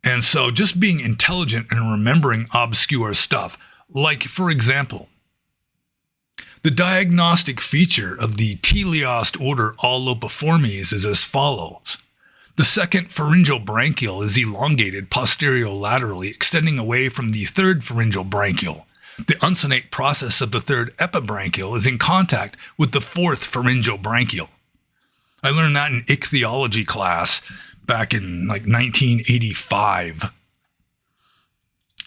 And so just being intelligent and remembering obscure stuff, like, for example, the diagnostic feature of the teleost order Allopiformes is as follows. The second pharyngeal branchial is elongated posterolaterally, extending away from the third pharyngeal branchial. The unsonate process of the third epibranchial is in contact with the fourth pharyngeal branchial. I learned that in ichthyology class back in 1985.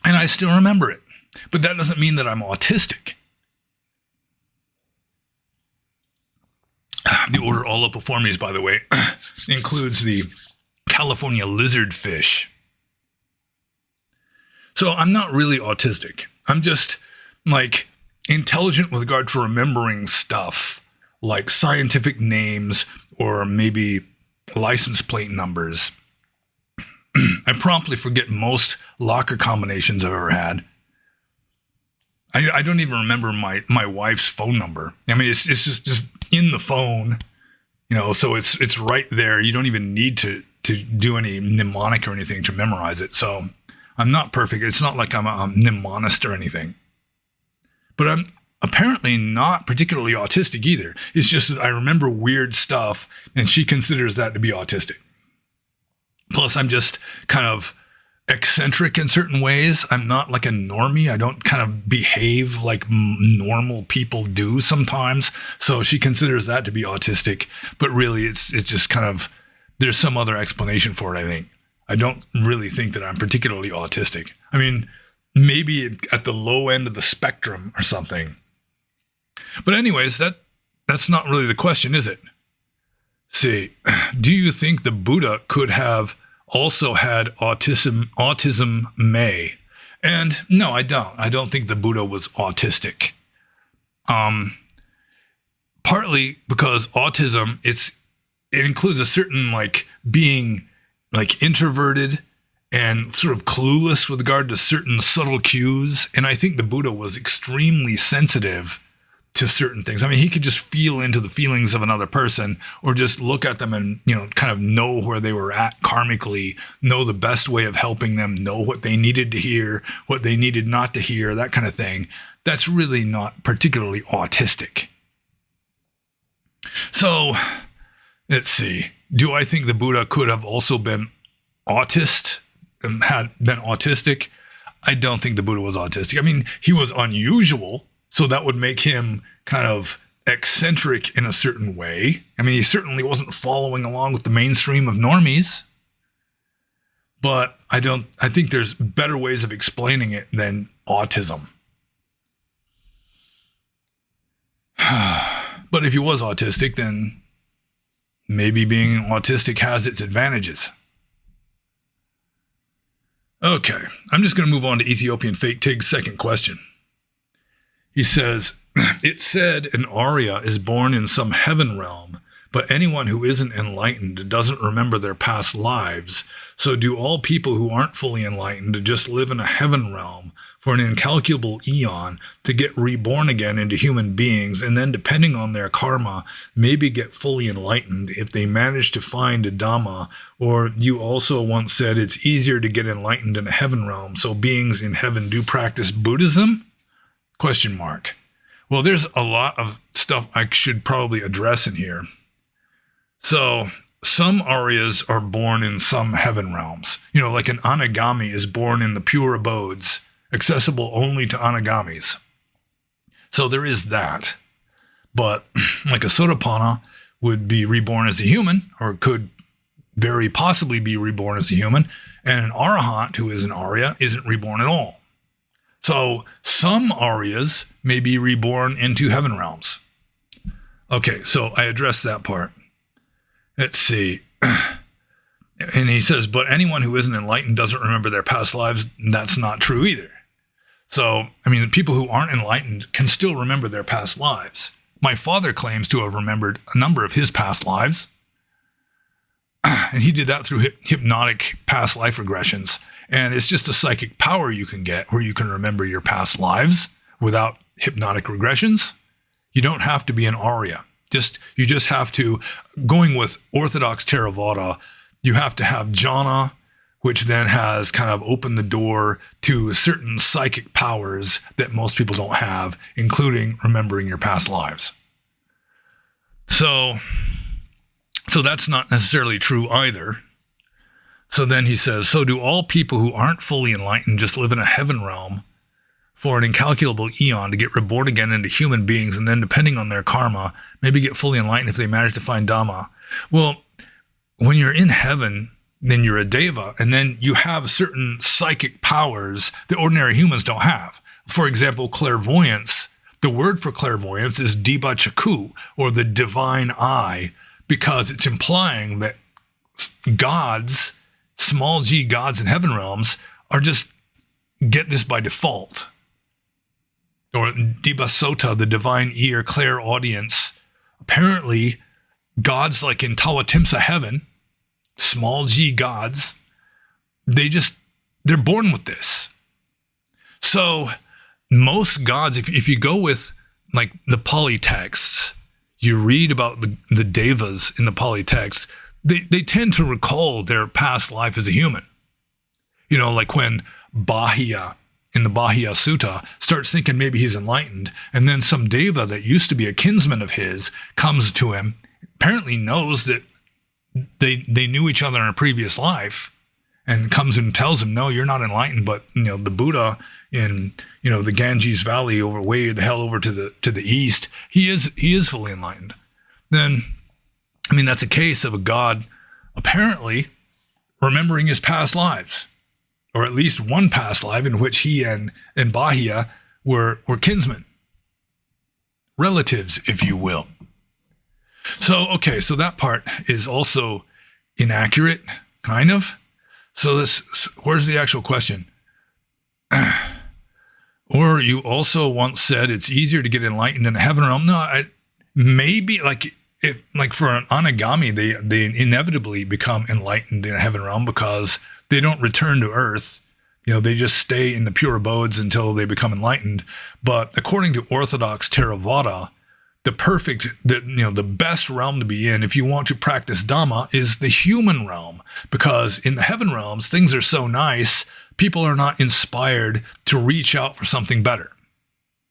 And I still remember it. But that doesn't mean that I'm autistic. The order Allopiformes, by the way, includes the California lizardfish. So I'm not really autistic. I'm just intelligent with regard to remembering stuff like scientific names or maybe license plate numbers. I promptly forget most locker combinations I've ever had. I don't even remember my wife's phone number. It's just in the phone, so it's right there. You don't even need to do any mnemonic or anything to memorize it. So I'm not perfect. It's not like I'm a mnemonist or anything. But I'm apparently not particularly autistic either. It's just that I remember weird stuff, and she considers that to be autistic. Plus, I'm just kind of eccentric in certain ways. I'm not like a normie. I don't kind of behave like normal people do sometimes. So she considers that to be autistic. But really, it's just kind of, there's some other explanation for it, I think. I don't really think that I'm particularly autistic. I mean, maybe at the low end of the spectrum or something. But anyways, that's not really the question, is it? See, do you think the Buddha could have also had autism may? And no, I don't. I don't think the Buddha was autistic. Partly because autism, it includes a certain like being like introverted and sort of clueless with regard to certain subtle cues. And I think the Buddha was extremely sensitive to certain things. I mean, he could just feel into the feelings of another person, or just look at them and, kind of know where they were at karmically, know the best way of helping them, know what they needed to hear, what they needed not to hear, that kind of thing. That's really not particularly autistic. So, let's see. Do I think the Buddha could have also been had been autistic? I don't think the Buddha was autistic. I mean, he was unusual, so that would make him kind of eccentric in a certain way. I mean, he certainly wasn't following along with the mainstream of normies. But I think there's better ways of explaining it than autism. But if he was autistic, then maybe being autistic has its advantages. Okay, I'm just going to move on to Ethiopian Fake Tig's second question. He says, it said an Arya is born in some heaven realm, but anyone who isn't enlightened doesn't remember their past lives. So do all people who aren't fully enlightened just live in a heaven realm for an incalculable eon to get reborn again into human beings, and then depending on their karma, maybe get fully enlightened if they manage to find a Dhamma? Or you also once said it's easier to get enlightened in a heaven realm, so beings in heaven do practice Buddhism? ? Well, there's a lot of stuff I should probably address in here. So, some Aryas are born in some heaven realms. Like an Anagami is born in the pure abodes, accessible only to Anagamis. So there is that. But like a Sotapanna would be reborn as a human, or could very possibly be reborn as a human, and an Arahant who is an Arya isn't reborn at all. So some Aryas may be reborn into heaven realms. Okay, so I addressed that part. Let's see. And he says, but anyone who isn't enlightened doesn't remember their past lives. That's not true either. So, I mean, people who aren't enlightened can still remember their past lives. My father claims to have remembered a number of his past lives. And he did that through hypnotic past life regressions. And it's just a psychic power you can get where you can remember your past lives without hypnotic regressions. You don't have to be an Arya. You just have to, going with Orthodox Theravada, you have to have jhana, which then has kind of opened the door to certain psychic powers that most people don't have, including remembering your past lives. So that's not necessarily true either. So then he says, so do all people who aren't fully enlightened just live in a heaven realm for an incalculable eon to get reborn again into human beings, and then depending on their karma, maybe get fully enlightened if they manage to find Dhamma? Well, when you're in heaven, then you're a deva, and then you have certain psychic powers that ordinary humans don't have. For example, clairvoyance. The word for clairvoyance is diba chaku, or the divine eye, because it's implying that gods, small g gods in heaven realms, are just get this by default. Or diba sota, the divine ear, clairaudience. Apparently, gods like in Tawatimsa heaven, small g gods, they're born with this. So most gods, if you go with like the Pali texts, you read about the devas in the Pali text, they tend to recall their past life as a human. Like when Bahia in the Bahia Sutta starts thinking maybe he's enlightened, and then some deva that used to be a kinsman of his comes to him, apparently knows that they knew each other in a previous life, and comes and tells him, no, you're not enlightened, but the Buddha in the Ganges Valley over way the hell over to the east, he is fully enlightened. Then that's a case of a god apparently remembering his past lives, or at least one past life in which he and Bahia were kinsmen, relatives, if you will. So that part is also inaccurate, kind of. So where's the actual question? Or you also once said it's easier to get enlightened in a heaven realm. No, maybe like for an anagami, they inevitably become enlightened in a heaven realm because they don't return to earth. They just stay in the pure abodes until they become enlightened. But according to Orthodox Theravada, the best realm to be in if you want to practice Dhamma is the human realm, because in the heaven realms, things are so nice, people are not inspired to reach out for something better.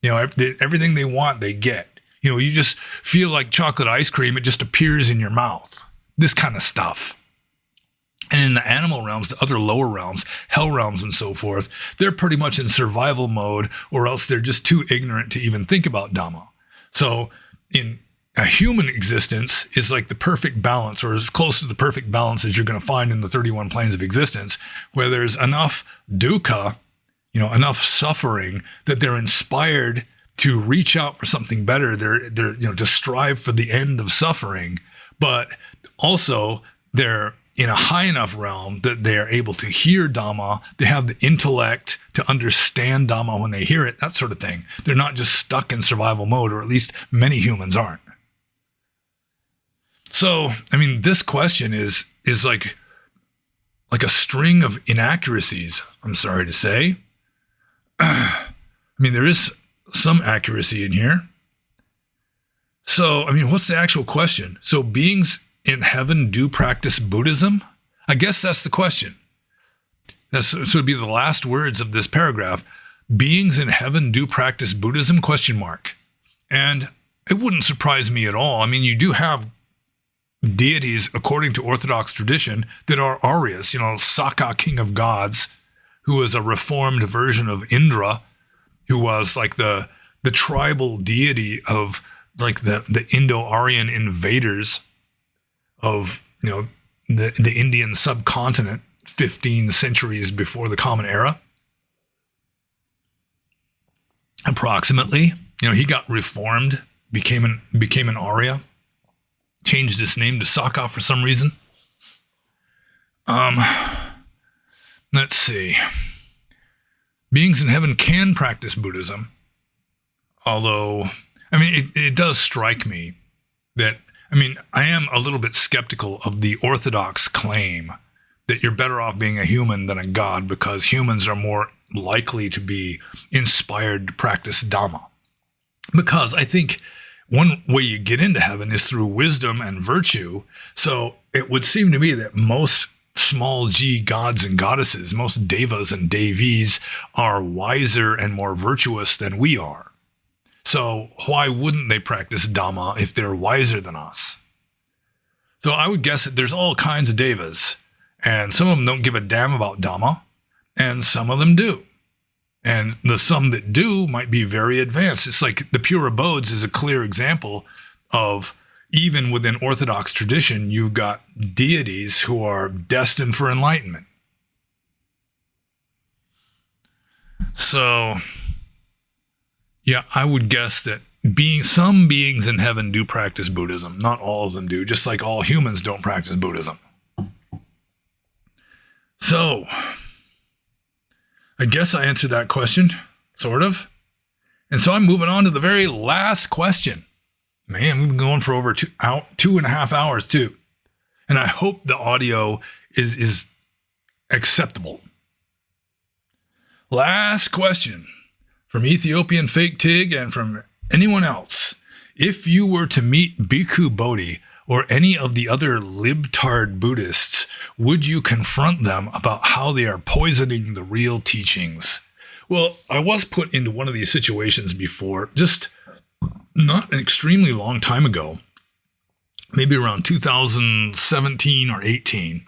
Everything they want, they get. You just feel like chocolate ice cream, it just appears in your mouth. This kind of stuff. And in the animal realms, the other lower realms, hell realms and so forth, they're pretty much in survival mode, or else they're just too ignorant to even think about Dhamma. So in a human existence is like the perfect balance, or as close to the perfect balance as you're going to find in the 31 planes of existence, where there's enough dukkha, enough suffering that they're inspired to reach out for something better. They're to strive for the end of suffering, but also they're in a high enough realm that they are able to hear Dhamma. They have the intellect to understand Dhamma when they hear it, that sort of thing. They're not just stuck in survival mode, or at least many humans aren't. So, this question is like a string of inaccuracies, I'm sorry to say. There is some accuracy in here. So, what's the actual question? So beings in heaven do practice Buddhism? I guess that's the question. So it'd be the last words of this paragraph. Beings in heaven do practice Buddhism? ? And it wouldn't surprise me at all. You do have deities, according to Orthodox tradition, that are Aryas, Saka, king of gods, who is a reformed version of Indra, who was like the tribal deity of like the Indo-Aryan invaders of the Indian subcontinent 15 centuries before the Common Era. Approximately, he got reformed, became an Arya, changed his name to Saka for some reason. Let's see. Beings in heaven can practice Buddhism, although it does strike me that I am a little bit skeptical of the Orthodox claim that you're better off being a human than a god, because humans are more likely to be inspired to practice Dhamma. Because I think one way you get into heaven is through wisdom and virtue. So it would seem to me that most small g gods and goddesses, most devas and devis, are wiser and more virtuous than we are. So why wouldn't they practice Dhamma if they're wiser than us? So I would guess that there's all kinds of devas, and some of them don't give a damn about Dhamma, and some of them do. And the some that do might be very advanced. It's like the pure abodes is a clear example of, even within Orthodox tradition, you've got deities who are destined for enlightenment. So yeah, I would guess that some beings in heaven do practice Buddhism. Not all of them do, just like all humans don't practice Buddhism. So I guess I answered that question, sort of. And so I'm moving on to the very last question. Man, we've been going for over 2.5 hours too. And I hope the audio is acceptable. Last question. From Ethiopian Fake Tig and from anyone else. If you were to meet Bhikkhu Bodhi or any of the other libtard Buddhists, would you confront them about how they are poisoning the real teachings? Well, I was put into one of these situations before, just not an extremely long time ago. maybe around 2017 or 18,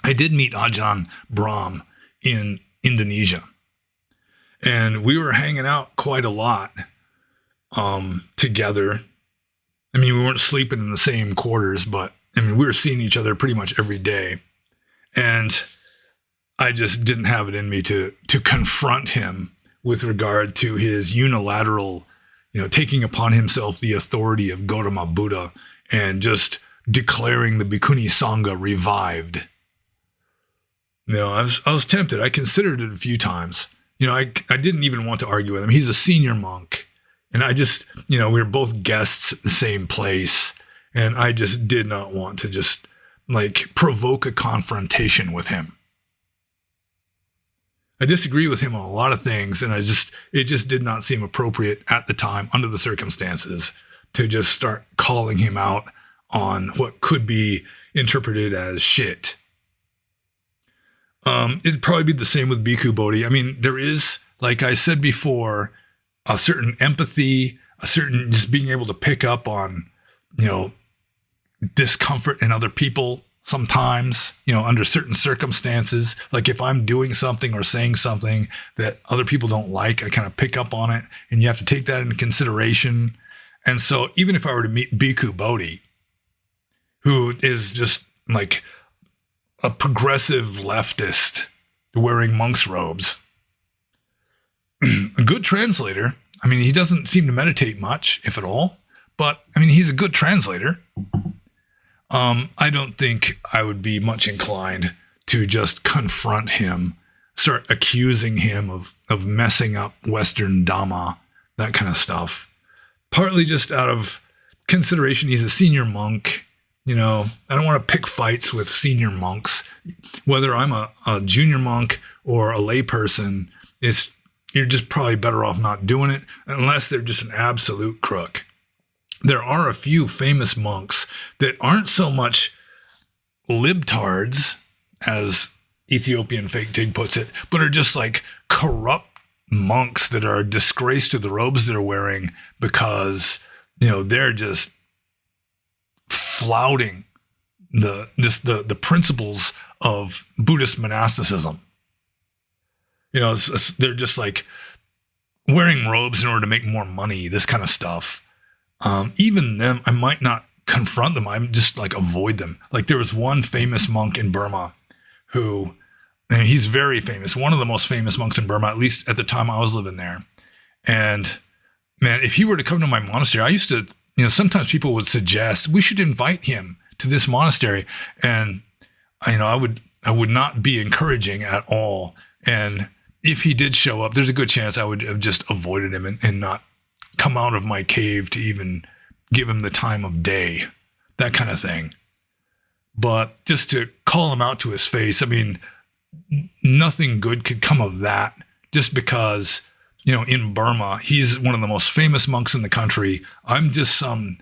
I did meet Ajahn Brahm in Indonesia. And we were hanging out quite a lot together. I mean, we weren't sleeping in the same quarters, but I mean, we were seeing each other pretty much every day. And I just didn't have it in me to confront him with regard to his unilateral, taking upon himself the authority of Gautama Buddha and just declaring the Bhikkhuni Sangha revived. I was tempted. I considered it a few times. I didn't even want to argue with him. He's a senior monk. And I just, we were both guests at the same place. And I just did not want to just provoke a confrontation with him. I disagree with him on a lot of things. And it just did not seem appropriate at the time, under the circumstances, to just start calling him out on what could be interpreted as shit. It'd probably be the same with Bhikkhu Bodhi. I mean, there is, like I said before, a certain empathy, a certain just being able to pick up on, discomfort in other people sometimes, under certain circumstances. Like if I'm doing something or saying something that other people don't like, I kind of pick up on it, and you have to take that into consideration. And so even if I were to meet Bhikkhu Bodhi, who is just like a progressive leftist wearing monk's robes, a good translator. I mean, he doesn't seem to meditate much, if at all, but I mean, he's a good translator. I don't think I would be much inclined to just confront him, start accusing him of messing up Western Dhamma, that kind of stuff. Partly just out of consideration, he's a senior monk. I don't want to pick fights with senior monks. Whether I'm a junior monk or a lay person, you're just probably better off not doing it unless they're just an absolute crook. There are a few famous monks that aren't so much libtards, as Ethiopian Fake Dig puts it, but are just like corrupt monks that are a disgrace to the robes they're wearing because, they're just flouting the principles of Buddhist monasticism. They're just like wearing robes in order to make more money, this kind of stuff. Even them, I might not confront them. I'm just avoid them. Like there was one famous monk in Burma who, and he's very famous, one of the most famous monks in Burma, at least at the time I was living there. And man, if he were to come to my monastery, I used to, sometimes people would suggest we should invite him to this monastery. And, I would not be encouraging at all. And if he did show up, there's a good chance I would have just avoided him and not come out of my cave to even give him the time of day, that kind of thing. But just to call him out to his face, I mean, nothing good could come of that, just because, in Burma, he's one of the most famous monks in the country. I'm just some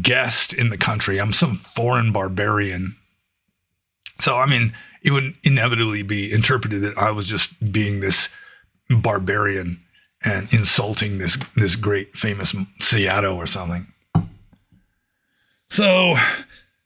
guest in the country. I'm some foreign barbarian. So, I mean, it would inevitably be interpreted that I was just being this barbarian and insulting this great famous Seattle or something. So,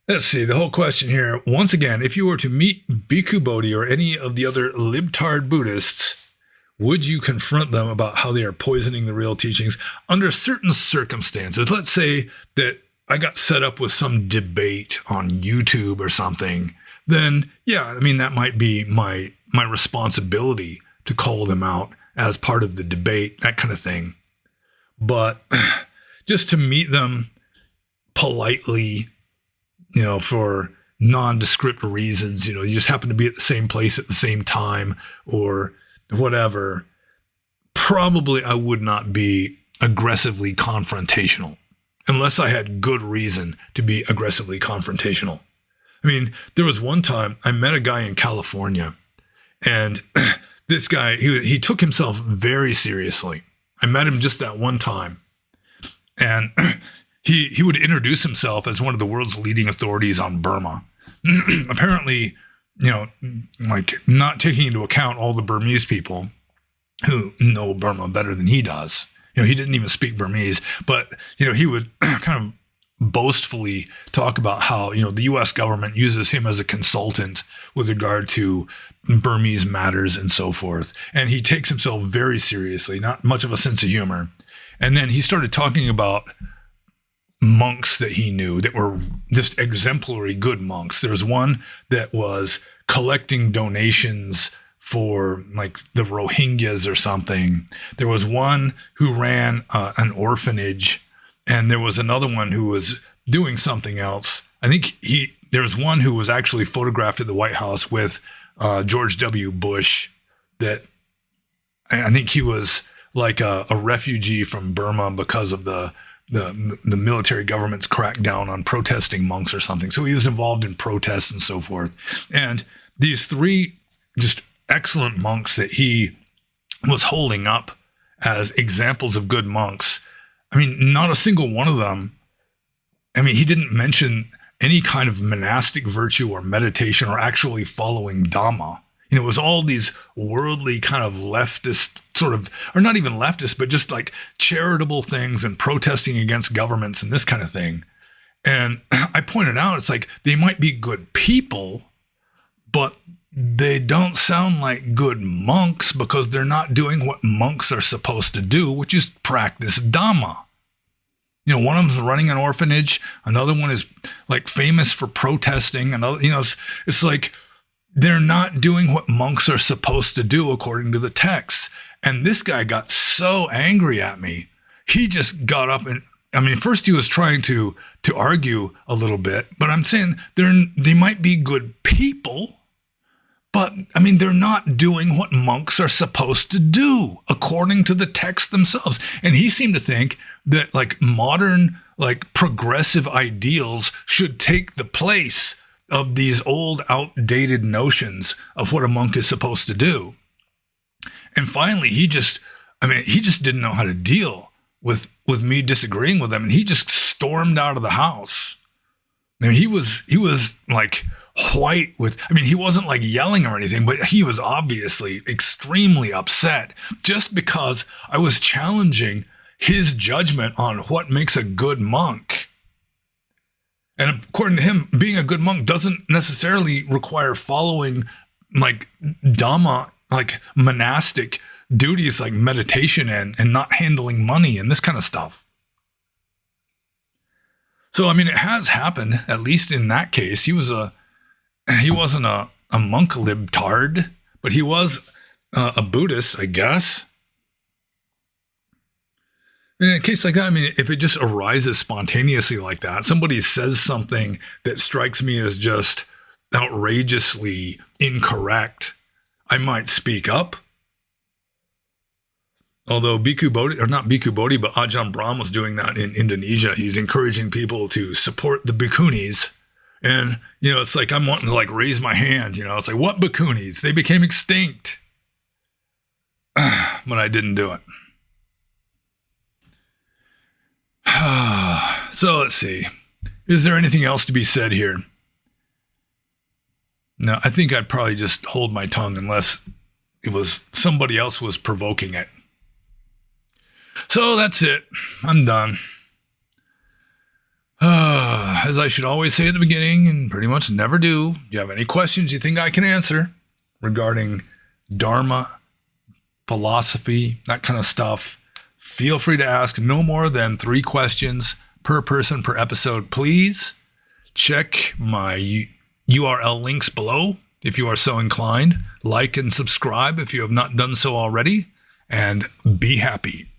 let's see, the whole question here. Once again, if you were to meet Bhikkhu Bodhi or any of the other libtard Buddhists, would you confront them about how they are poisoning the real teachings under certain circumstances? Let's say that I got set up with some debate on YouTube or something. Then, yeah, I mean, that might be my responsibility to call them out as part of the debate, that kind of thing. But just to meet them politely, for nondescript reasons, you just happen to be at the same place at the same time or whatever, probably I would not be aggressively confrontational unless I had good reason to be aggressively confrontational. I mean, there was one time I met a guy in California, and this guy, he took himself very seriously. I met him just that one time, and he would introduce himself as one of the world's leading authorities on Burma. Apparently, not taking into account all the Burmese people who know Burma better than he does. He didn't even speak Burmese, but, he would kind of boastfully talk about how, the U.S. government uses him as a consultant with regard to Burmese matters and so forth. And he takes himself very seriously, not much of a sense of humor. And then he started talking about monks that he knew that were just exemplary good monks. There's one that was collecting donations for like the Rohingyas or something. There was one who ran an orphanage, and there was another one who was doing something else. I think there was one who was actually photographed at the White House with George W. Bush. That I think he was like a refugee from Burma because of the military government's crackdown on protesting monks or something. So he was involved in protests and so forth. And these three just excellent monks that he was holding up as examples of good monks, I mean, not a single one of them, I mean, he didn't mention any kind of monastic virtue or meditation or actually following Dharma. It was all these worldly kind of leftist sort of, or not even leftist, but just like charitable things and protesting against governments and this kind of thing. And I pointed out, it's like they might be good people, but they don't sound like good monks because they're not doing what monks are supposed to do, which is practice Dhamma. One of them is running an orphanage. Another one is like famous for protesting. Another, it's like they're not doing what monks are supposed to do according to the text. And this guy got so angry at me. He just got up and, first he was trying to argue a little bit, but I'm saying they might be good people, but they're not doing what monks are supposed to do according to the text themselves. And he seemed to think that like modern, like progressive ideals should take the place of these old, outdated notions of what a monk is supposed to do. And finally, he just didn't know how to deal with me disagreeing with him, and he just stormed out of the house. He was like white with, he wasn't like yelling or anything, but he was obviously extremely upset just because I was challenging his judgment on what makes a good monk. And according to him, being a good monk doesn't necessarily require following like Dhamma, like monastic duties like meditation and not handling money and this kind of stuff. So, it has happened, at least in that case. He wasn't a monk libtard, but he was a Buddhist, I guess. In a case like that, if it just arises spontaneously like that, somebody says something that strikes me as just outrageously incorrect, I might speak up. Although Bhikkhu Bodhi, or not Bhikkhu Bodhi, but Ajahn Brahm was doing that in Indonesia. He's encouraging people to support the bhikkhunis. And, it's like I'm wanting to like raise my hand, it's like, what bhikkhunis? They became extinct. But I didn't do it. So let's see. Is there anything else to be said here? No, I think I'd probably just hold my tongue unless it was somebody else was provoking it. So that's it. I'm done. As I should always say at the beginning, and pretty much never do, you have any questions you think I can answer regarding Dharma, philosophy, that kind of stuff, feel free to ask. No more than 3 questions per person per episode. Please check my URL links below if you are so inclined. Like and subscribe if you have not done so already. And be happy.